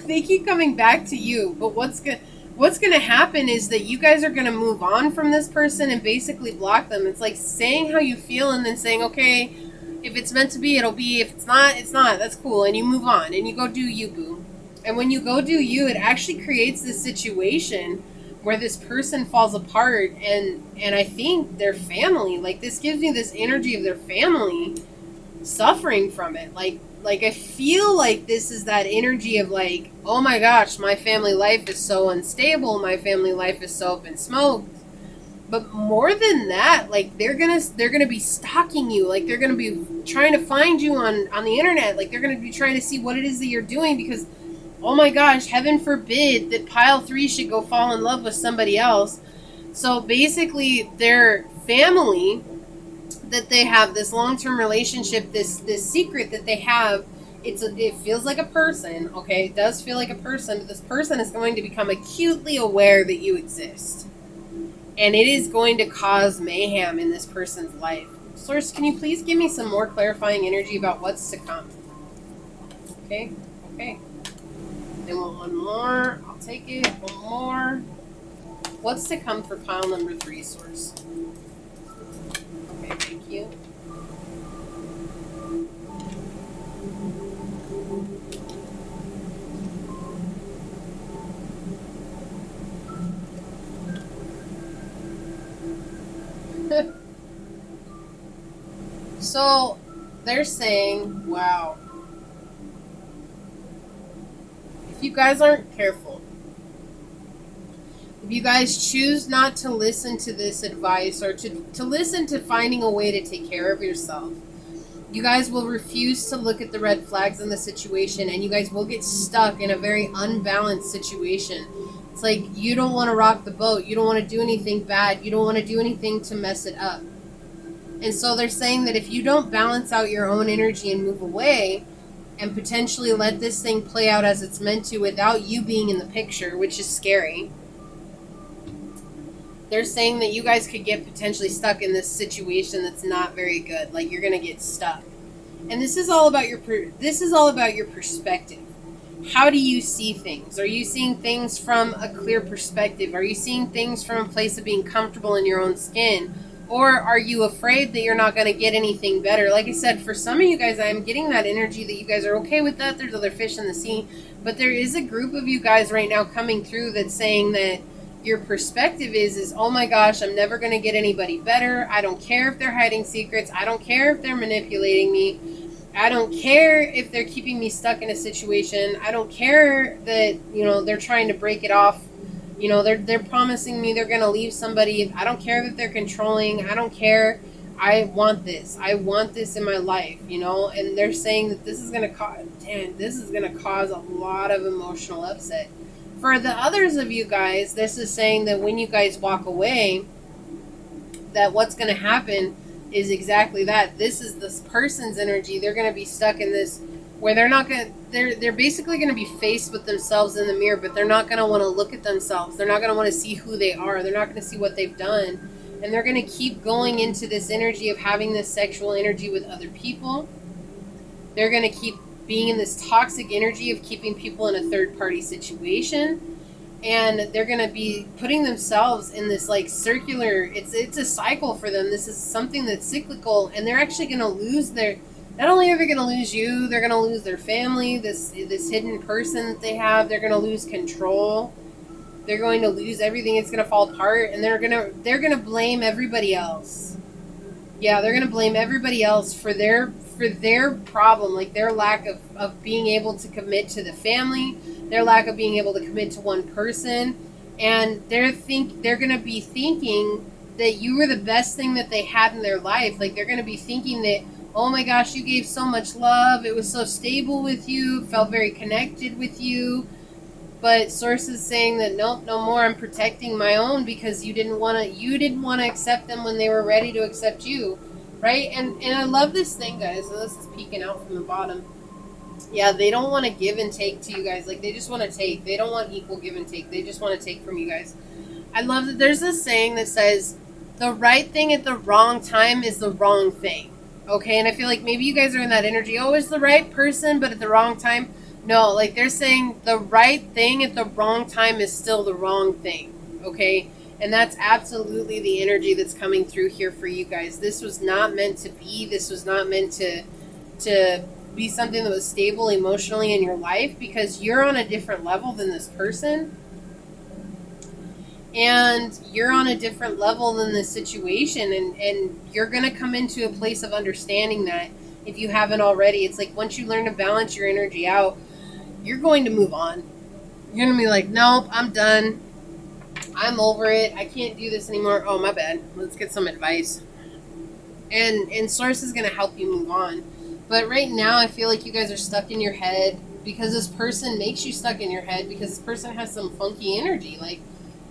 They keep coming back to you. But what's going to happen is that you guys are going to move on from this person and basically block them. It's like saying how you feel and then saying, okay, if it's meant to be, it'll be. If it's not, it's not. That's cool. And you move on and you go do you, boo. And when you go do you, it actually creates this situation where this person falls apart, and I think their family, like, this gives me this energy of their family suffering from it. Like I feel like this is that energy of like, oh my gosh, my family life is so unstable, my family life is so up in smoke. But more than that, like, they're gonna be stalking you. Like, they're gonna be trying to find you on the internet. Like, they're gonna be trying to see what it is that you're doing, because oh my gosh, heaven forbid that pile 3 should go fall in love with somebody else. So basically, their family, that they have this long-term relationship, this secret that they have, it feels like a person, okay? It does feel like a person, but this person is going to become acutely aware that you exist. And it is going to cause mayhem in this person's life. Source, can you please give me some more clarifying energy about what's to come? Okay. They want one more. I'll take it. One more. What's to come for pile number 3, Source? Okay, thank you. So, they're saying, wow. If you guys aren't careful, if you guys choose not to listen to this advice, or to listen to finding a way to take care of yourself, you guys will refuse to look at the red flags in the situation, and you guys will get stuck in a very unbalanced situation. It's like you don't want to rock the boat. You don't want to do anything bad. You don't want to do anything to mess it up. And so they're saying that if you don't balance out your own energy and move away and potentially let this thing play out as it's meant to without you being in the picture, which is scary, they're saying that you guys could get potentially stuck in this situation that's not very good. Like, you're going to get stuck. And this is all about your perspective. How do you see things? Are you seeing things from a clear perspective? Are you seeing things from a place of being comfortable in your own skin? Or are you afraid that you're not going to get anything better? Like I said, for some of you guys, I'm getting that energy that you guys are okay with that. There's other fish in the sea. But there is a group of you guys right now coming through that's saying that your perspective is, oh my gosh, I'm never going to get anybody better. I don't care if they're hiding secrets. I don't care if they're manipulating me. I don't care if they're keeping me stuck in a situation. I don't care that, they're trying to break it off. They're promising me they're going to leave somebody. I don't care that they're controlling. I don't care. I want this. I want this in my life, and they're saying that this is going to cause a lot of emotional upset. For the others of you guys, this is saying that when you guys walk away, that what's going to happen is exactly that. This is this person's energy. They're going to be stuck in this where they're basically going to be faced with themselves in the mirror, but they're not going to want to look at themselves. They're not going to want to see who they are. They're not going to see what they've done. And they're going to keep going into this energy of having this sexual energy with other people. They're going to keep being in this toxic energy of keeping people in a third-party situation. And they're going to be putting themselves in this like circular, it's a cycle for them. This is something that's cyclical, and they're actually going to lose not only are they going to lose you, they're going to lose their family, this hidden person that they have. They're going to lose control. They're going to lose everything. It's going to fall apart, and they're going to blame everybody else. Yeah, they're going to blame everybody else for their problem, like their lack of being able to commit to the family, their lack of being able to commit to one person, and they're going to be thinking that you were the best thing that they had in their life. Like they're going to be thinking that, oh my gosh, you gave so much love, it was so stable with you, felt very connected with you. But Source is saying that nope, no more. I'm protecting my own because you didn't want to accept them when they were ready to accept you, right? And I love this thing, guys. So this is peeking out from the bottom. Yeah, they don't want to give and take to you guys. Like they just want to take. They don't want equal give and take. They just want to take from you guys. I love that there's this saying that says the right thing at the wrong time is the wrong thing. Okay, and I feel like maybe you guys are in that energy. Oh, it's the right person, but at the wrong time. No, like they're saying the right thing at the wrong time is still the wrong thing. Okay, and that's absolutely the energy that's coming through here for you guys. This was not meant to be. This was not meant to be something that was stable emotionally in your life because you're on a different level than this person. And you're on a different level than this situation, and you're going to come into a place of understanding that if you haven't already. It's like once you learn to balance your energy out, you're going to move on. You're going to be like, nope, I'm done. I'm over it. I can't do this anymore. Oh, my bad. Let's get some advice. And Source is going to help you move on. But right now, I feel like you guys are stuck in your head because this person makes you stuck in your head because this person has some funky energy. Like,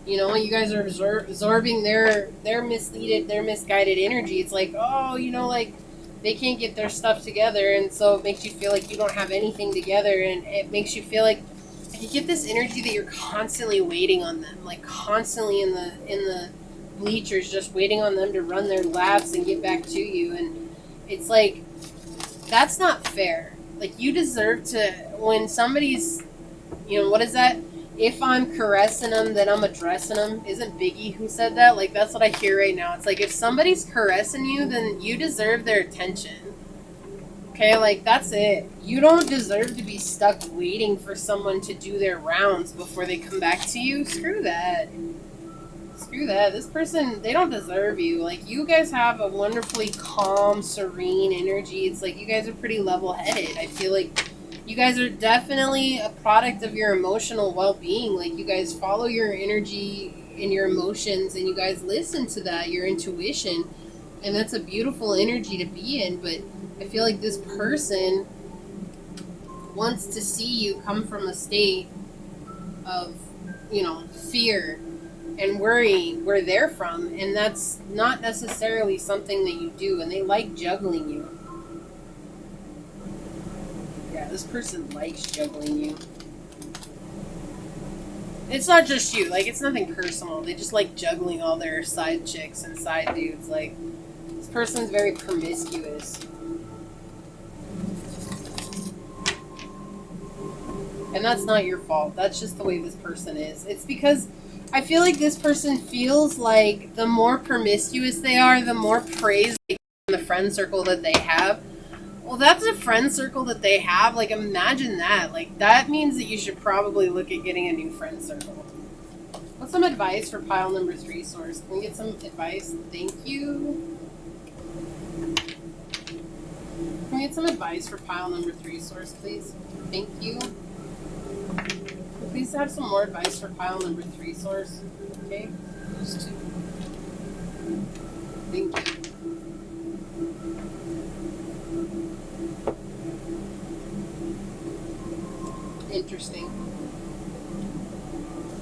you guys are absorbing their misguided energy. It's like, oh, like they can't get their stuff together, and so it makes you feel like you don't have anything together, and it makes you feel like you get this energy that you're constantly waiting on them, like constantly in the bleachers, just waiting on them to run their laps and get back to you, and it's like that's not fair. Like you deserve to when somebody's, what is that? If I'm caressing them, then I'm addressing them. Isn't Biggie who said that? Like, that's what I hear right now. It's like, if somebody's caressing you, then you deserve their attention. Okay, like, that's it. You don't deserve to be stuck waiting for someone to do their rounds before they come back to you. Screw that. Screw that. This person, they don't deserve you. Like, you guys have a wonderfully calm, serene energy. It's like you guys are pretty level-headed. I feel like you guys are definitely a product of your emotional well-being. Like, you guys follow your energy and your emotions, and you guys listen to that, your intuition. And that's a beautiful energy to be in. But I feel like this person wants to see you come from a state of, fear and worry where they're from. And that's not necessarily something that you do. And they like juggling you. Yeah, this person likes juggling you. It's not just you. Like, it's nothing personal. They just like juggling all their side chicks and side dudes. Like, this person's very promiscuous. And that's not your fault. That's just the way this person is. It's because I feel like this person feels like the more promiscuous they are, the more praise they get in the friend circle that they have. Well, that's a friend circle that they have. Like, imagine that. Like, that means that you should probably look at getting a new friend circle. What's some advice for pile number 3, Source? Can we get some advice? Thank you. Can we get some advice for pile number 3, Source, please? Thank you. Please have some more advice for pile number 3, Source. Okay? Those 2. Thank you. Interesting.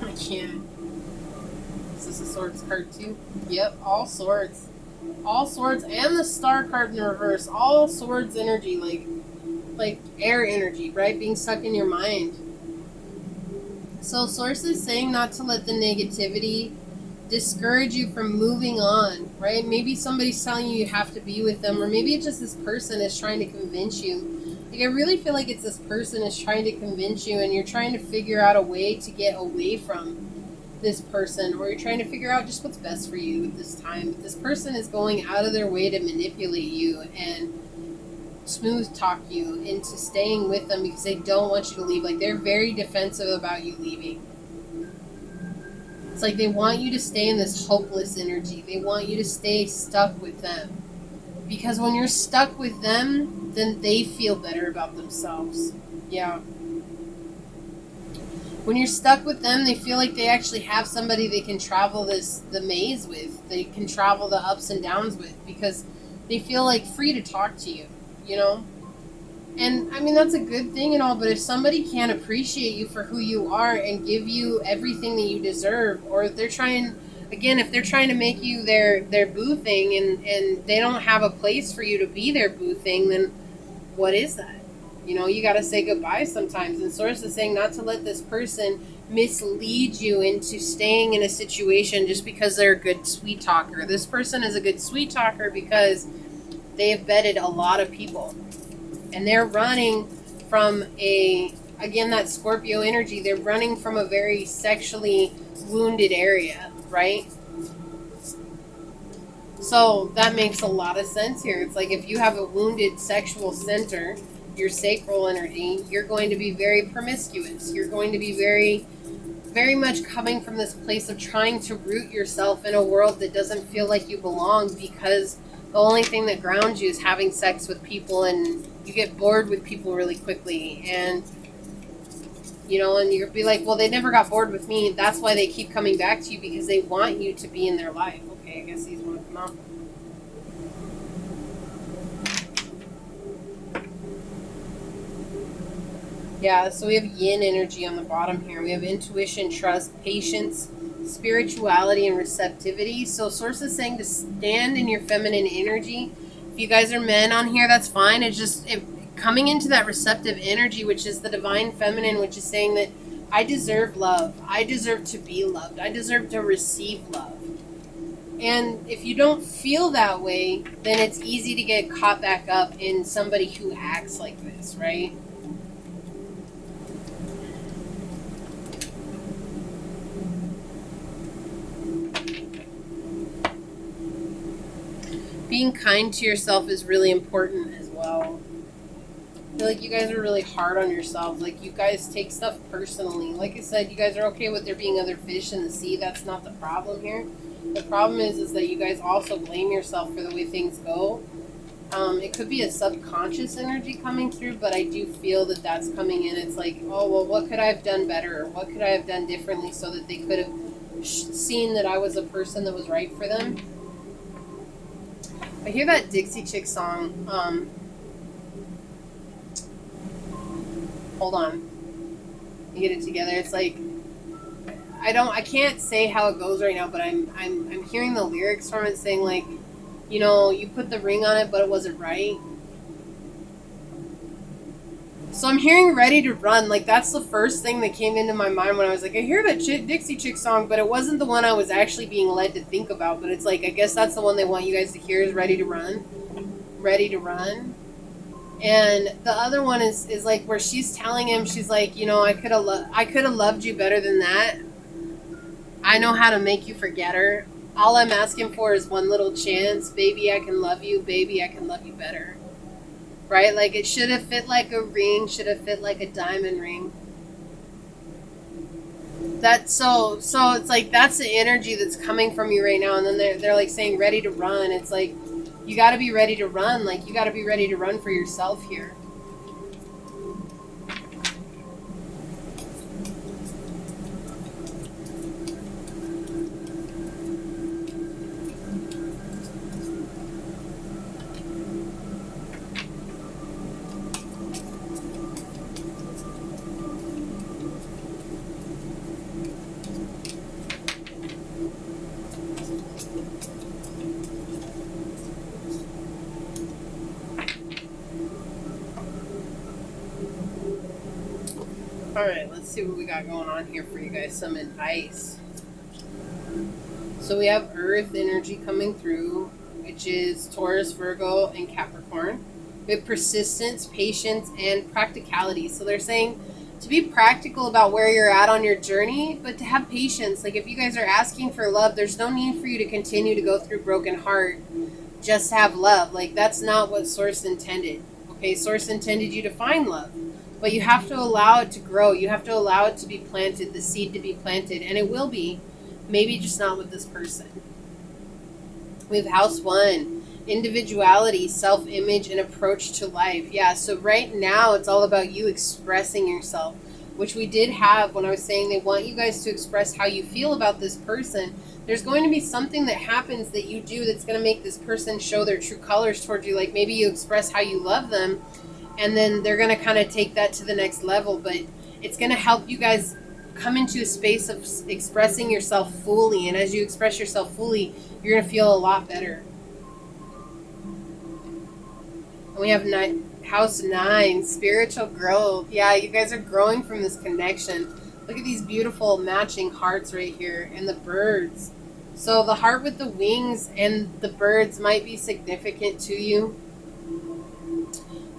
I can't. Is this a swords card too? Yep, all swords. All swords and the star card in reverse. All swords energy, like air energy, right? Being stuck in your mind. So Source is saying not to let the negativity discourage you from moving on, right? Maybe somebody's telling you have to be with them, or maybe it's just this person is trying to convince you. Like, I really feel like it's this person is trying to convince you, and you're trying to figure out a way to get away from this person, or you're trying to figure out just what's best for you at this time. But this person is going out of their way to manipulate you and smooth talk you into staying with them because they don't want you to leave. Like, they're very defensive about you leaving. It's like they want you to stay in this hopeless energy. They want you to stay stuck with them. Because when you're stuck with them, then they feel better about themselves. Yeah. When you're stuck with them, they feel like they actually have somebody they can travel the maze with. They can travel the ups and downs with because they feel like free to talk to you, you know? And I mean, that's a good thing and all, but if somebody can't appreciate you for who you are and give you everything that you deserve, or if they're trying, again, if they're trying to make you their boo thing and they don't have a place for you to be their boo thing, then what is that? You know, you got to say goodbye sometimes. And Source is saying not to let this person mislead you into staying in a situation just because they're a good sweet talker. This person is a good sweet talker because they have vetted a lot of people. And they're running from again, that Scorpio energy, they're running from a very sexually wounded area, right? So that makes a lot of sense here. It's like if you have a wounded sexual center, your sacral energy, you're going to be very promiscuous. You're going to be very, very much coming from this place of trying to root yourself in a world that doesn't feel like you belong because the only thing that grounds you is having sex with people, and you get bored with people really quickly. And, you know, and you'll be like, well, they never got bored with me. That's why they keep coming back to you, because they want you to be in their life. Okay, I guess these want to come out. Yeah, so we have yin energy on the bottom here. We have intuition, trust, patience, spirituality, and receptivity. So Source is saying to stand in your feminine energy. If you guys are men on here, that's fine. It's just coming into that receptive energy, which is the divine feminine, which is saying that I deserve love. I deserve to be loved. I deserve to receive love. And if you don't feel that way, then it's easy to get caught back up in somebody who acts like this, right? Being kind to yourself is really important as well. I feel like you guys are really hard on yourselves. Like, you guys take stuff personally. Like I said, you guys are okay with there being other fish in the sea. That's not the problem here. The problem is that you guys also blame yourself for the way things go. It could be a subconscious energy coming through, but I do feel that that's coming in. It's like, oh, well, what could I have done better? Or what could I have done differently so that they could have seen that I was a person that was right for them? I hear that Dixie Chick song. Hold on. You get it together. It's like I can't say how it goes right now, but I'm hearing the lyrics from it saying like, you know, you put the ring on it, but it wasn't right. So I'm hearing Ready to Run. Like, that's the first thing that came into my mind when I was like, I hear that Dixie Chick song, but it wasn't the one I was actually being led to think about. But it's like, I guess that's the one they want you guys to hear is Ready to Run. Ready to Run. And the other one is like where she's telling him, she's like, you know, I could have loved you better than that. I know how to make you forget her. All I'm asking for is one little chance. Baby, I can love you. Baby, I can love you better. Right? Like, it should have fit like a ring, should have fit like a diamond ring. That's so it's like that's the energy that's coming from you right now. And then they're like saying ready to run. It's like you got to be ready to run. Like, you got to be ready to run for yourself here. Alright, let's see what we got going on here for you guys. Some advice. So we have Earth energy coming through, which is Taurus, Virgo, and Capricorn. We have persistence, patience, and practicality. So they're saying to be practical about where you're at on your journey, but to have patience. Like, if you guys are asking for love, there's no need for you to continue to go through broken heart just to have love. Like, that's not what Source intended. Okay, Source intended you to find love. But you have to allow it to grow. You have to allow it to be planted, the seed to be planted. And it will be. Maybe just not with this person. We have house 1. Individuality, self-image, and approach to life. Yeah, so right now it's all about you expressing yourself. Which we did have when I was saying they want you guys to express how you feel about this person. There's going to be something that happens that you do that's going to make this person show their true colors towards you. Like, maybe you express how you love them. And then they're going to kind of take that to the next level. But it's going to help you guys come into a space of expressing yourself fully. And as you express yourself fully, you're going to feel a lot better. And we have house 9, spiritual growth. Yeah, you guys are growing from this connection. Look at these beautiful matching hearts right here. And the birds. So the heart with the wings and the birds might be significant to you.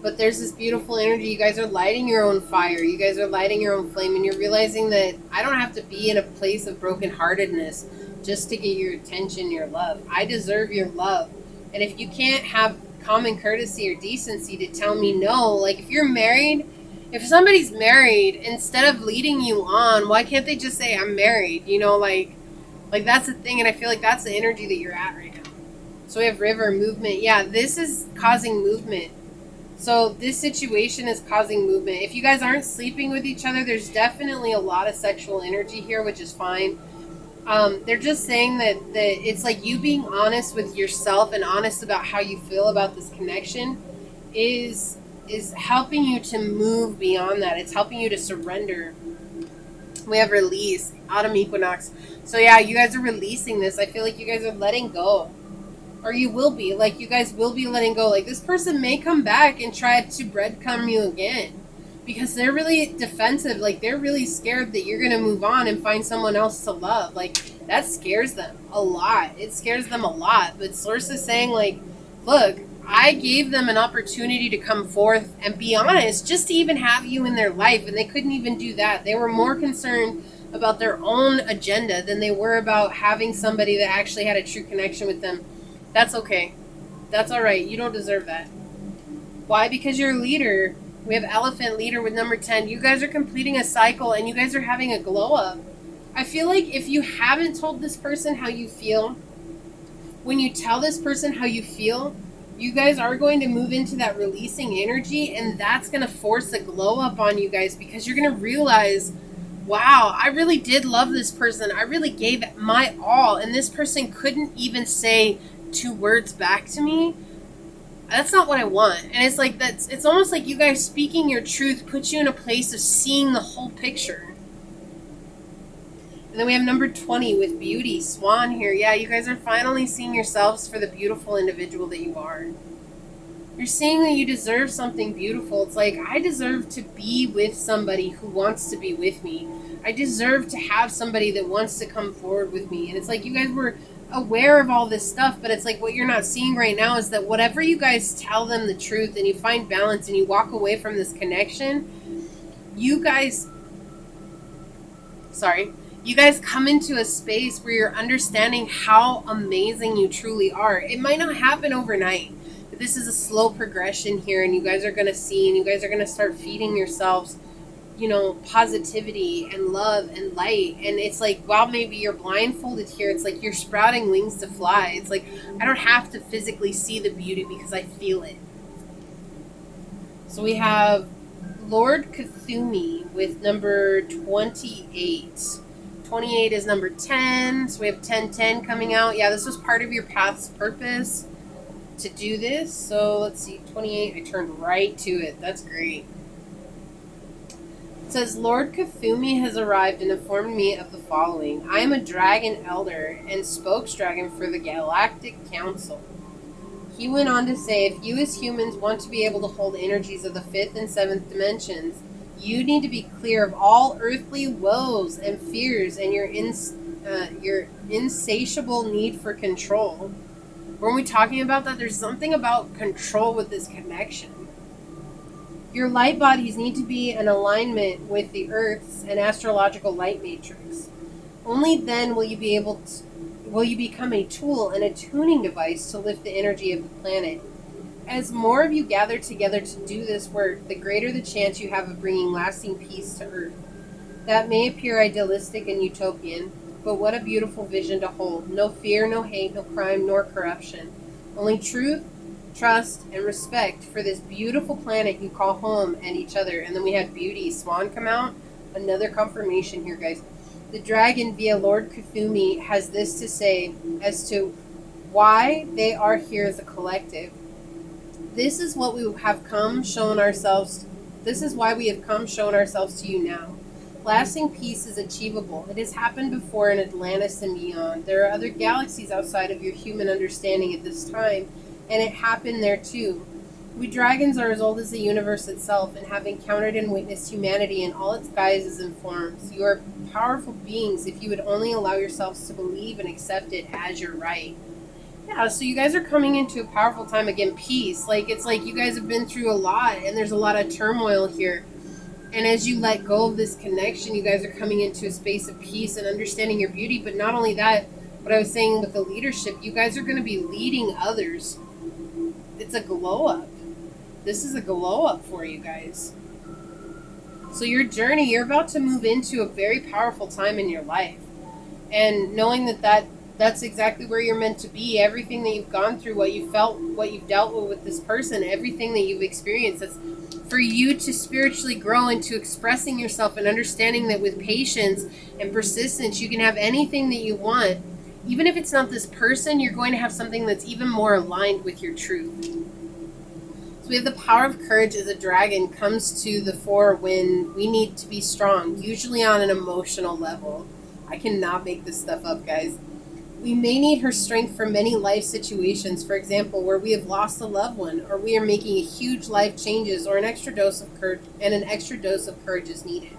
But there's this beautiful energy. You guys are lighting your own fire. You guys are lighting your own flame. And you're realizing that I don't have to be in a place of brokenheartedness just to get your attention, your love. I deserve your love. And if you can't have common courtesy or decency to tell me no, like if you're married, if somebody's married, instead of leading you on, why can't they just say, I'm married? You know, like that's the thing. And I feel like that's the energy that you're at right now. So we have river, movement. Yeah, this is causing movement. So this situation is causing movement. If you guys aren't sleeping with each other, there's definitely a lot of sexual energy here, which is fine. They're just saying that it's like you being honest with yourself and honest about how you feel about this connection is helping you to move beyond that. It's helping you to surrender. We have release, autumn equinox. So yeah, you guys are releasing this. I feel like you guys are letting go. Or you will be. Like, you guys will be letting go. Like, this person may come back and try to breadcrumb you again. Because they're really defensive. Like, they're really scared that you're going to move on and find someone else to love. Like, that scares them a lot. It scares them a lot. But Circe is saying, like, look, I gave them an opportunity to come forth and be honest, just to even have you in their life. And they couldn't even do that. They were more concerned about their own agenda than they were about having somebody that actually had a true connection with them. That's okay. That's all right. You don't deserve that. Why? Because you're a leader. We have elephant leader with number 10. You guys are completing a cycle and you guys are having a glow up. I feel like if you haven't told this person how you feel, when you tell this person how you feel, you guys are going to move into that releasing energy, and that's going to force a glow up on you guys because you're going to realize, wow, I really did love this person. I really gave it my all, and this person couldn't even say 2 words back to me. That's not what I want. And it's like it's almost like you guys speaking your truth puts you in a place of seeing the whole picture. And then we have number 20 with beauty, swan here. Yeah, you guys are finally seeing yourselves for the beautiful individual that you are. You're seeing that you deserve something beautiful. It's like, I deserve to be with somebody who wants to be with me. I deserve to have somebody that wants to come forward with me. And it's like you guys were aware of all this stuff, but it's like what you're not seeing right now is that whatever you guys tell them the truth and you find balance and you walk away from this connection, you guys You guys come into a space where you're understanding how amazing you truly are. It might not happen overnight, but this is a slow progression here, and you guys are going to see, and you guys are going to start feeding yourselves, positivity and love and light. And it's like, while maybe you're blindfolded here, it's like you're sprouting wings to fly. It's like, I don't have to physically see the beauty because I feel it. So we have Lord Cthulhu with number 28. 28 is number 10. So we have 1010 coming out. Yeah, this was part of your path's purpose to do this. So let's see, 28. I turned right to it. That's great. It says, Lord Cthulhu has arrived and informed me of the following. I am a dragon elder and spokesdragon for the Galactic Council. He went on to say, if you as humans want to be able to hold energies of the 5th and 7th dimensions, you need to be clear of all earthly woes and fears and your insatiable need for control. When we're talking about that, there's something about control with this connection. Your light bodies need to be in alignment with the Earth's and astrological light matrix. Only then will you become a tool and a tuning device to lift the energy of the planet. As more of you gather together to do this work, the greater the chance you have of bringing lasting peace to Earth. That may appear idealistic and utopian, but what a beautiful vision to hold. No fear, no hate, no crime, nor corruption. Only truth, trust, and respect for this beautiful planet you call home and each other. And then we had Beauty Swan come out. Another confirmation here, guys. The dragon via Lord Cthulhu has this to say as to why they are here as a collective. This is what we have come shown ourselves. This is why we have come shown ourselves to you now. Lasting peace is achievable. It has happened before in Atlantis and beyond. There are other galaxies outside of your human understanding at this time, and it happened there too. We dragons are as old as the universe itself and have encountered and witnessed humanity in all its guises and forms. You are powerful beings if you would only allow yourselves to believe and accept it as your right. Yeah, so you guys are coming into a powerful time. Again, peace. It's like you guys have been through a lot, and there's a lot of turmoil here. And as you let go of this connection, you guys are coming into a space of peace and understanding your beauty. But not only that, what I was saying with the leadership, you guys are going to be leading others. It's a glow up. This is a glow up for you guys. So your journey, you're about to move into a very powerful time in your life. And knowing that's exactly where you're meant to be. Everything that you've gone through, what you felt, what you've dealt with this person, everything that you've experienced, that's for you to spiritually grow into expressing yourself and understanding that with patience and persistence, you can have anything that you want. Even if it's not this person, you're going to have something that's even more aligned with your truth. So we have the power of courage as a dragon comes to the fore when we need to be strong, usually on an emotional level. I cannot make this stuff up, guys. We may need her strength for many life situations, for example, where we have lost a loved one, or we are making a huge life changes, or an extra dose of courage is needed.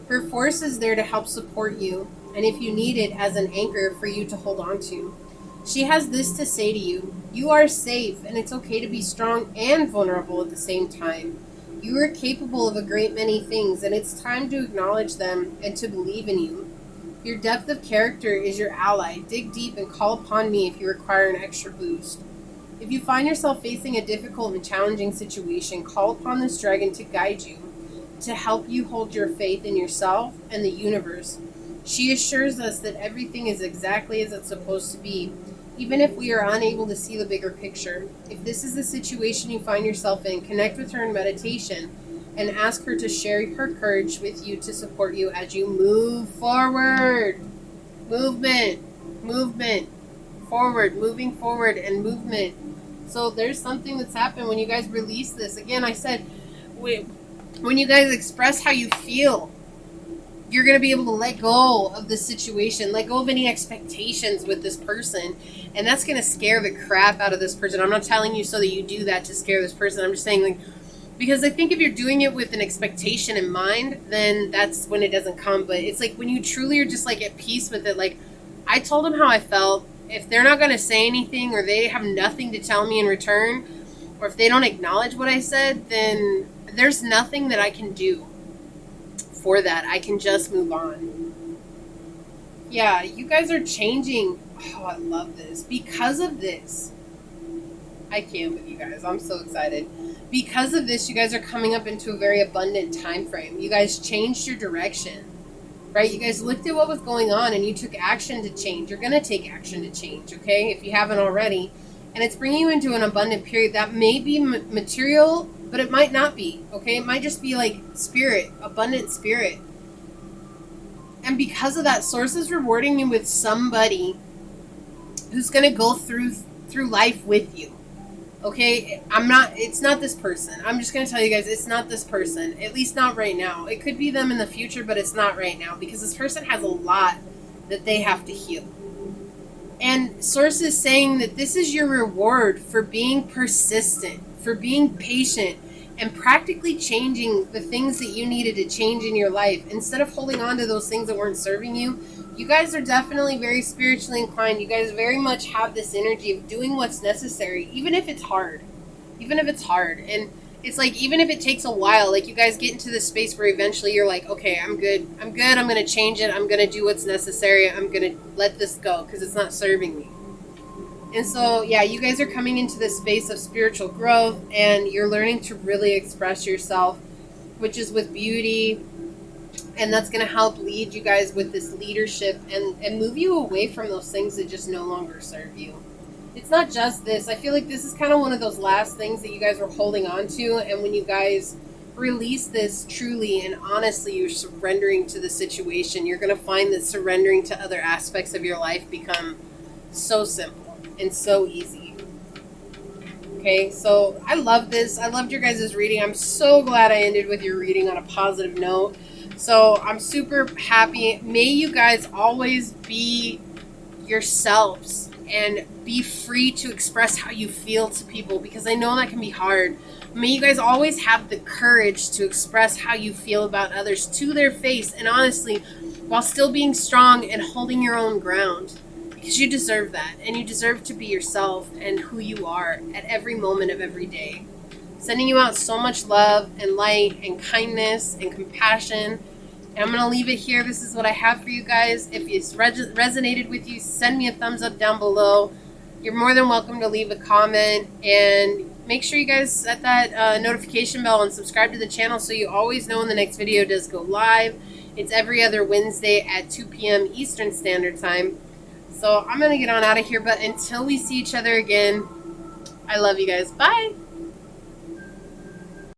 Her force is there to help support you, and if you need it, as an anchor for you to hold on to. She has this to say to you: you are safe, and it's okay to be strong and vulnerable at the same time. You are capable of a great many things, and it's time to acknowledge them and to believe in you. Your depth of character is your ally. Dig deep and call upon me if you require an extra boost. If you find yourself facing a difficult and challenging situation, call upon this dragon to guide you, to help you hold your faith in yourself and the universe. She assures us that everything is exactly as it's supposed to be, even if we are unable to see the bigger picture. If this is the situation you find yourself in, connect with her in meditation and ask her to share her courage with you to support you as you move forward. Movement, forward, moving forward and movement. So there's something that's happened when you guys release this. Again, I said, when you guys express how you feel, you're going to be able to let go of the situation, let go of any expectations with this person. And that's going to scare the crap out of this person. I'm not telling you so that you do that to scare this person. I'm just saying, because I think if you're doing it with an expectation in mind, then that's when it doesn't come. But it's like when you truly are just at peace with it. I told them how I felt. If they're not going to say anything, or they have nothing to tell me in return, or if they don't acknowledge what I said, then there's nothing that I can do for that. I can just move on. Yeah, you guys are changing. Oh, I love this. Because of this, I can't with you guys. I'm so excited. Because of this, you guys are coming up into a very abundant time frame. You guys changed your direction, right? You guys looked at what was going on and you took action to change. You're going to take action to change, okay? If you haven't already. And it's bringing you into an abundant period that may be material, but it might not be, okay? It might just be like spirit, abundant spirit. And because of that, Source is rewarding you with somebody who's going to go through life with you. Okay, it's not this person. I'm just going to tell you guys, it's not this person. At least not right now. It could be them in the future, but it's not right now because this person has a lot that they have to heal. And Source is saying that this is your reward for being persistent, for being patient, and practically changing the things that you needed to change in your life. Instead of holding on to those things that weren't serving you, you guys are definitely very spiritually inclined. You guys very much have this energy of doing what's necessary, even if it's hard. Even if it's hard. And it's like, even if it takes a while, like you guys get into this space where eventually you're like, okay, I'm good. I'm going to change it. I'm going to do what's necessary. I'm going to let this go because it's not serving me. And so, yeah, you guys are coming into this space of spiritual growth and you're learning to really express yourself, which is with beauty. And that's going to help lead you guys with this leadership and move you away from those things that just no longer serve you. It's not just this. I feel like this is kind of one of those last things that you guys were holding on to. And when you guys release this truly and honestly, you're surrendering to the situation, you're going to find that surrendering to other aspects of your life become so simple and so easy. Okay, so I love this. I loved your guys' reading. I'm so glad I ended with your reading on a positive note. So I'm super happy. May you guys always be yourselves and be free to express how you feel to people, because I know that can be hard. May you guys always have the courage to express how you feel about others to their face and honestly, while still being strong and holding your own ground. Because you deserve that, and you deserve to be yourself and who you are at every moment of every day. Sending you out so much love and light and kindness and compassion. And I'm going to leave it here. This is what I have for you guys. If it's resonated with you, send me a thumbs up down below. You're more than welcome to leave a comment. And make sure you guys set that notification bell and subscribe to the channel so you always know when the next video does go live. It's every other Wednesday at 2 p.m. Eastern Standard Time. So I'm going to get on out of here. But until we see each other again, I love you guys. Bye.